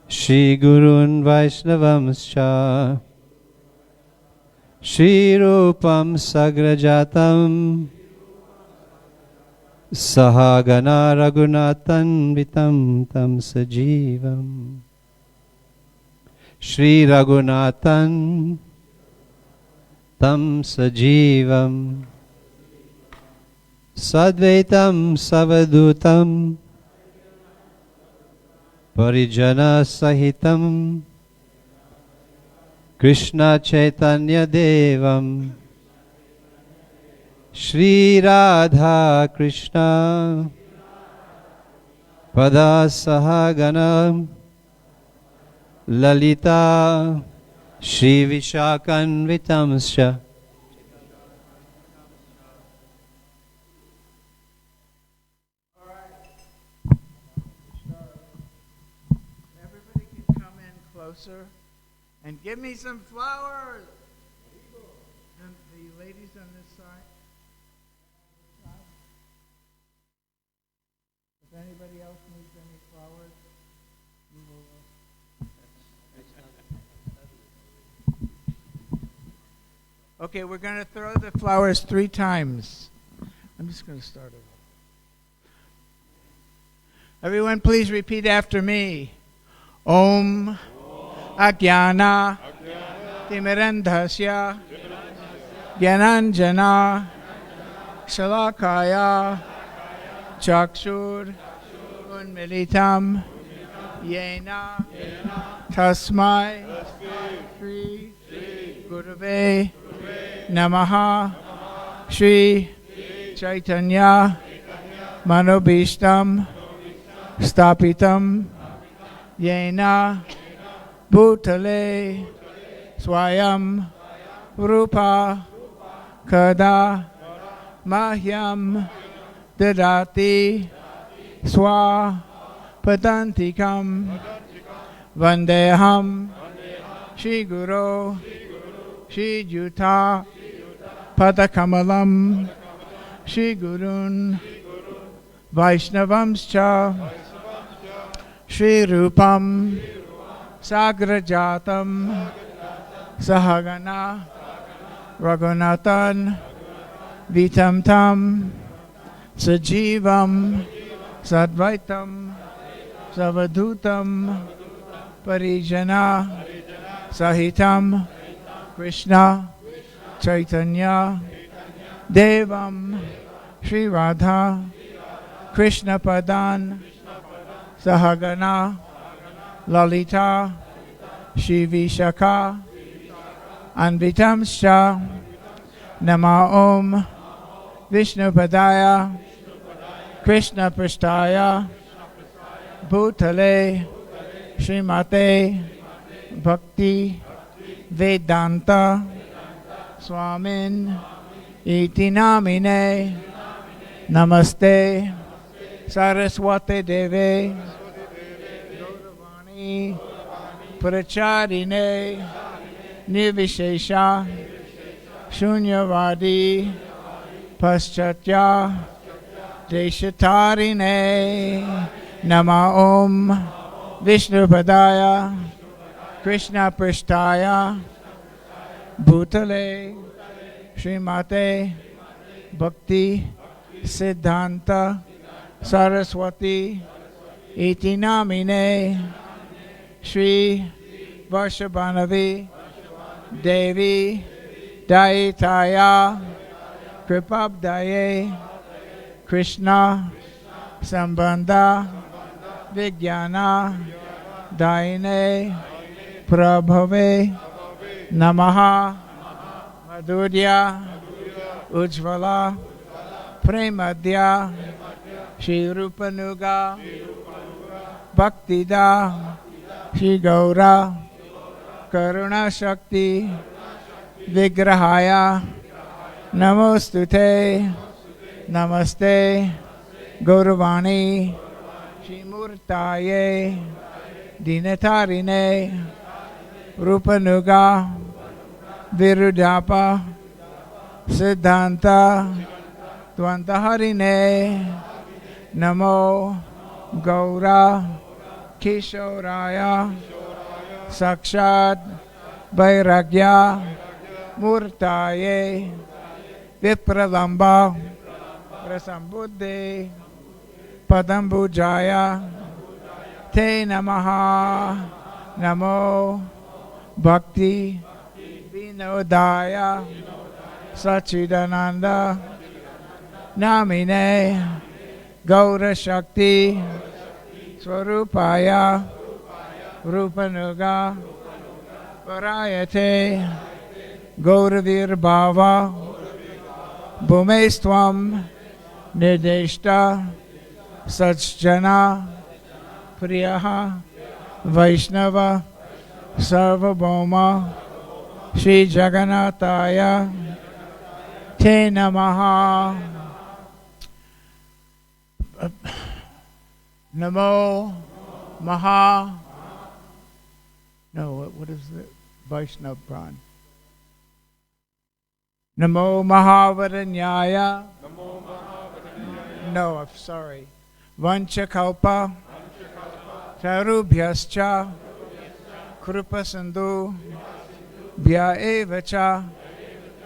Shri Gurun Vaishnavamscha Shri Rupam Sagrajatam Sahagana Raghunathan Vitam Tam Sajivam Shri Raghunathan Tam Sajivam Sadvaitam Savadutam Parijana Sahitam Krishna Chaitanya Devam Shri Radha Krishna Pada Sahagana Lalita Shri Vishakanvitamsya Everybody can come in closer and give me some flowers. And the ladies on this side. If anybody else needs any flowers, we will. Okay, we're going to throw the flowers 3 times. I'm just going to start over. Everyone, please repeat after me. Om Ajnana Timirandhasya Gyananjana Shalakaya Chakshur Unmilitam Yena Tasmai Shri Gurave Namaha Shri Chaitanya Manobishtam Stapitam Yena Bhutale Swayam Rupa Kada Mahyam dadati swa padantikam vandeham Shri Guru Shri Juta Padakamalam Shri Gurun Vaishnavamscha Shri Rupam Sagrajatam Sahagana Raghunathan Vitam Tam Sajivam Sadvaitam Savadhutam Parijana Sahitam Krishna Chaitanya Devam Shri Radha Krishna Padan Sahagana Lalita Shri Vishaka Anvitamscha Nama Om Vishnu Padaya Krishna Prasthaya Bhutale Srimate Bhakti Vedanta Swamin Iti Namine Namaste Saraswati Deve Gauravani Pracharine Nirvishesha Shunyavadi Paschatya Deshatarine Nama Om Vishnu Padaya Krishna Prasthaya Bhutale Srimate Bhakti Siddhanta Saraswati Iti Namine Shri Varshabhanavi Devi Daitaya Kripabdaye Krishna Sambandha Vijnana Daine Prabhave Namaha Madhurya Ujjvala Premadya Shri Rupanuga Bhaktida Shri Gaura Karuna Shakti Vigrahaya Namostute Namaste Gauravani Shri Murtaye Dinatarine Rupanuga Virudapa Siddhanta Dvantaharine Namo Gaura Kishoraya Sakshat Vairagya Murtaye Vipralamba Prasambuddhe Padambujaya Te Namaha Namo Bhakti Vinodaya Sachidananda Namine Gaura Shakti Swarupaya Rupanuga Varayate Gauravir Bhava Bhumestvam Nirdeshta Sajjana Priyaha Vaishnava Sarvabhauma Shri Jagannathaya Te Namaha Namo Maha No, what is the Vaishnava Pran? Namo Mahavaranyaya No, I'm sorry. Vanchakalpa Tarubhyascha Krupa Sindhu Bhya Evacha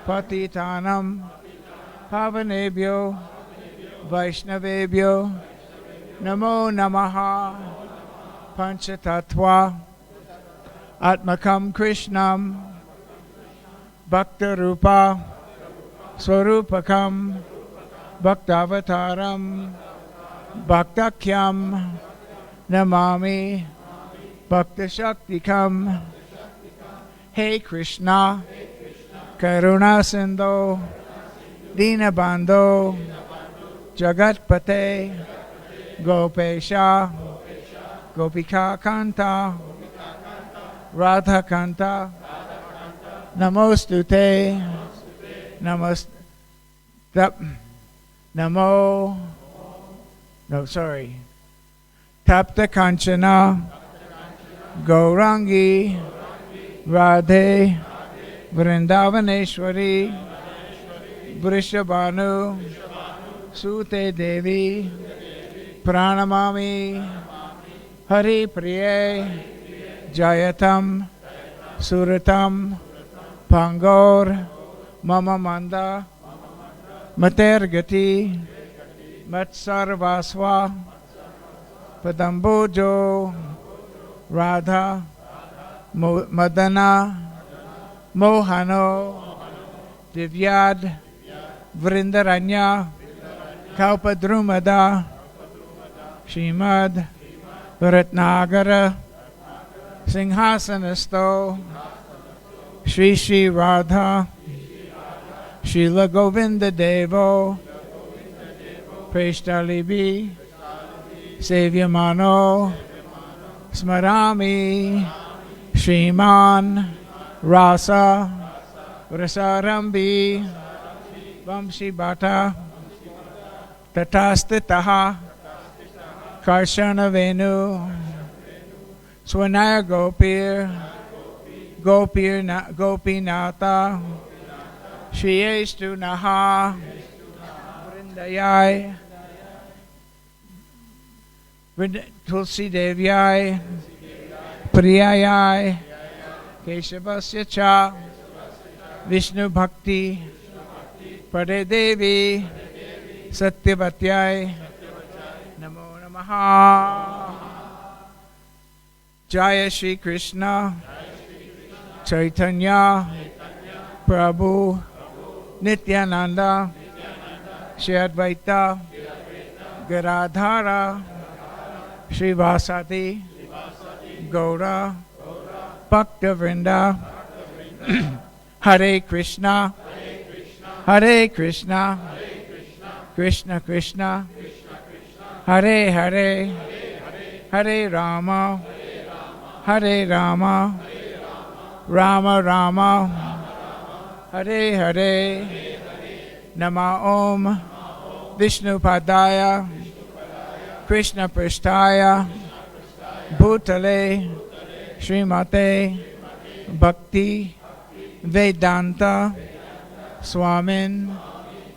Patitanam Pavanebhyo Vaishnavebhyo Namo Namaha Panchatattva Atmakam Krishnam Bhakta Rupa Swarupakam Bhaktavataram Bhaktakyam Namami Bhakta Shaktikam Hey Krishna Karuna Sindhu Dinabandho Jagatpate Gopesha Gopika Kanta Radha Kanta Namostute Namo No, sorry. Tapta Kanchana Gaurangi Radhe Vrindavaneshwari Vrishabhanu Sute Devi Pranamami Hari Priye Jayatam Suratam Pangor Mama Manda Matergati Matsarvaswa Padambojo Radha Madana Mohano Divyad Vrindaranya Kalpadrumada Shrimad Ratnagara Singhasanasto Shri Shri Radha Srila Govinda Devo Preshtalibi Sevyamano Smarami Shriman Rasa Rasarambi Vamshi Bhata Tatastitaha Karshana Venu Swanaya Gopinata Shriyestu Naha Vrindayai Tulsi Devyai Priyayai Keshavasya Cha Vishnu Bhakti Pade Devi Satyavatyai Namo Namaha Jaya Shri Krishna Chaitanya Prabhu Nityananda Shri Advaita Gadadhara Srivasati Gaura Bhakta Vrinda Hare Krishna Hare Krishna Krishna Krishna Hare Hare Hare Rama Hare Rama Rama Rama Hare Hare Nama Om Vishnu Padaya Krishna Prasthaya Bhutale Srimate Bhakti Vedanta Swamin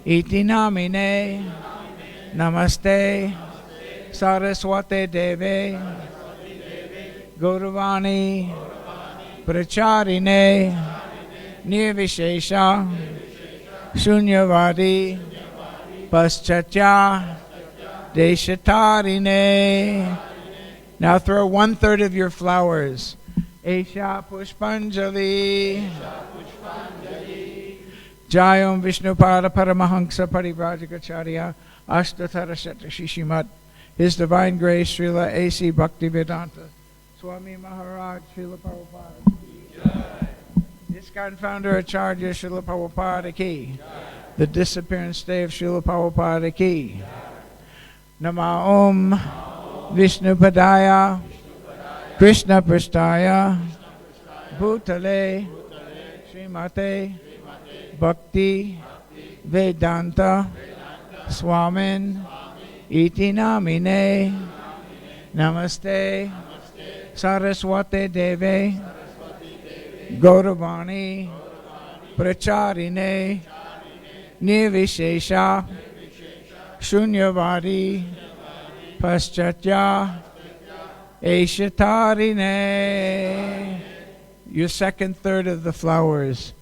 Iti Namine Namaste Saraswate Deve Gauravani Pracharine Nirvishesha Shunyavadi Paschatya Deshatarine. Now throw 1/3 of your flowers. Esha Pushpanjali. Jayam Vishnupada Paramahansa Parivrajikacharya Ashtatara Shatashishimad. His Divine Grace Srila A.C. Bhaktivedanta Swami Maharaj Srila Prabhupada. ISKCON Founder Acharya Srila Prabhupada Ki. The Disappearance Day of Srila Prabhupada Ki. Nama Om Vishnu Padaya Krishna Prasthaya Bhutale Srimate Bhakti Vedanta Swamin Iti Namine Namaste Saraswate Deve Gauravani Pracharine Nirvishesha Shunyavadi Paschatya Eshatarine. Your 2/3 of the flowers.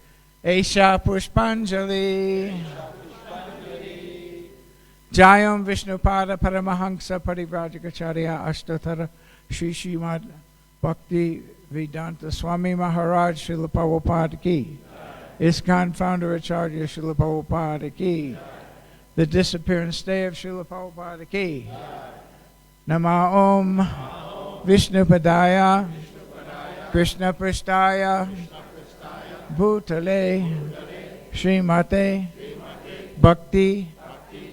Esha Pushpanjali. Jayam Vishnupada Paramahansa Parivrajikacharya Ashtatara Shri Srimad Bhakti Vedanta Swami Maharaj Srila Prabhupada Ki. ISKCON Founder Acharya Srila Prabhupada Ki. The Disappearance Day of Srila Prabhupada Ki. Nama Om Vishnu Padaya Krishna Prasthaya Bhutale Srimate Bhakti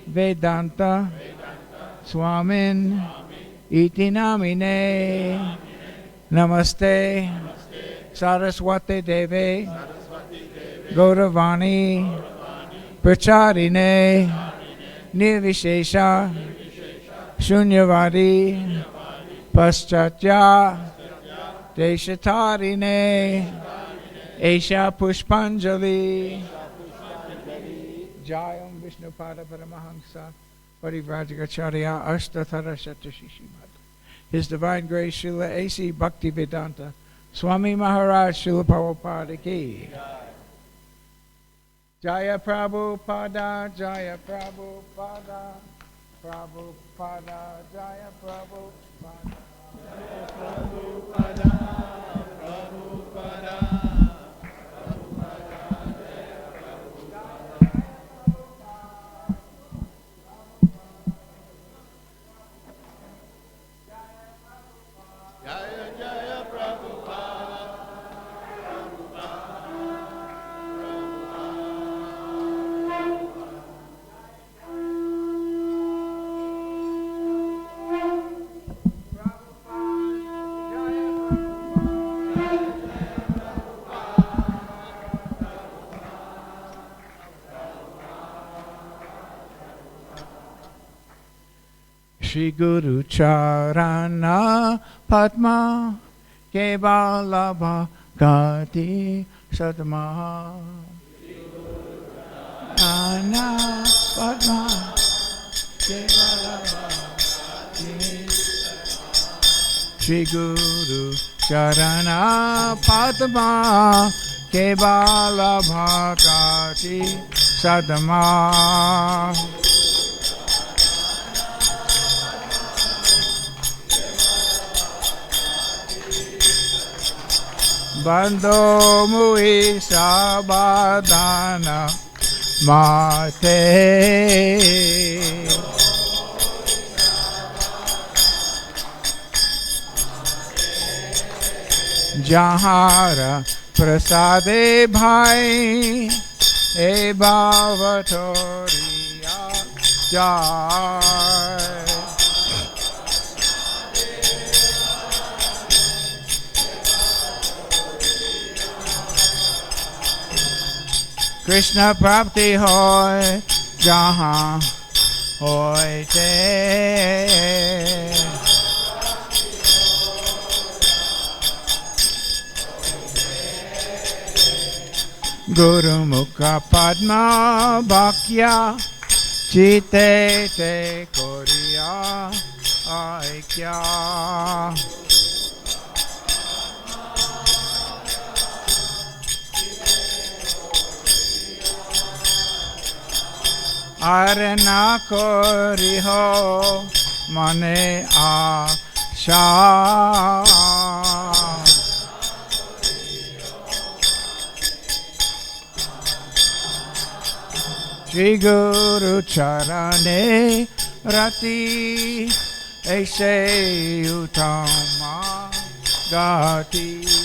Vedanta Swamin Iti Namine Namaste Saraswate Deve Gauravani Pracharine Nirvishesha Shunyavadi Paschatya Deshatarine Esha Pushpanjali Jayam Vishnupada Paramahamsa Parivrajagacharya Ashtatara Shatashishimat. His Divine Grace Srila A.C. Bhaktivedanta Swami Maharaj Srila Prabhupada Ki. Jaya Prabhupada, Jaya Prabhupada, Prabhupada, Jaya Prabhupada, Jaya Prabhupada, Prabhupada. Shri Guru Charana Padma Kevala Bhakti Sadma Charana Padma Kevala Bhakti Shri Guru Charana Padma Kevala Bhakti Sadma Bando mui sabadana mate Jahara prasade bhai e bhavatoriya jai Krishna Prapti hoy jahan hoy te Guru Mukha Padma Bhakya Chite te Koriya Aikya Arna koriho mane asha Shri Guru Charane Rati Aise Utama Gati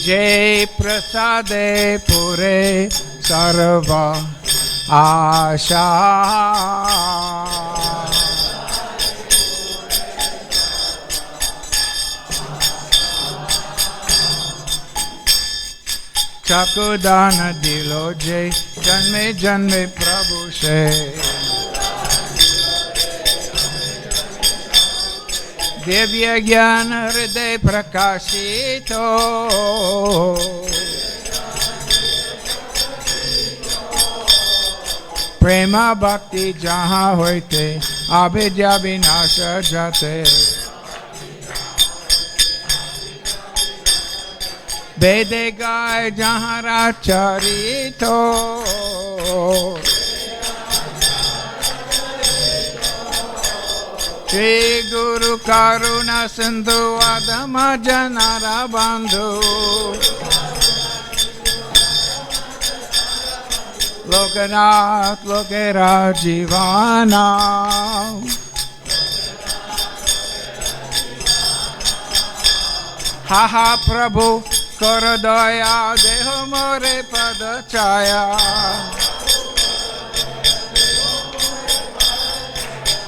Jai Prasade Pure Sarva Asha Chakudana Dilo Jai Janme Janme Prabhu Se Divya Jnana Hriday Prakashito Prema Bhakti Jaha Hoite Abhidya Vinasha Jate Vede Gai Jaha Racharito Shri Guru Karuna Sindhu Adama Janara Bandhu Lokanath Lokera Jivana Haha Prabhu Korodaya Deho More Padachaya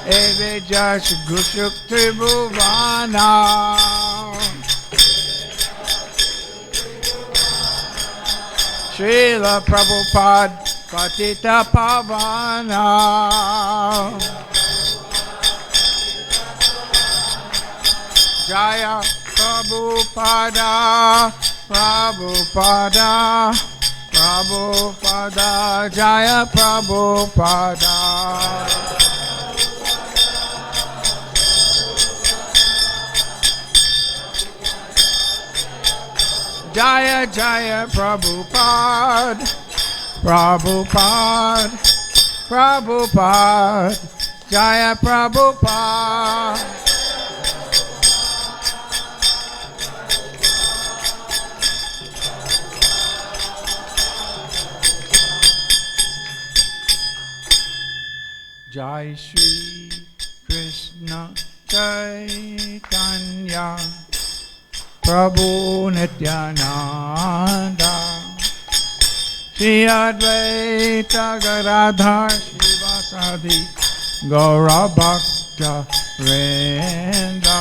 Eve Jash Gushuk Tribhuvana Srila Prabhupada Patita Pavana. Jaya Prabhupada, Prabhupada, Prabhupada, Jaya Prabhupada. Jaya Jaya Prabhupada, Prabhupada, Prabhupada, Jaya Prabhupada. Jai Shri Krishna Chaitanya Prabhu Nityananda Shri Advaita Gadadhar Shivasadi Gaura Bhakta Vrinda.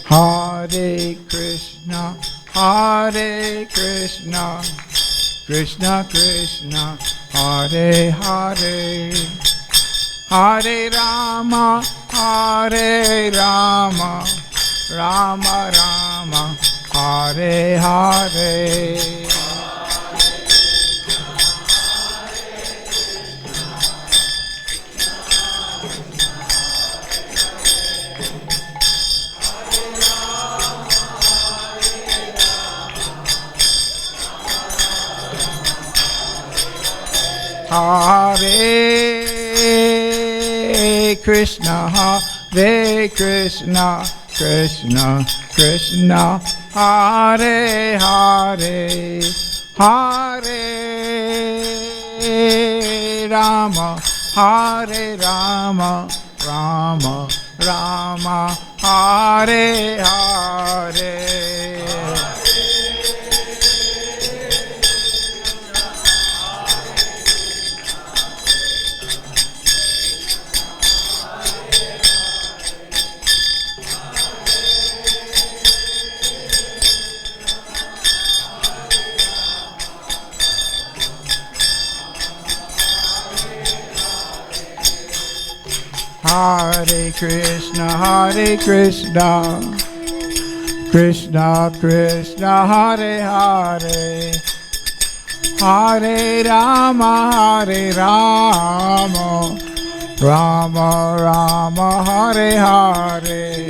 Hare Krishna, Hare Krishna, Krishna Krishna, Hare Hare, Hare Rama, Hare Rama, Rama Rama, Hare Hare. Hare Krishna, Hare Krishna, Krishna Krishna, Hare Hare, Hare Rama, Hare Rama, Rama Rama, Hare Hare. Hare Krishna, Hare Krishna, Krishna Krishna, Hare Hare, Hare Rama, Hare Rama, Rama Rama, Hare Hare.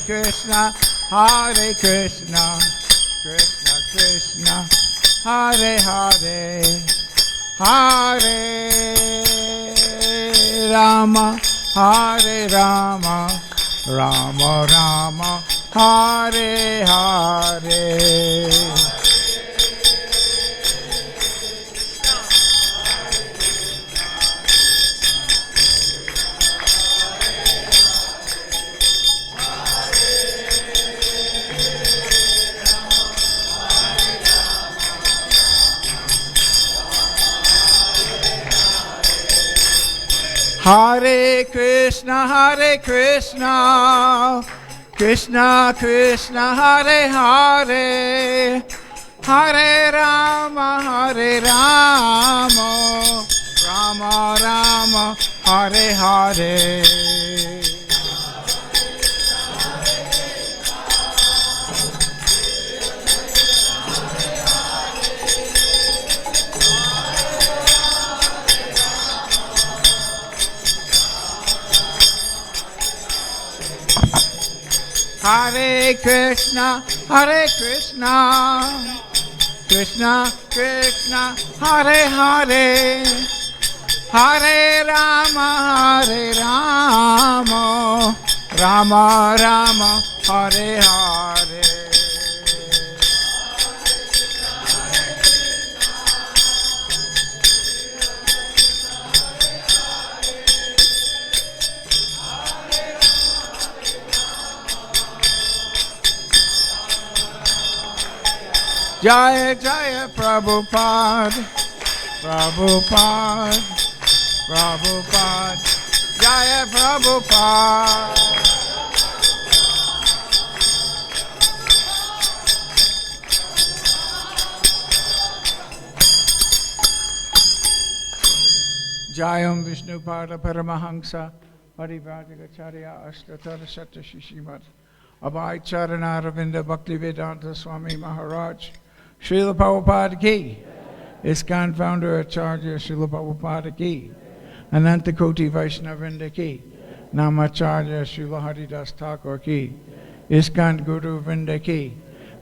Krishna, Hare Krishna, Krishna Krishna, Hare Hare, Hare Rama, Hare Rama, Rama Rama, Hare Hare. Hare Krishna, Hare Krishna, Krishna Krishna, Hare Hare, Hare Rama, Hare Rama, Rama Rama, Hare Hare. Hare Krishna, Hare Krishna, Krishna Krishna, Hare Hare, Hare Rama, Rama Rama, Hare Hare. Jaya Jaya Prabhupada, Prabhupada, Prabhupada, Jaya Prabhupada. Jayam Vishnupada Paramahamsa, Parivajagacharya Ashtatara Sata Shishimat, Abhay Charana Ravinda Bhaktivedanta Swami Maharaj, Srila Prabhupada ki, ISKCON founder Acharya Srila Prabhupada ki, Ananta Koti Vaishnavinda ki, Namacharya Srila Haridas Thakur ki, ISKCON Guru Vrinda ki,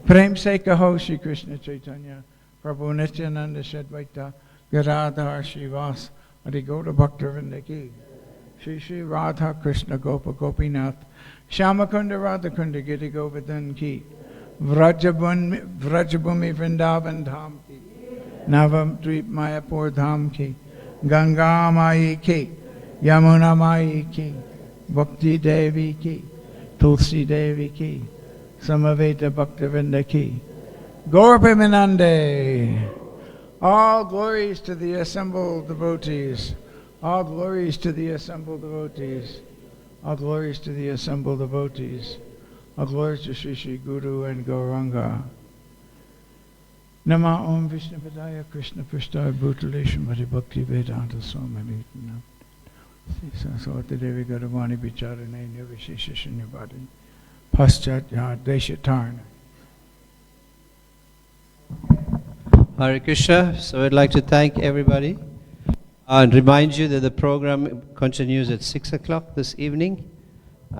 Prem Se Kaho Shri Krishna Chaitanya, Prabhu Nityananda Shadvaita, Gadadhar Shivas, Adi Gaura Bhakta Vrinda ki, Shri Shri Radha Krishna Gopa Gopinath, Shyamakunda Radhakunda Giri Govardhan ki, Vrajabhumi Vrindavan Dham ki, Navam Dweep Mayapur Dham ki, Ganga Mai ki, Yamuna Mai ki, Bhakti Devi ki, Tulsi Devi ki, Samaveta Bhaktivinoda ki, Gaur Premanande. All glories to the assembled devotees. All glories to the assembled devotees. All glories to the assembled devotees. All glories to Sri Sri Guru and Gauranga. Nama Om Vishnu Padaya Krishna Prasthaya Bhutale Srimati Bhakti Vedanta Swami Saraswati Devi Garavani Bicharane Nirvishesha Shunyavadi Paschat Deshatarna. Hare Krishna. So I'd like to thank everybody and remind you that the program continues at 6 o'clock this evening.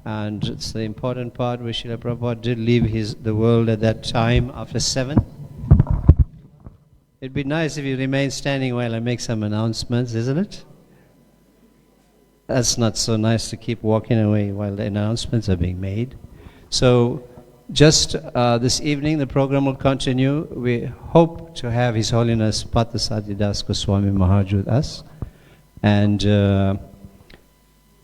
And it's the important part where Srila Prabhupada did leave the world at that time after 7. It'd be nice if you remain standing while I make some announcements, isn't it? That's not so nice to keep walking away while the announcements are being made. So just this evening the program will continue. We hope to have His Holiness Parthasarathi Das Goswami Maharaj with us. And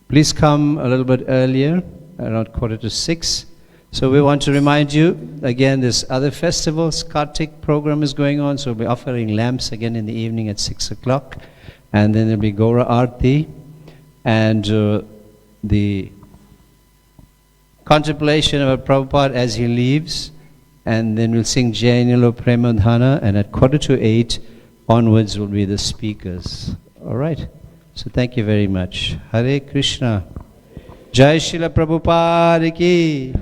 please come a little bit earlier, around 5:45. So we want to remind you, again, this other festivals, Kartik program is going on, so we'll be offering lamps again in the evening at 6 o'clock. And then there'll be Gaura Arti, and the contemplation of Prabhupada as he leaves, and then we'll sing Jayanilo Premadhana, and at 7:45 onwards will be the speakers. All right? So thank you very much. Hare Krishna. Jai Srila Prabhupada ki.